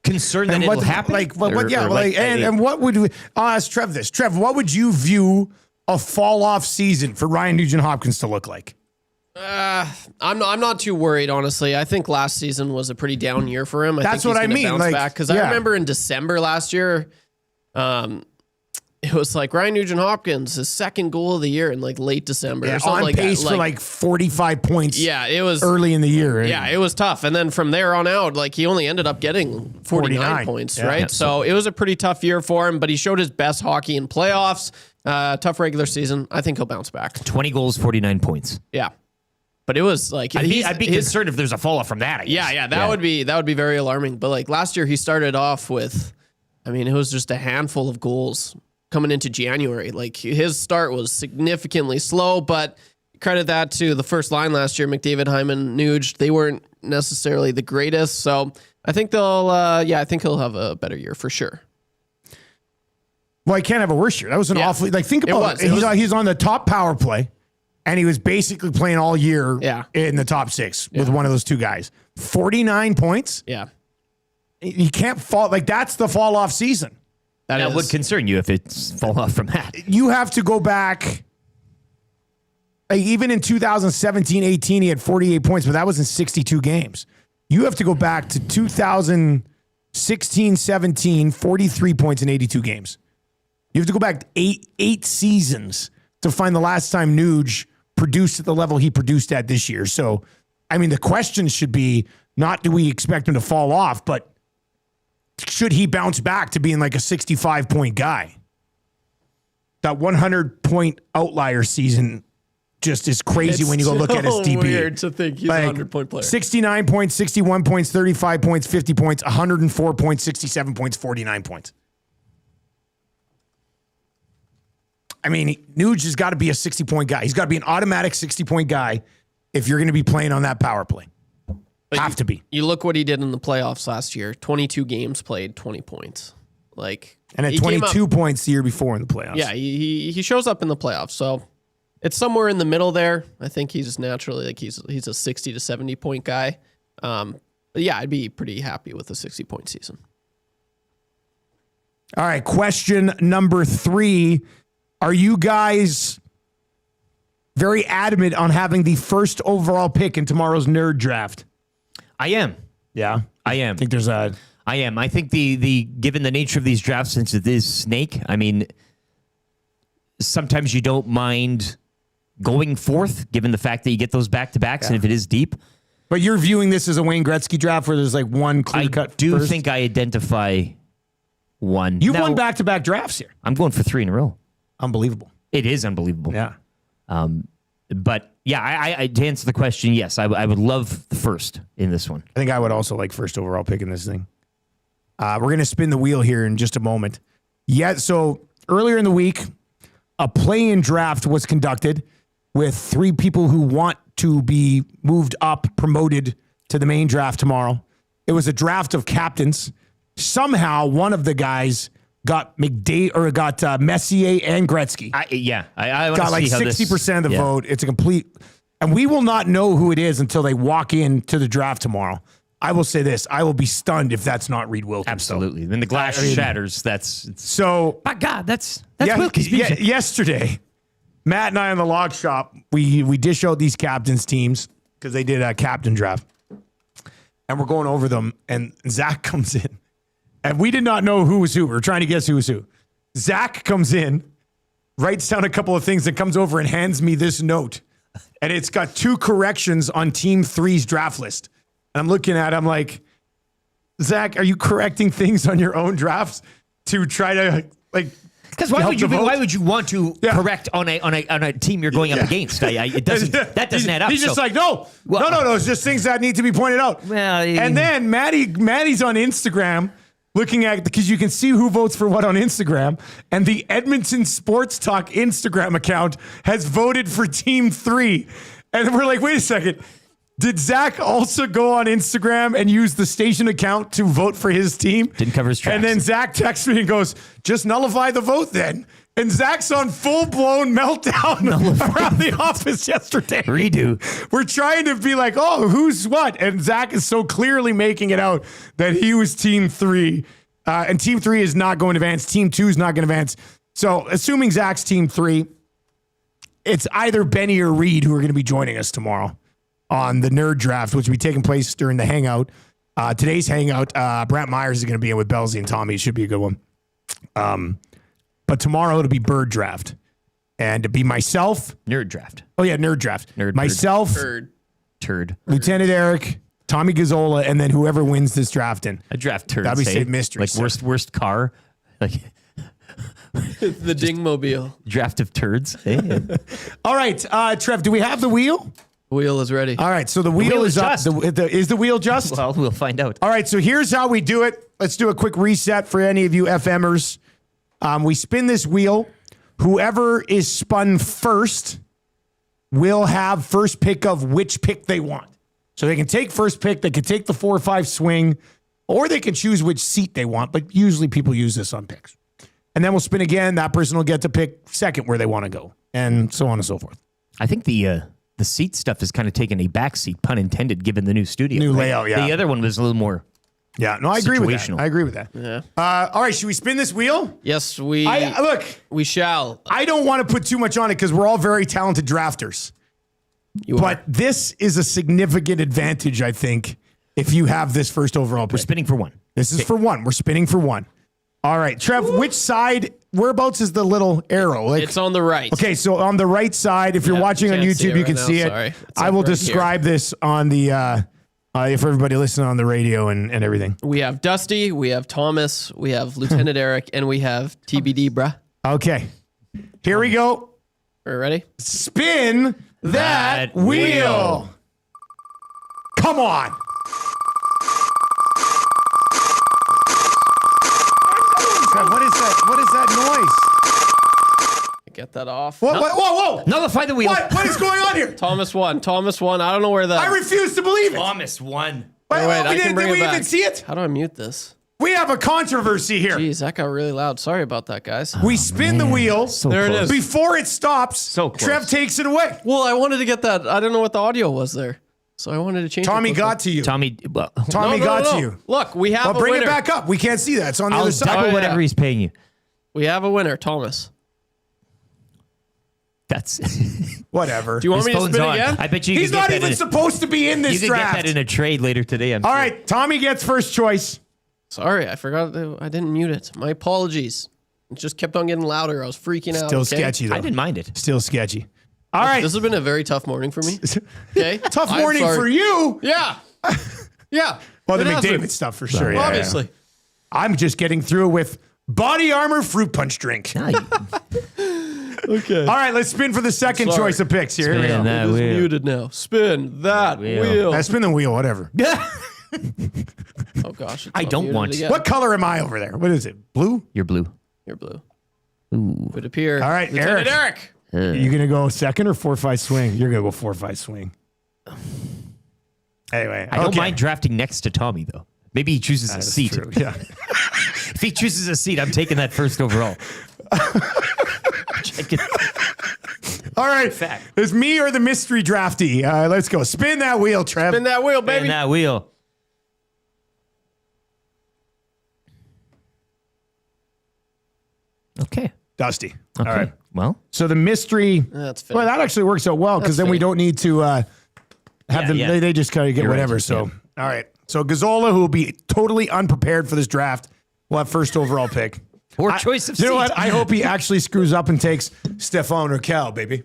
Concerned that it'll happen. And what would we? I'll ask Trev this. Trev, what would you view a fall off season for Ryan Nugent Hopkins to look like? I'm not too worried, honestly. I think last season was a pretty down year for him. That's what I mean. Because I remember in December last year, it was like Ryan Nugent Hopkins, his second goal of the year in like late December. Yeah, or something on like pace that. for like 45 points. Yeah, it was early in the year. Right? Yeah, it was tough. And then from there on out, like he only ended up getting 49 points, Yeah. right? Yeah. So it was a pretty tough year for him, but he showed his best hockey in playoffs. Tough regular season. I think he'll bounce back. 20 goals, 49 points. Yeah. But it was like I'd be concerned if there's a fall off from that. I guess. Yeah, that would be very alarming. But like last year, he started off with, I mean, it was just a handful of goals coming into January. Like his start was significantly slow, but credit that to the first line last year, McDavid, Hyman, Nuge. They weren't necessarily the greatest, so I think I think he'll have a better year for sure. Well, he can't have a worse year. That was an awfully think about it. He's on the top power play. And he was basically playing all year in the top 6 with one of those two guys. 49 points. Yeah. You can't fall. Like, that's the fall off season. That would concern you if it's fall off from that. You have to go back. Even in 2017-18, he had 48 points, but that was in 62 games. You have to go back to 2016-17, 43 points in 82 games. You have to go back eight seasons to find the last time Nuge produced at the level he produced at this year. So, I mean, the question should be not do we expect him to fall off, but should he bounce back to being like a 65-point guy? That 100-point outlier season just is crazy when you go look at his DB. It's weird to think he's a 100-point player. 69 points, 61 points, 35 points, 50 points, 104 points, 67 points, 49 points. I mean, Nuge has got to be a 60-point guy. He's got to be an automatic 60-point guy if you're going to be playing on that power play. Have to be. You look what he did in the playoffs last year. 22 games played, 20 points. And at 22 points the year before in the playoffs. Yeah, he shows up in the playoffs. So it's somewhere in the middle there. I think he's naturally he's a 60 to 70 point guy. But yeah, I'd be pretty happy with a 60-point season. All right, question number 3. Are you guys very adamant on having the first overall pick in tomorrow's nerd draft? I am. Yeah? I am. I think there's a... I am. I think the given the nature of these drafts, since it is Snake, I mean, sometimes you don't mind going fourth, given the fact that you get those back-to-backs, and if it is deep. But you're viewing this as a Wayne Gretzky draft where there's like one clear-cut I do first? think I identify one. You've won back-to-back drafts here. I'm going for 3 in a row. Unbelievable. It is unbelievable. Yeah. But yeah, I to answer the question, yes, I would love the first in this one. I think I would also like first overall pick in this thing. We're going to spin the wheel here in just a moment. Yeah, so earlier in the week, a play-in draft was conducted with 3 people who want to be moved up, promoted to the main draft tomorrow. It was a draft of captains. Somehow, one of the guys got got Messier and Gretzky. I got like 60% of the vote. It's a complete, and we will not know who it is until they walk into the draft tomorrow. I will say this. I will be stunned if that's not Reed Wilkins. Absolutely. When the glass shatters, that's... So... My God, that's Wilkins. Yesterday, Matt and I in the log shop, we dish out these captains' teams because they did a captain draft. And we're going over them, and Zach comes in. And we did not know who was who. We were trying to guess who was who. Zach comes in, writes down a couple of things, and comes over and hands me this note. And it's got 2 corrections on Team 3's draft list. And I'm looking at it, I'm like, Zach, are you correcting things on your own drafts to try to, like... Because why would you want to correct on a team you're going up against? That doesn't add up. He's just like, no. It's just things that need to be pointed out. Well, and then Maddie's on Instagram looking at, because you can see who votes for what on Instagram, and the Edmonton Sports Talk Instagram account has voted for Team 3. And we're like, wait a second. Did Zach also go on Instagram and use the station account to vote for his team? Didn't cover his tracks. And then Zach texts me and goes, just nullify the vote then. And Zach's on full-blown meltdown around the office yesterday. Redo. We're trying to be like, oh, who's what? And Zach is so clearly making it out that he was Team 3. And Team 3 is not going to advance. Team 2 is not going to advance. So assuming Zach's Team 3, it's either Benny or Reed who are going to be joining us tomorrow on the nerd draft, which will be taking place during the hangout. Today's hangout, Brent Myers is going to be in with Belzy and Tommy. It should be a good one. But tomorrow it'll be bird draft. And it'll be myself. Nerd draft. Oh, yeah, nerd draft. Myself. Turd. Lieutenant Eric, Tommy Gazzola, and then whoever wins this draft in. A draft turd. That'd be St. Mysteries. Like worst car. Like the Dingmobile. Draft of turds. Hey. All right, Trev, do we have the wheel? Wheel is ready. All right, so the wheel is up. Is the wheel just? Well, we'll find out. All right, so here's how we do it. Let's do a quick reset for any of you FMers. We spin this wheel. Whoever is spun first will have first pick of which pick they want. So they can take first pick, they can take the 4 or 5 swing, or they can choose which seat they want, but usually people use this on picks. And then we'll spin again. That person will get to pick second where they want to go, and so on and so forth. I think the seat stuff has kind of taken a backseat, pun intended, given the new studio. New layout, yeah. The other one was a little more I agree with that. situational. I agree with that. Yeah. All right, should we spin this wheel? Yes, we shall. I don't want to put too much on it because we're all very talented drafters. But this is a significant advantage, I think, if you have this first overall pick. We're spinning for one. This is for one. We're spinning for one. All right, Trev, which side, whereabouts is the little arrow? Like, it's on the right. Okay, so on the right side, if you're watching on YouTube, you can see it. Sorry. I will describe this on the, if everybody listening on the radio and everything. We have Dusty, we have Thomas, we have Lieutenant Eric, and we have TBD, bruh. Okay, here we go. Are you ready? Spin that wheel. Come on. What is that noise? Get that off. Whoa. Nullify the wheel. What is going on here? Thomas won. I don't know where that. I refuse to believe it. Thomas won. Wait, I can bring did it we back. even see it? How do I mute this? We have a controversy here. Jeez, that got really loud. Sorry about that, guys. We spin the wheel. There close. it is. Before it stops, So close. Trev takes it away. Well, I wanted to get that. I didn't know what the audio was there. So I wanted to change Tommy it. got to you. Tommy got No. to you. Look, we have Well, a bring winner. it back up. We can't see that. It's on the I'll other side. double whatever he's paying you. We have a winner, Thomas. That's Whatever. Do you want His me to phone's spin on. again? I bet you. He's can get not that even in supposed to be in You this can draft. get that in a trade later today. All right, Tommy gets first choice. Sorry, I forgot. I didn't mute it. My apologies. It just kept on getting louder. I was freaking out. Still okay? sketchy, though. I didn't mind it. Still sketchy. All right. This has been a very tough morning for me. Okay. Tough I'm morning sorry. for you. Yeah. Yeah. Well, the It has McDavid been. stuff for sure. Yeah, Obviously. yeah. I'm just getting through with Body Armor Fruit Punch Drink. Okay. All right, let's spin for the second Sorry. choice of picks here. Here we Spin go. that It is wheel. muted now. Spin that wheel. Let's spin the wheel, whatever. Oh gosh. it's I not don't muted want- again. What color am I over there? What is it? Blue? You're blue. You're blue. Would appear. All right, Lieutenant Eric. Eric. You gonna go second or 4-5 swing? You're gonna go 4-5 swing. Anyway, I don't okay. mind drafting next to Tommy though. Maybe he chooses a That's seat. true, yeah. If he chooses a seat, I'm taking that first overall. Check it. All right, it's me or the mystery draftee. Let's go. Spin that wheel, Trev. Spin that wheel, baby. And that wheel. Dusty. Okay. All right. Well, so the mystery. That's fair. Well, that actually works out well because That's then we fair. don't need to have them. yeah. They just kind of get You're right, whatever. So, all right. So Gazzola, who will be totally unprepared for this draft, will have first overall pick. Or choice of You know seat. what? I hope he actually screws up and takes Stefan Raquel, baby.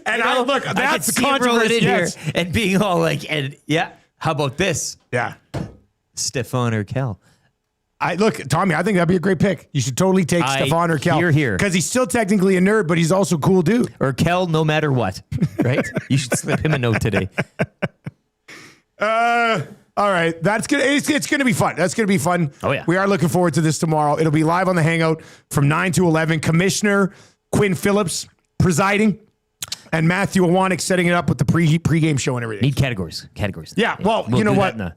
And I look, I that's could the see him rolling controversy. in here Yes. and being all like, and yeah, how about this? Yeah. Stefan Urkel. Tommy, I think that'd be a great pick. You should totally take Stefan Urkel. Here. Because he's still technically a nerd, but he's also a cool dude. Urkel, no matter what, right? You should slip him a note today. All right. That's good. It's going to be fun. That's going to be fun. Oh, yeah. We are looking forward to this tomorrow. It'll be live on the Hangout from 9 to 11. Commissioner Quinn Phillips presiding and Matthew Awanik setting it up with the pregame show and everything. Need categories. Yeah. Well, We'll you know do what? that in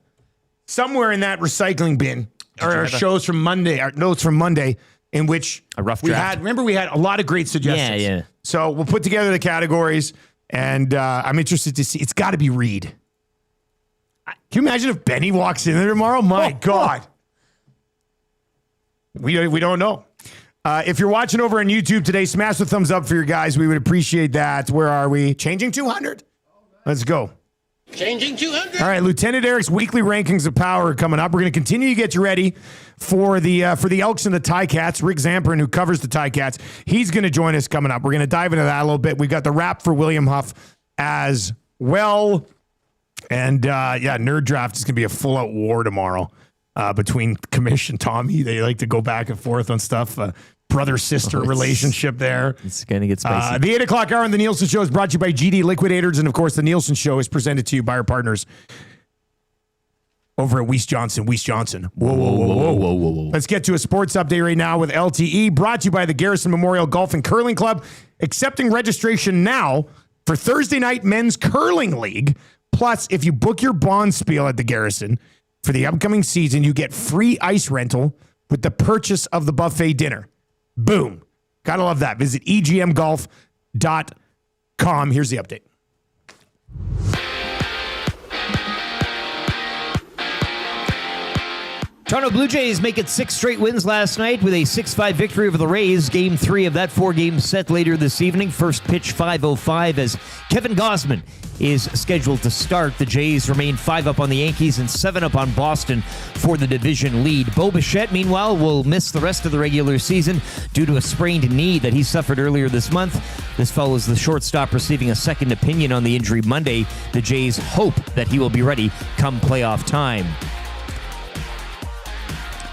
Somewhere in that recycling bin are our shows from Monday, our notes from Monday, in which a rough we draft. had. Remember, we had a lot of great suggestions. Yeah. So we'll put together the categories, and I'm interested to see. It's got to be Reed. Can you imagine if Benny walks in there tomorrow? My God. We don't know. If you're watching over on YouTube today, smash the thumbs up for your guys. We would appreciate that. Where are we? Changing 200? Let's go. Changing 200. All right, Lieutenant Eric's weekly rankings of power are coming up. We're going to continue to get you ready for the Elks and the Ticats. Rick Zamperin, who covers the Ticats, he's going to join us coming up. We're going to dive into that a little bit. We've got the wrap for William Huff as well. And Nerd Draft is going to be a full-out war tomorrow between Commish and Tommy. They like to go back and forth on stuff. Brother-sister relationship there. It's going to get spicy. The 8 o'clock hour on the Nielson Show is brought to you by GD Liquidators. And, of course, the Nielson Show is presented to you by our partners over at Weiss Johnson. Weiss Johnson. Whoa. Let's get to a sports update right now with LTE, brought to you by the Garrison Memorial Golf and Curling Club. Accepting registration now for Thursday night men's curling league. Plus, if you book your bond spiel at the Garrison for the upcoming season, you get free ice rental with the purchase of the buffet dinner. Boom. Gotta love that. Visit egmgolf.com. Here's the update. Toronto Blue Jays make it 6 straight wins last night with a 6-5 victory over the Rays. Game 3 of that 4-game set later this evening. First pitch 5:05 as Kevin Gausman is scheduled to start. The Jays remain 5 up on the Yankees and 7 up on Boston for the division lead. Bo Bichette, meanwhile, will miss the rest of the regular season due to a sprained knee that he suffered earlier this month. This follows the shortstop receiving a second opinion on the injury Monday. The Jays hope that he will be ready come playoff time.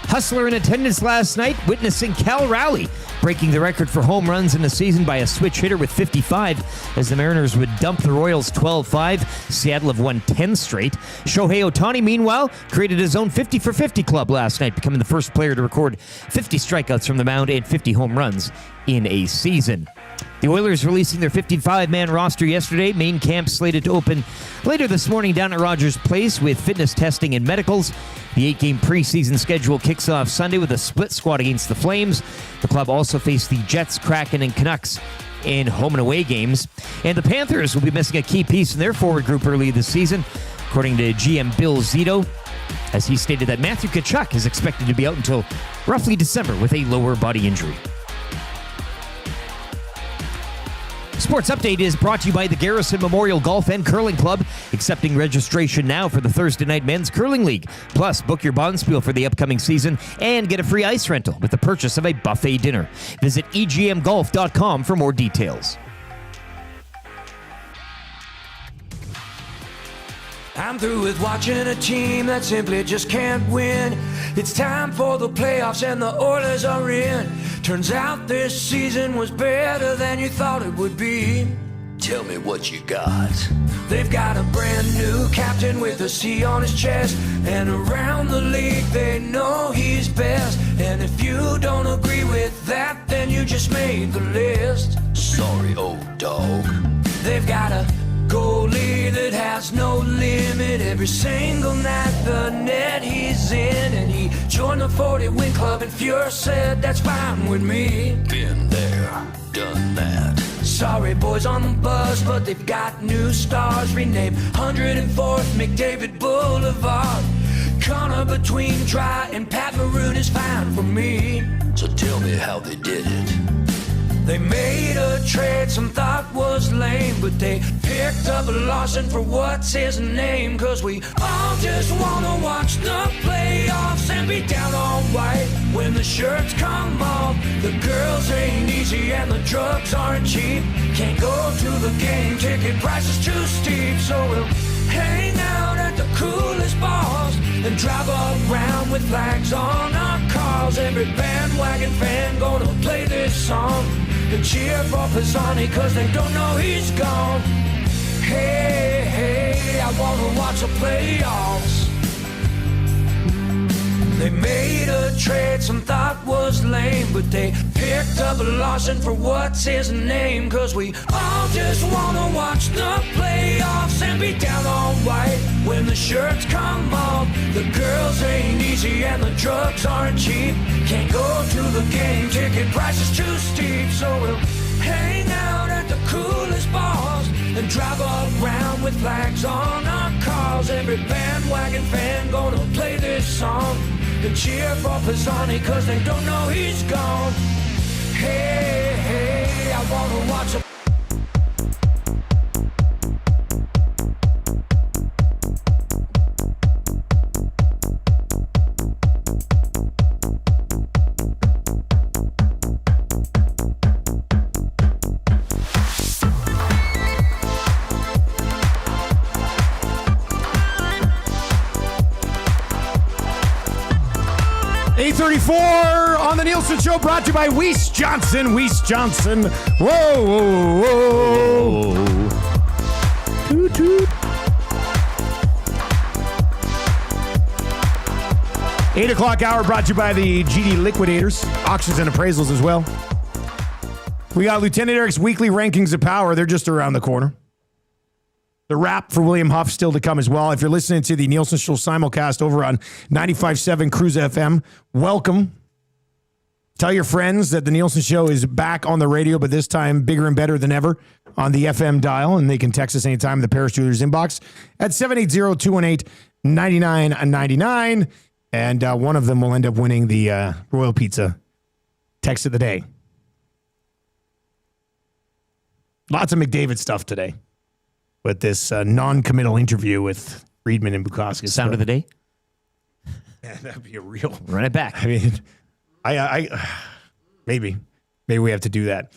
Hustler in attendance last night, witnessing Cal Rowley breaking the record for home runs in the season by a switch hitter with 55 as the Mariners would dump the Royals 12-5. Seattle have won 10 straight. Shohei Ohtani, meanwhile, created his own 50 for 50 club last night, becoming the first player to record 50 strikeouts from the mound and 50 home runs in a season. The Oilers releasing their 55-man roster yesterday. Main camp slated to open later this morning down at Rogers Place with fitness testing and medicals. The 8-game preseason schedule kicks off Sunday with a split squad against the Flames. The club also faced the Jets, Kraken, and Canucks in home and away games. And the Panthers will be missing a key piece in their forward group early this season, according to GM Bill Zito, as he stated that Matthew Tkachuk is expected to be out until roughly December with a lower body injury. Sports Update is brought to you by the Garrison Memorial Golf and Curling Club, accepting registration now for the Thursday Night Men's Curling League. Plus, book your bonspiel for the upcoming season and get a free ice rental with the purchase of a buffet dinner. Visit egmgolf.com for more details. I'm through with watching a team that simply just can't win. It's time for the playoffs and the Oilers are in. Turns out this season was better than you thought it would be. Tell me what you got. They've got a brand new captain with a C on his chest. And around the league they know he's best. And if you don't agree with that, then you just made the list. Sorry, old dog. They've got a goalie that has no limit. Every single night the net he's in. And he joined the 40-win club and Fuhrer said that's fine with me. Been there, done that. Sorry boys on the bus, but they've got new stars. Renamed 104th McDavid Boulevard. Connor between Dry and Pat Maroon is fine for me. So tell me how they did it. They made a trade some thought was lame, but they picked up Lawson for what's his name. Cause we all just wanna watch the playoffs and be down on white when the shirts come off. The girls ain't easy and the drugs aren't cheap. Can't go to the game, ticket price is too steep. So we'll hang out at the coolest bars and drive around with flags on our cars. Every bandwagon fan gonna play this song and cheer for Pisani cause they don't know he's gone. Hey, hey, I wanna watch the playoffs. They made a trade some thought was lame, but they picked up Lawson for what's his name. Cause we all just wanna watch the playoffs and be down on white when the shirts come off. The girls ain't easy and the drugs aren't cheap. Can't go to the game, ticket price is too steep. So we'll hang out at the coolest bars and drive around with flags on our cars. Every bandwagon fan gonna play this song and cheer for Pisani cause they don't know he's gone. Hey, hey, I wanna watch a on the Nielson Show, brought to you by Weiss Johnson. Weiss Johnson. Whoa, whoa, whoa. Toot, toot. 8 o'clock hour brought to you by the GD Liquidators. Auctions and appraisals as well. We got Lieutenant Eric's weekly rankings of power. They're just around the corner. The wrap for William Huff still to come as well. If you're listening to the Nielson Show simulcast over on 95.7 Cruise FM, welcome. Tell your friends that the Nielson Show is back on the radio, but this time bigger and better than ever on the FM dial, and they can text us anytime in the Paris Jewelers inbox at 780-218-9999, and one of them will end up winning the Royal Pizza text of the day. Lots of McDavid stuff today with this non-committal interview with Friedman and Bukowski. Sound of the day? Yeah, that'd be a real... Run it back. I mean, maybe we have to do that.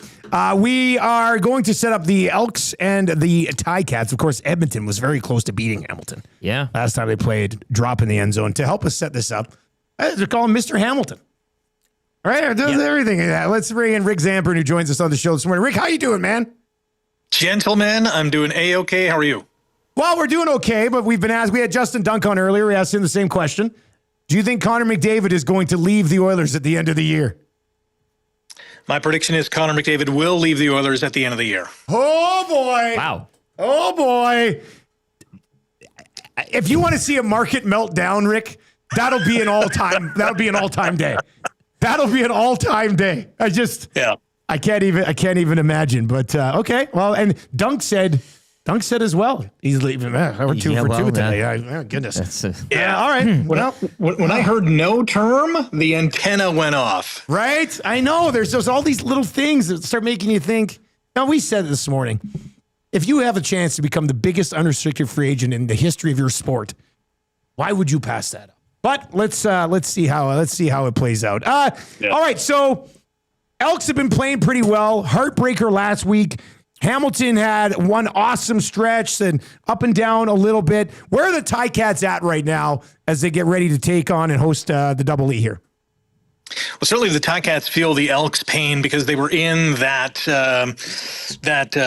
We are going to set up the Elks and the Ticats. Of course, Edmonton was very close to beating Hamilton. Yeah. Last time they played, drop in the end zone. To help us set this up, they're calling Mr. Hamilton. All right, does everything. Let's bring in Rick Zamperin, who joins us on the show this morning. Rick, how you doing, man? Gentlemen, I'm doing A-okay. How are you? Well, we're doing okay, but we've been asked. We had Justin Dunk on earlier. We asked him the same question. Do you think Conor McDavid is going to leave the Oilers at the end of the year? My prediction is Conor McDavid will leave the Oilers at the end of the year. Oh, boy. Wow. Oh, boy. If you want to see a market meltdown, Rick, that'll be an all-time day. That'll be an all-time day. I can't even imagine. But okay. Well, and Dunk said as well. He's leaving. We're 2 for 2 today. Goodness. All right. When I heard no term, the antenna went off. Right? I know. There's just all these little things that start making you think. Now, we said this morning, if you have a chance to become the biggest unrestricted free agent in the history of your sport, why would you pass that up? But let's see how it plays out. All right. So Elks have been playing pretty well. Heartbreaker last week. Hamilton had one awesome stretch and up and down a little bit. Where are the Ticats at right now as they get ready to take on and host the Double E here? Well, certainly the Ticats feel the Elks' pain because they were in that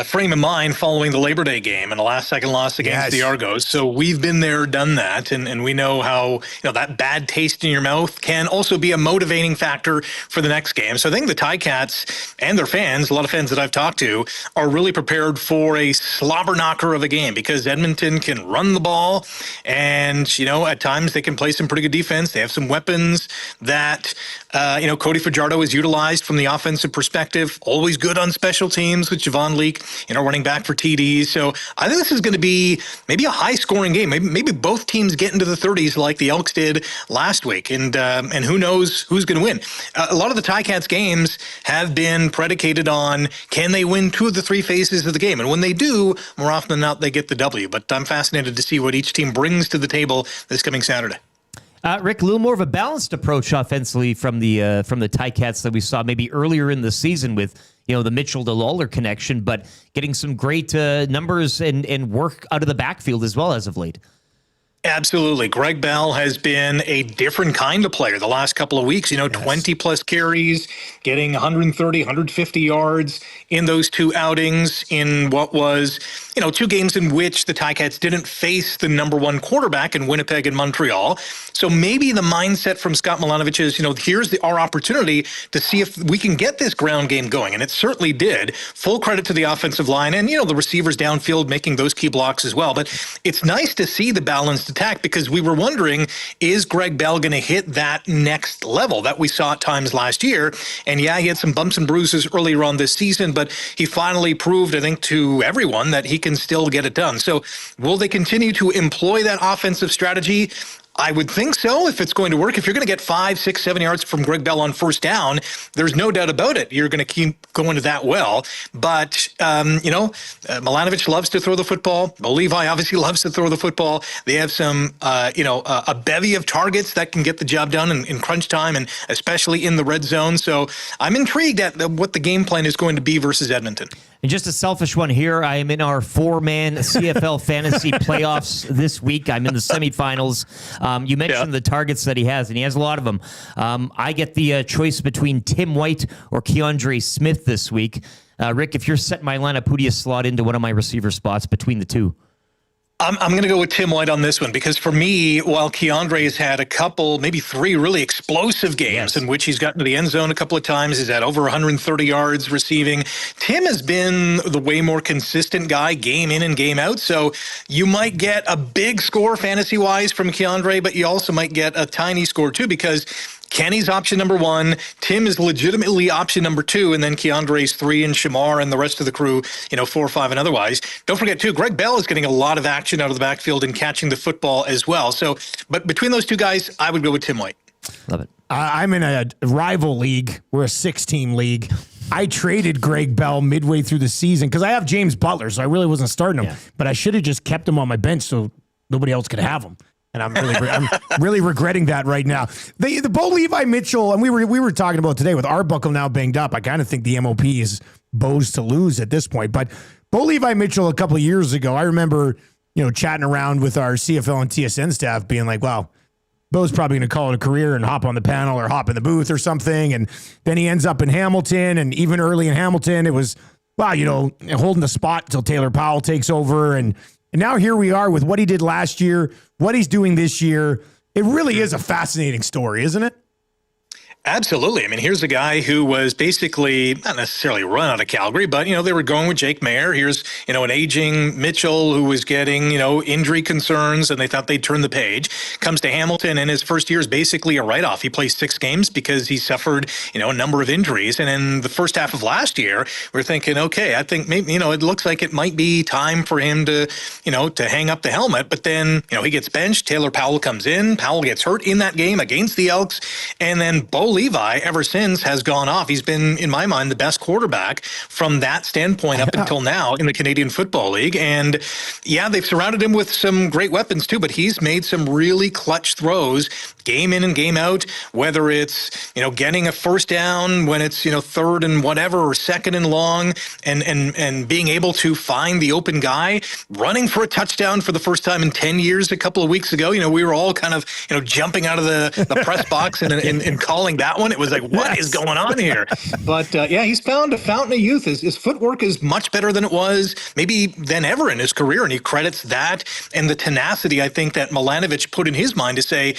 frame of mind following the Labor Day game and a last-second loss against the Argos. So we've been there, done that, and we know how that bad taste in your mouth can also be a motivating factor for the next game. So I think the Ticats and their fans, a lot of fans that I've talked to, are really prepared for a slobber knocker of a game because Edmonton can run the ball, and at times they can play some pretty good defense. They have some weapons that Cody Fajardo is utilized from the offensive perspective. Always good on special teams with Javon Leake, running back for TDs. So I think this is going to be maybe a high-scoring game. Maybe both teams get into the 30s like the Elks did last week. And who knows who's going to win. A lot of the Ticats games have been predicated on can they win 2 of the 3 phases of the game. And when they do, more often than not, they get the W. But I'm fascinated to see what each team brings to the table this coming Saturday. Rick, a little more of a balanced approach offensively from the Ticats that we saw maybe earlier in the season with the Mitchell to Lawler connection, but getting some great numbers and work out of the backfield as well as of late. Absolutely. Greg Bell has been a different kind of player the last couple of weeks. 20-plus carries, getting 130, 150 yards in those 2 outings in what was, 2 games in which the Ticats didn't face the number 1 quarterback in Winnipeg and Montreal. So maybe the mindset from Scott Milanovich is, here's our opportunity to see if we can get this ground game going. And it certainly did. Full credit to the offensive line and, the receivers downfield making those key blocks as well. But it's nice to see the balanced attack because we were wondering, is Greg Bell going to hit that next level that we saw at times last year? And yeah, he had some bumps and bruises earlier on this season, but he finally proved, I think, to everyone that he can still get it done. So will they continue to employ that offensive strategy? I would think so if it's going to work. If you're going to get 5, 6, 7 yards from Greg Bell on first down, there's no doubt about it. You're going to keep going to that well. But, Milanovich loves to throw the football. Bo Levi obviously loves to throw the football. They have some, a bevy of targets that can get the job done in crunch time and especially in the red zone. So I'm intrigued at what the game plan is going to be versus Edmonton. And just a selfish one here. I am in our 4-man CFL fantasy playoffs this week. I'm in the semifinals. You mentioned the targets that he has, and he has a lot of them. I get the choice between Tim White or Keandre Smith this week. Rick, if you're setting my lineup, who do you slot into one of my receiver spots between the 2? I'm going to go with Tim White on this one because for me, while Keandre has had a couple, maybe 3 really explosive games in which he's gotten to the end zone a couple of times, he's had over 130 yards receiving. Tim has been the way more consistent guy game in and game out. So you might get a big score fantasy-wise from Keandre, but you also might get a tiny score too because Kenny's option number 1, Tim is legitimately option number 2, and then Keandre's 3 and Shamar and the rest of the crew, 4 or 5 and otherwise. Don't forget too, Greg Bell is getting a lot of action out of the backfield and catching the football as well. So, but between those 2 guys, I would go with Tim White. Love it. I'm in a rival league. We're a 6-team league. I traded Greg Bell midway through the season because I have James Butler, so I really wasn't starting him. But I should have just kept him on my bench so nobody else could have him. And I'm really regretting that right now. The Bo Levi Mitchell, and we were talking about today with Arbuckle now banged up. I kind of think the MOP is Bo's to lose at this point. But Bo Levi Mitchell a couple of years ago, I remember chatting around with our CFL and TSN staff, being like, "Wow, Bo's probably going to call it a career and hop on the panel or hop in the booth or something." And then he ends up in Hamilton, and even early in Hamilton, it was holding the spot until Taylor Powell takes over and. And now here we are with what he did last year, what he's doing this year. It really is a fascinating story, isn't it? Absolutely. I mean, here's a guy who was basically not necessarily run out of Calgary, but, they were going with Jake Mayer. Here's, an aging Mitchell who was getting, injury concerns, and they thought they'd turn the page. Comes to Hamilton, and his first year is basically a write-off. He plays 6 games because he suffered, a number of injuries. And in the first half of last year, we're thinking, okay, I think maybe, it looks like it might be time for him to, to hang up the helmet. But then, he gets benched. Taylor Powell comes in. Powell gets hurt in that game against the Elks. And then Bo Levi, ever since, has gone off. He's been, in my mind, the best quarterback from that standpoint up until now in the Canadian Football League. And yeah, they've surrounded him with some great weapons too, but he's made some really clutch throws game in and game out, whether it's, getting a first down when it's, 3rd and whatever, or 2nd and long, and being able to find the open guy, running for a touchdown for the first time in 10 years a couple of weeks ago. We were all kind of, jumping out of the press box and calling that one. It was like, what is going on here? But he's found a fountain of youth. His footwork is much better than it was, maybe than ever in his career. And he credits that and the tenacity, I think, that Milanovich put in his mind to say,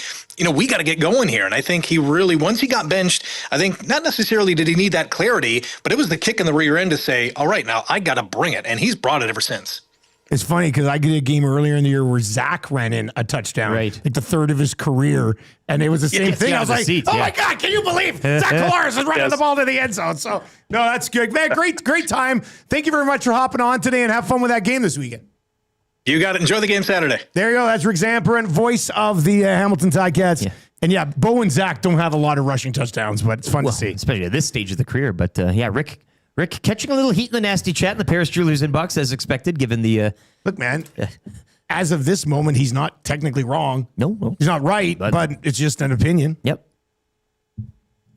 we got to get going here. And I think he really, once he got benched, I think not necessarily did he need that clarity, but it was the kick in the rear end to say, all right, now I got to bring it. And he's brought it ever since. It's funny because I did a game earlier in the year where Zach ran in a touchdown, Right. like the third of his career, and it was the same thing. I was like, seat, "Oh yeah. my god, can you believe Zach Collaros is running the ball to the end zone?" So no, that's good, man. Great time. Thank you very much for hopping on today, and have fun with that game this weekend. You got it. Enjoy the game Saturday. There you go. That's Rick Zamperin, voice of the Hamilton Ticats. Yeah. And yeah, Bo and Zach don't have a lot of rushing touchdowns, but it's fun to see. Especially at this stage of the career. But yeah, Rick catching a little heat in the nasty chat in the Paris Jewelers inbox as expected, given the... Look, man, as of this moment, he's not technically wrong. No. He's not right, but it's just an opinion. Yep.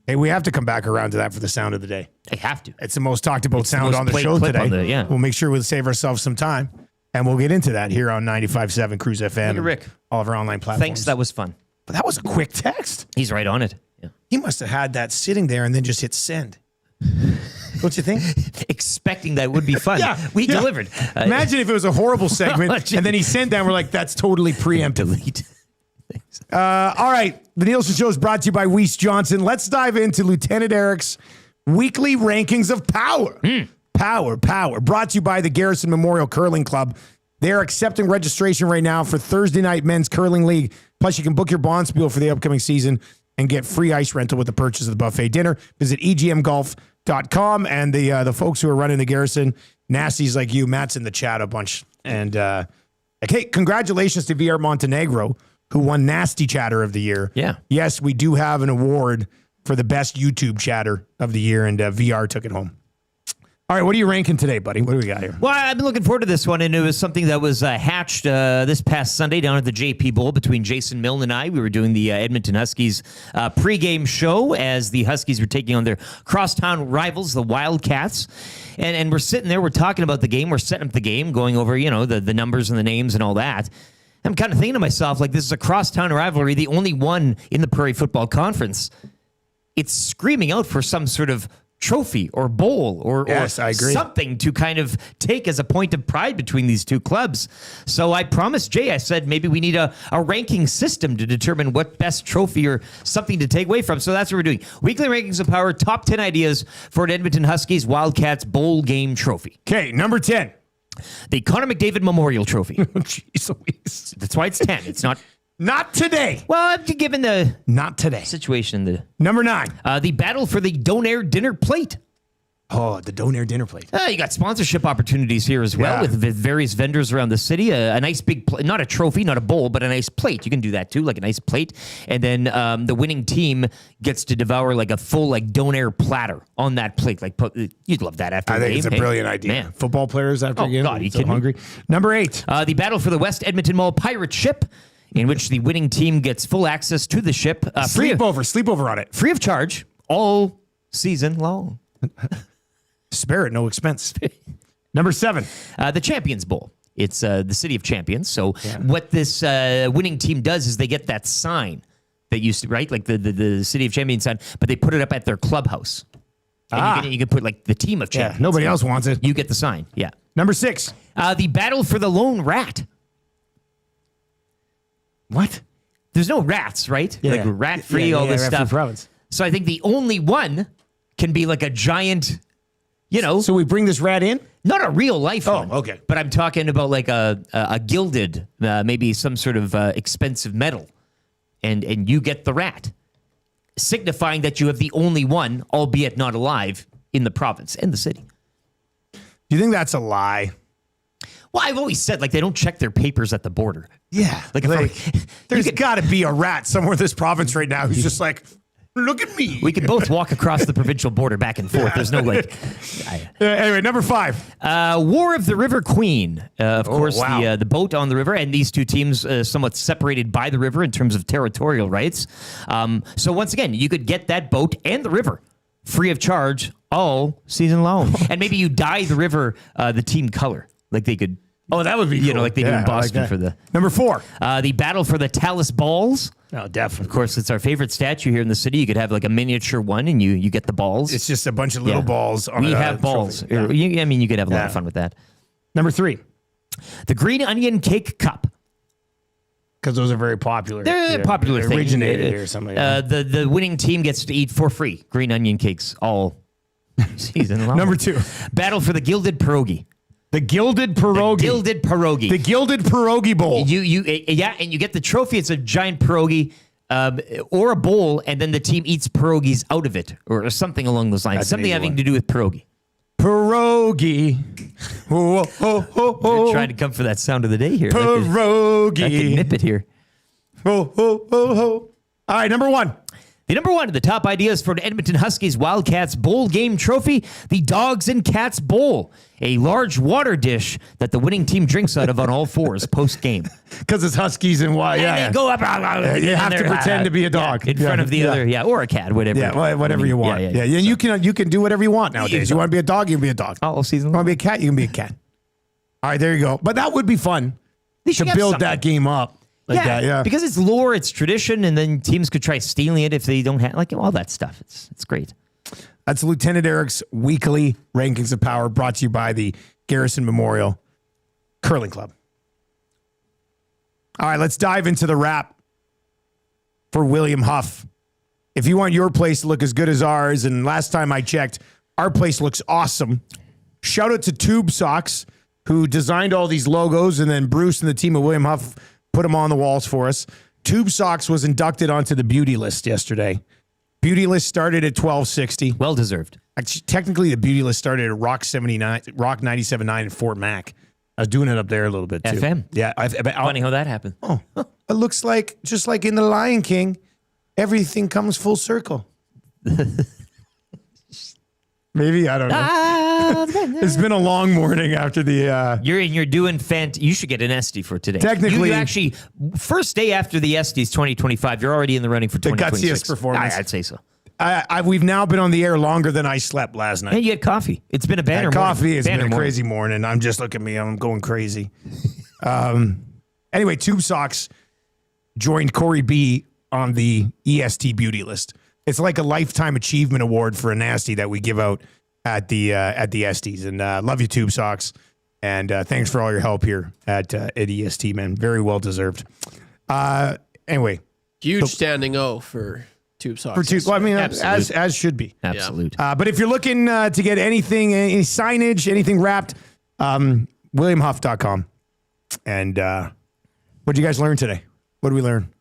Hey, we have to come back around to that for the sound of the day. I have to. It's the most talked about sound most on the played show clip today. on the- yeah. We'll make sure we'll save ourselves some time, and we'll get into that here on 95.7 Cruise FM. Look at Rick. All of our online platforms. Thanks, that was fun. But that was a quick text. He's right on it. Yeah. He must have had that sitting there and then just hit send. Don't you think? Expecting that would be fun. We delivered. Imagine if it was a horrible segment and then he sent down. We're like, that's totally preemptive. Delete. Thanks. All right. The Nielsen Show is brought to you by Weiss Johnson. Let's dive into Lieutenant Eric's weekly rankings of power. Power. Brought to you by the Garrison Memorial Curling Club. They're accepting registration right now for Thursday night men's curling league. Plus, you can book your Bonspiel for the upcoming season and get free ice rental with the purchase of the buffet dinner. Visit egmgolf.com, and the folks who are running the Garrison, nasties like you, Matt's in the chat a bunch. And hey, congratulations to VR Montenegro, who won Nasty Chatter of the Year. Yeah. Yes, we do have an award for the best YouTube chatter of the year, and VR took it home. All right, what are you ranking today, buddy? What do we got here? Well, I've been looking forward to this one, and it was something that was hatched this past Sunday down at the JP Bowl between Jason Milne and I. We were doing the Edmonton Huskies pregame show as the Huskies were taking on their crosstown rivals, the Wildcats. And we're sitting there, we're talking about the game, we're setting up the game, going over, the numbers and the names and all that. I'm kind of thinking to myself, like, this is a crosstown rivalry, the only one in the Prairie Football Conference. It's screaming out for some sort of trophy or bowl or I agree. Something to kind of take as a point of pride between these two clubs. So I promised Jay, I said, maybe we need a ranking system to determine what best trophy or something to take away from. So that's what we're doing. Weekly Rankings of Power, top 10 ideas for an Edmonton Huskies Wildcats bowl game trophy. Okay, number 10. The Conor McDavid Memorial Trophy. Jeez Louise. That's why it's 10. It's not... Not today. Well, given the not today situation, number 9, the battle for the Donair dinner plate. Oh, the Donair dinner plate. You got sponsorship opportunities here as well with various vendors around the city. A nice big, not a trophy, not a bowl, but a nice plate. You can do that too, like a nice plate. And then the winning team gets to devour like a full like Donair platter on that plate. Like you'd love that after. I think game. it's a brilliant idea. Man. Football players after a game. God, you so kidding hungry. me? Number 8, the battle for the West Edmonton Mall pirate ship, in which the winning team gets full access to the ship. Sleepover on it. Free of charge all season long. Spare at no expense. Number 7. The Champions Bowl. It's the City of Champions. So what this winning team does is they get that sign that used to, right? Like the City of Champions sign, but they put it up at their clubhouse. And you can put like the team of champions. Nobody else wants it. You get the sign. Yeah. Number 6. The battle for the lone rat. What? There's no rats, right? Yeah. Like rat-free, all this rat-free stuff. province. So I think the only one can be like a giant, So we bring this rat in? not a real life one. Okay. But I'm talking about like a gilded, maybe some sort of expensive metal. And you get the rat, signifying that you have the only one, albeit not alive, in the province and the city. Do you think that's a lie? Well, I've always said, like, they don't check their papers at the border. Yeah. There's got to be a rat somewhere in this province right now who's just like, look at me. We could both walk across the provincial border back and forth. There's no, like... Anyway, number 5. War of the River Queen. Of course, wow. the boat on the river, and these two teams somewhat separated by the river in terms of territorial rights. So once again, you could get that boat and the river free of charge all season long. And maybe you dye the river the team color. Like they could... Oh, that would be cool. Like they do in Boston for the... Number 4. The battle for the Talus Balls. Oh, definitely. Of course, it's our favorite statue here in the city. You could have like a miniature one and you get the balls. It's just a bunch of little balls. We have balls. Yeah. You could have a lot of fun with that. Number 3. The Green Onion Cake Cup. Because those are very popular. They're a popular thing. Originated here. Something the winning team gets to eat for free green onion cakes all season long. Number 2. Battle for the Gilded Pierogi. The Gilded Pierogi. The Gilded Pierogi. The Gilded Pierogi Bowl. And you get the trophy. It's a giant pierogi or a bowl, and then the team eats pierogies out of it or something along those lines. That's something having one. to do with pierogi. Pierogi. Oh, oh, oh, oh. You're trying to come for that sound of the day here. Pierogi. I can nip it here. Oh, oh, oh, oh. All right, number one. The number one of the top ideas for an Edmonton Huskies Wildcats Bowl game trophy, the Dogs and Cats Bowl, a large water dish that the winning team drinks out of on all fours post-game. Because it's Huskies and why? And they go up. You have to pretend to be a dog. In front of the other, or a cat, whatever. Yeah, whatever you want. Yeah. And you can do whatever you want nowadays. You want to be a dog, you can be a dog. All season. You want to be a cat, you can be a cat. All right, there you go. But that would be fun to build that game up. Like that, yeah, because it's lore, it's tradition, and then teams could try stealing it if they don't have all that stuff. It's great. That's Lieutenant Eric's weekly Rankings of Power, brought to you by the Garrison Memorial Curling Club. All right, let's dive into the wrap for William Huff. If you want your place to look as good as ours, and last time I checked, our place looks awesome. Shout out to Tube Socks, who designed all these logos, and then Bruce and the team of William Huff put them on the walls for us. Tube Socks was inducted onto the beauty list yesterday. Beauty list started at $12.60. Well deserved. Actually, technically, the beauty list started at Rock 97.9 in Fort Mac. I was doing it up there a little bit too. FM. Yeah. Funny how that happened. Oh, it looks like, just like in The Lion King, everything comes full circle. Maybe, I don't know. It's been a long morning after the... You're doing you should get an Esty for today. Technically... You actually, first day after the Esties 2025, you're already in the running for 2026. The gutsiest performance. I'd say so. We've now been on the air longer than I slept last night. And you had coffee. It's been a banner morning. Coffee. It's been a crazy morning. I'm just, look at me. I'm going crazy. Anyway, Tube Socks joined Corey B on the EST beauty list. It's like a lifetime achievement award for a nasty that we give out at the Esties. And love you, Tube Socks. And thanks for all your help here at EST, man. Very well deserved. Anyway, huge standing O for Tube Socks. Well, I mean, as should be. Absolute. But if you're looking to get anything, any signage, anything wrapped, WilliamHuff.com. And what did you guys learn today? What did we learn?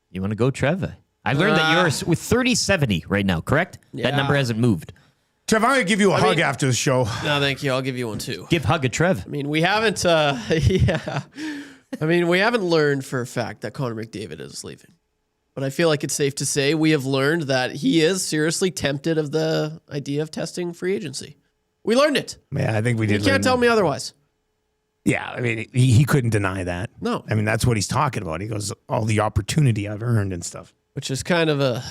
You want to go, Trev? I learned that you're with 30-70 right now, correct? Yeah. That number hasn't moved. Trev, I'm going to give you a hug after the show. No, thank you. I'll give you one too. Give hug a Trev. I mean, we haven't, I mean, we haven't learned for a fact that Conor McDavid is leaving. But I feel like it's safe to say we have learned that he is seriously tempted of the idea of testing free agency. We learned it. Yeah, I think we did. You can't tell me otherwise. Yeah, I mean, he couldn't deny that. No. I mean, that's what he's talking about. He goes, all the opportunity I've earned and stuff. Which is kind of a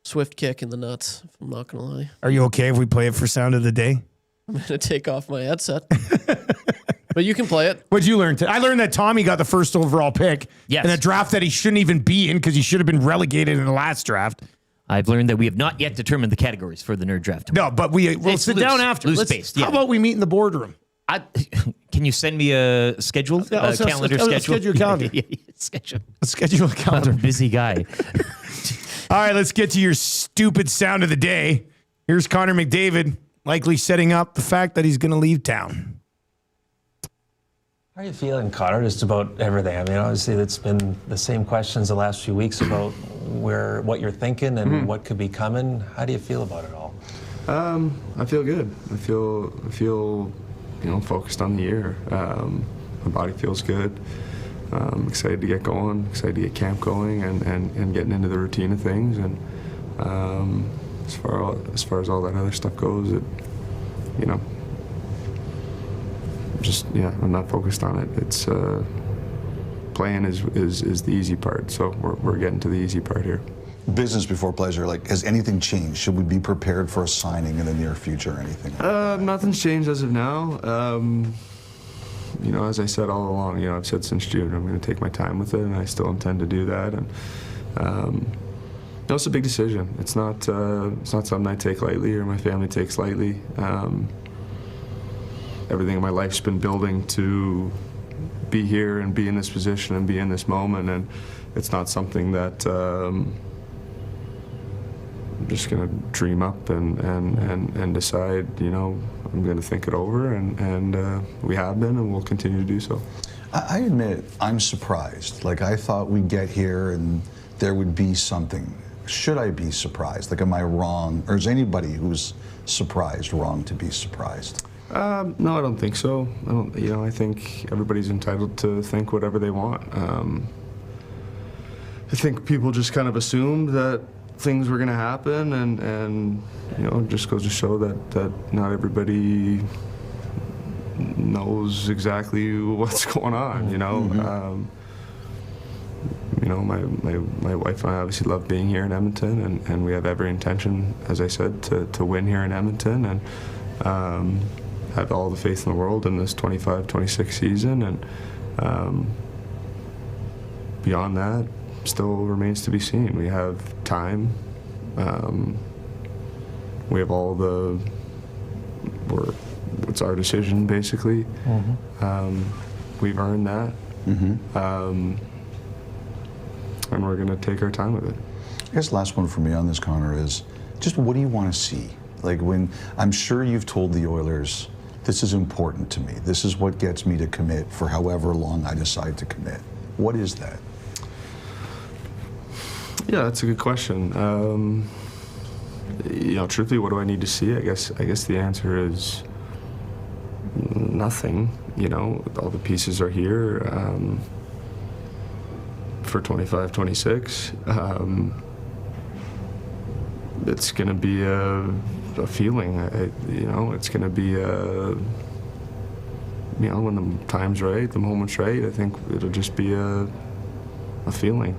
swift kick in the nuts, if I'm not going to lie. Are you okay if we play it for sound of the day? I'm going to take off my headset. But you can play it. What'd you learn today? I learned that Tommy got the first overall pick in a draft that he shouldn't even be in because he should have been relegated in the last draft. I've learned that we have not yet determined the categories for the nerd draft tomorrow. No, but we'll sit down after. Loose-based, yeah. How about we meet in the boardroom? Can you send me a schedule? Calendar schedule? Schedule your calendar. Schedule a calendar. I'm a busy guy. All right, let's get to your stupid sound of the day. Here's Conor McDavid likely setting up the fact that he's going to leave town. How are you feeling, Conor, just about everything? I mean, obviously, it's been the same questions the last few weeks about what you're thinking and what could be coming. How do you feel about it all? I feel good. I feel focused on the year. My body feels good. I'm excited to get going, excited to get camp going and getting into the routine of things. And as far as all that other stuff goes, I'm not focused on it. It's playing is the easy part. So we're getting to the easy part here. Business before pleasure. Like, has anything changed? Should we be prepared for a signing in the near future or anything? Nothing's changed as of now. As I said all along, I've said since June, I'm going to take my time with it, and I still intend to do that. And it's a big decision. It's not something I take lightly or my family takes lightly. Everything in my life's been building to be here and be in this position and be in this moment, and it's not something that just gonna dream up and decide. I'm gonna think it over, and we have been, and we'll continue to do so. I admit I'm surprised. Like, I thought we'd get here and there would be something. Should I be surprised? Like, am I wrong? Or is anybody who's surprised wrong to be surprised? No, I don't think so. I think everybody's entitled to think whatever they want. I think people just kind of assumed that things were going to happen, and it just goes to show that not everybody knows exactly what's going on. My wife and I obviously love being here in Edmonton, and we have every intention, as I said, to win here in Edmonton, and have all the faith in the world in this 25-26 season, and beyond that still remains to be seen. We have time. We have all the it's our decision, basically. We've earned that. And we're going to take our time with it. I guess last one for me on this, Connor, is just what do you want to see? Like, when I'm sure you've told the Oilers, this is important to me. This is what gets me to commit for however long I decide to commit. What is that? Yeah, that's a good question. Truthfully, what do I need to see? I guess the answer is nothing. All the pieces are here for 25-26. It's going to be a feeling. It's going to be when the time's right, the moment's right. I think it'll just be a feeling.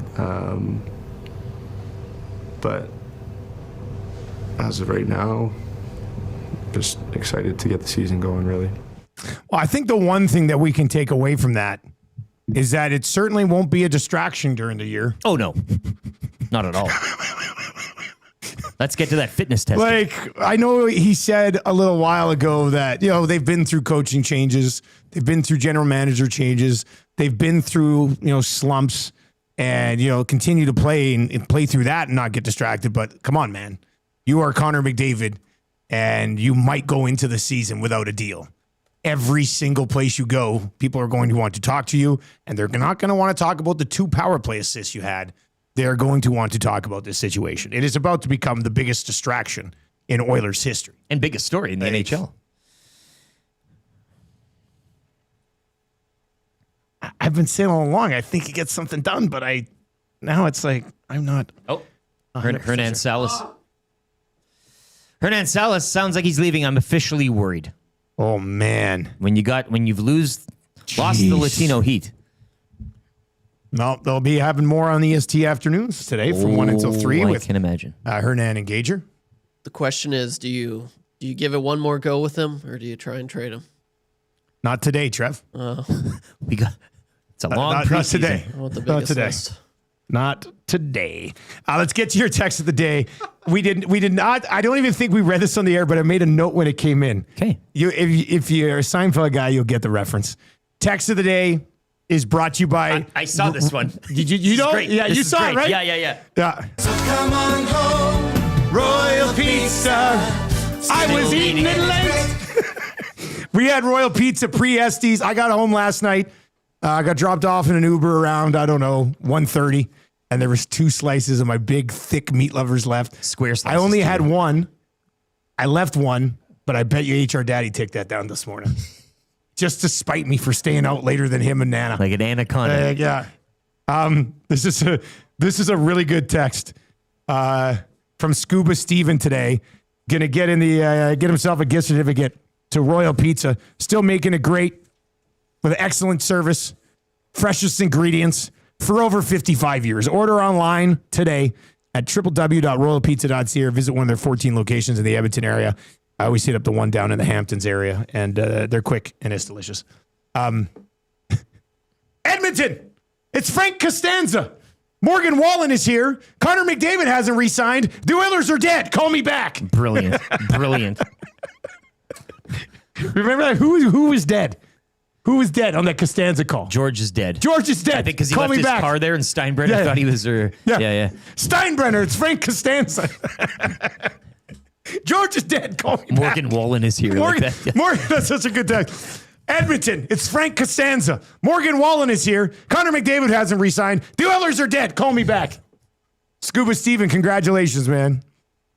But as of right now, just excited to get the season going, really. Well, I think the one thing that we can take away from that is that it certainly won't be a distraction during the year. Oh, no. Not at all. Let's get to that fitness test. Like, I know he said a little while ago that, they've been through coaching changes. They've been through general manager changes. They've been through, slumps and, continue to play and play through that and not get distracted. But come on, man. You are Conor McDavid, and you might go into the season without a deal. Every single place you go, people are going to want to talk to you, and they're not going to want to talk about the 2 power play assists you had. They're going to want to talk about this situation. It is about to become the biggest distraction in Oilers history. And biggest story in the NHL. I've been saying all along, I think he gets something done, but now it's like, I'm not. Oh, Hernan Salas. Hernan Salas sounds like he's leaving. I'm officially worried. Oh, man. When you've lost the Latino Heat. No, they'll be having more on EST afternoons today from 1 until 3 I with can imagine. Hernan and Gager. The question is, do you give it one more go with him, or do you try and trade him? Not today, Trev. It's a long preseason. Not today. I want the biggest list. Not today. Let's get to your text of the day. We did not. I don't even think we read this on the air, but I made a note when it came in. Okay. If you're a Seinfeld guy, you'll get the reference. Text of the day is brought to you by. I saw this one. Did you know? Great. Yeah, this you is saw great. it, right? Yeah. So come on home, Royal Pizza. I was eating it late. We had Royal Pizza pre-Esties. I got home last night. I got dropped off in an Uber around, 1:30, and there was 2 slices of my big, thick meat lovers left. Square slices. I only had one. I left one, but I bet you HR Daddy took that down this morning. Just to spite me for staying out later than him and Nana. Like an anaconda. Yeah. This is a really good text from Scuba Steven today. Gonna get himself a gift certificate to Royal Pizza. Still making it great with excellent service, freshest ingredients for over 55 years. Order online today at www.royalpizza.ca or visit one of their 14 locations in the Edmonton area. I always hit up the one down in the Hamptons area, and they're quick and it's delicious. Edmonton, it's Frank Costanza. Morgan Wallen is here. Conor McDavid hasn't re-signed. The Oilers are dead. Call me back. Brilliant. Remember that? Who was dead? Who was dead on that Costanza call? George is dead. George is dead. I think because he Call left me his back. car there and Steinbrenner thought he was her. Yeah. Steinbrenner, it's Frank Costanza. George is dead. Call me Morgan back. Wallen is here. Morgan, like that. Morgan, that's such a good text. Edmonton, it's Frank Costanza. Morgan Wallen is here. Conor McDavid hasn't re-signed. The Oilers are dead. Call me back. Scuba Steven, congratulations, man.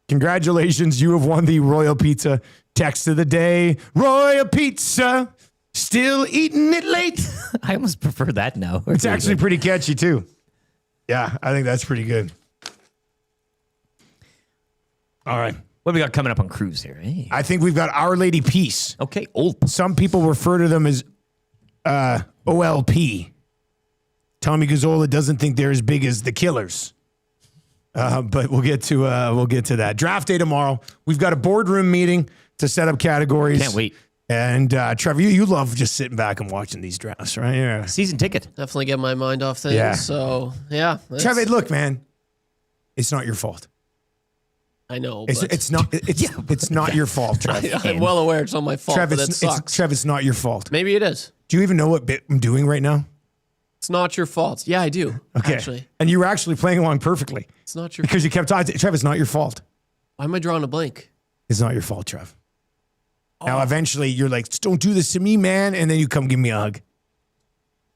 Congratulations. You have won the Royal Pizza text of the day. Royal Pizza. Still eating it late. I almost prefer that now. It's actually pretty catchy, too. Yeah, I think that's pretty good. All right. What do we got coming up on cruise here? Hey. I think we've got Our Lady Peace. Okay, old. Some people refer to them as OLP. Tommy Gazzola doesn't think they're as big as the Killers. But we'll get to that. Draft day tomorrow. We've got a boardroom meeting to set up categories. Can't wait. And Trevor, you love just sitting back and watching these drafts, right? Yeah. Season ticket. Definitely get my mind off things. Yeah. So, yeah. Trevor, look, man, it's not your fault. I know. It's not your fault, Trevor. I'm well aware it's not my fault, Trevor, but it sucks. Trevor, it's not your fault. Maybe it is. Do you even know what bit I'm doing right now? It's not your fault. Yeah, I do. Okay. Actually. And you were actually playing along perfectly. It's not your Because you kept talking. Trev, it's not your fault. Why am I drawing a blank? It's not your fault, Trev. Now, eventually, you're like, don't do this to me, man. And then you come give me a hug.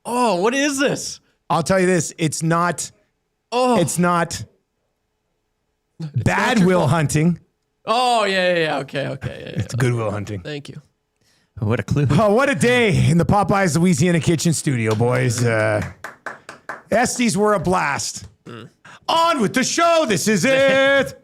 Oh, what is this? I'll tell you this. It's not bad will hunting. Oh, yeah. Okay. It's good will hunting. Thank you. What a clue. Oh, what a day in the Popeyes Louisiana Kitchen studio, boys. Esties were a blast. On with the show. This is it.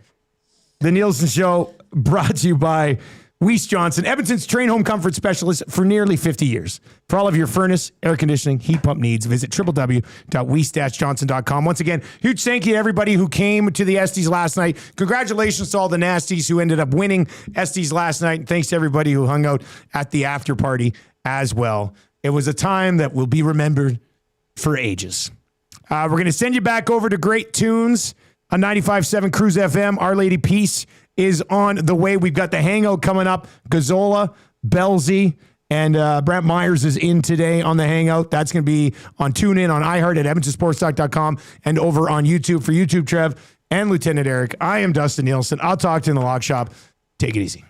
The Nielson Show brought to you by Weiss Johnson, Edmonton's train home comfort specialist for nearly 50 years. For all of your furnace, air conditioning, heat pump needs, visit www.weiss-johnson.com. Once again, huge thank you to everybody who came to the Esties last night. Congratulations to all the nasties who ended up winning Esties last night. And thanks to everybody who hung out at the after party as well. It was a time that will be remembered for ages. We're going to send you back over to great tunes on 95.7 Cruise FM. Our Lady Peace is on the way. We've got the Hangout coming up. Gazzola, Belzy, and Brent Myers is in today on the Hangout. That's going to be on TuneIn, on iHeart, at EdmontonSportsTalk.com, and over on YouTube. For YouTube, Trev and Lieutenant Eric, I am Dustin Nielsen. I'll talk to you in the lock shop. Take it easy.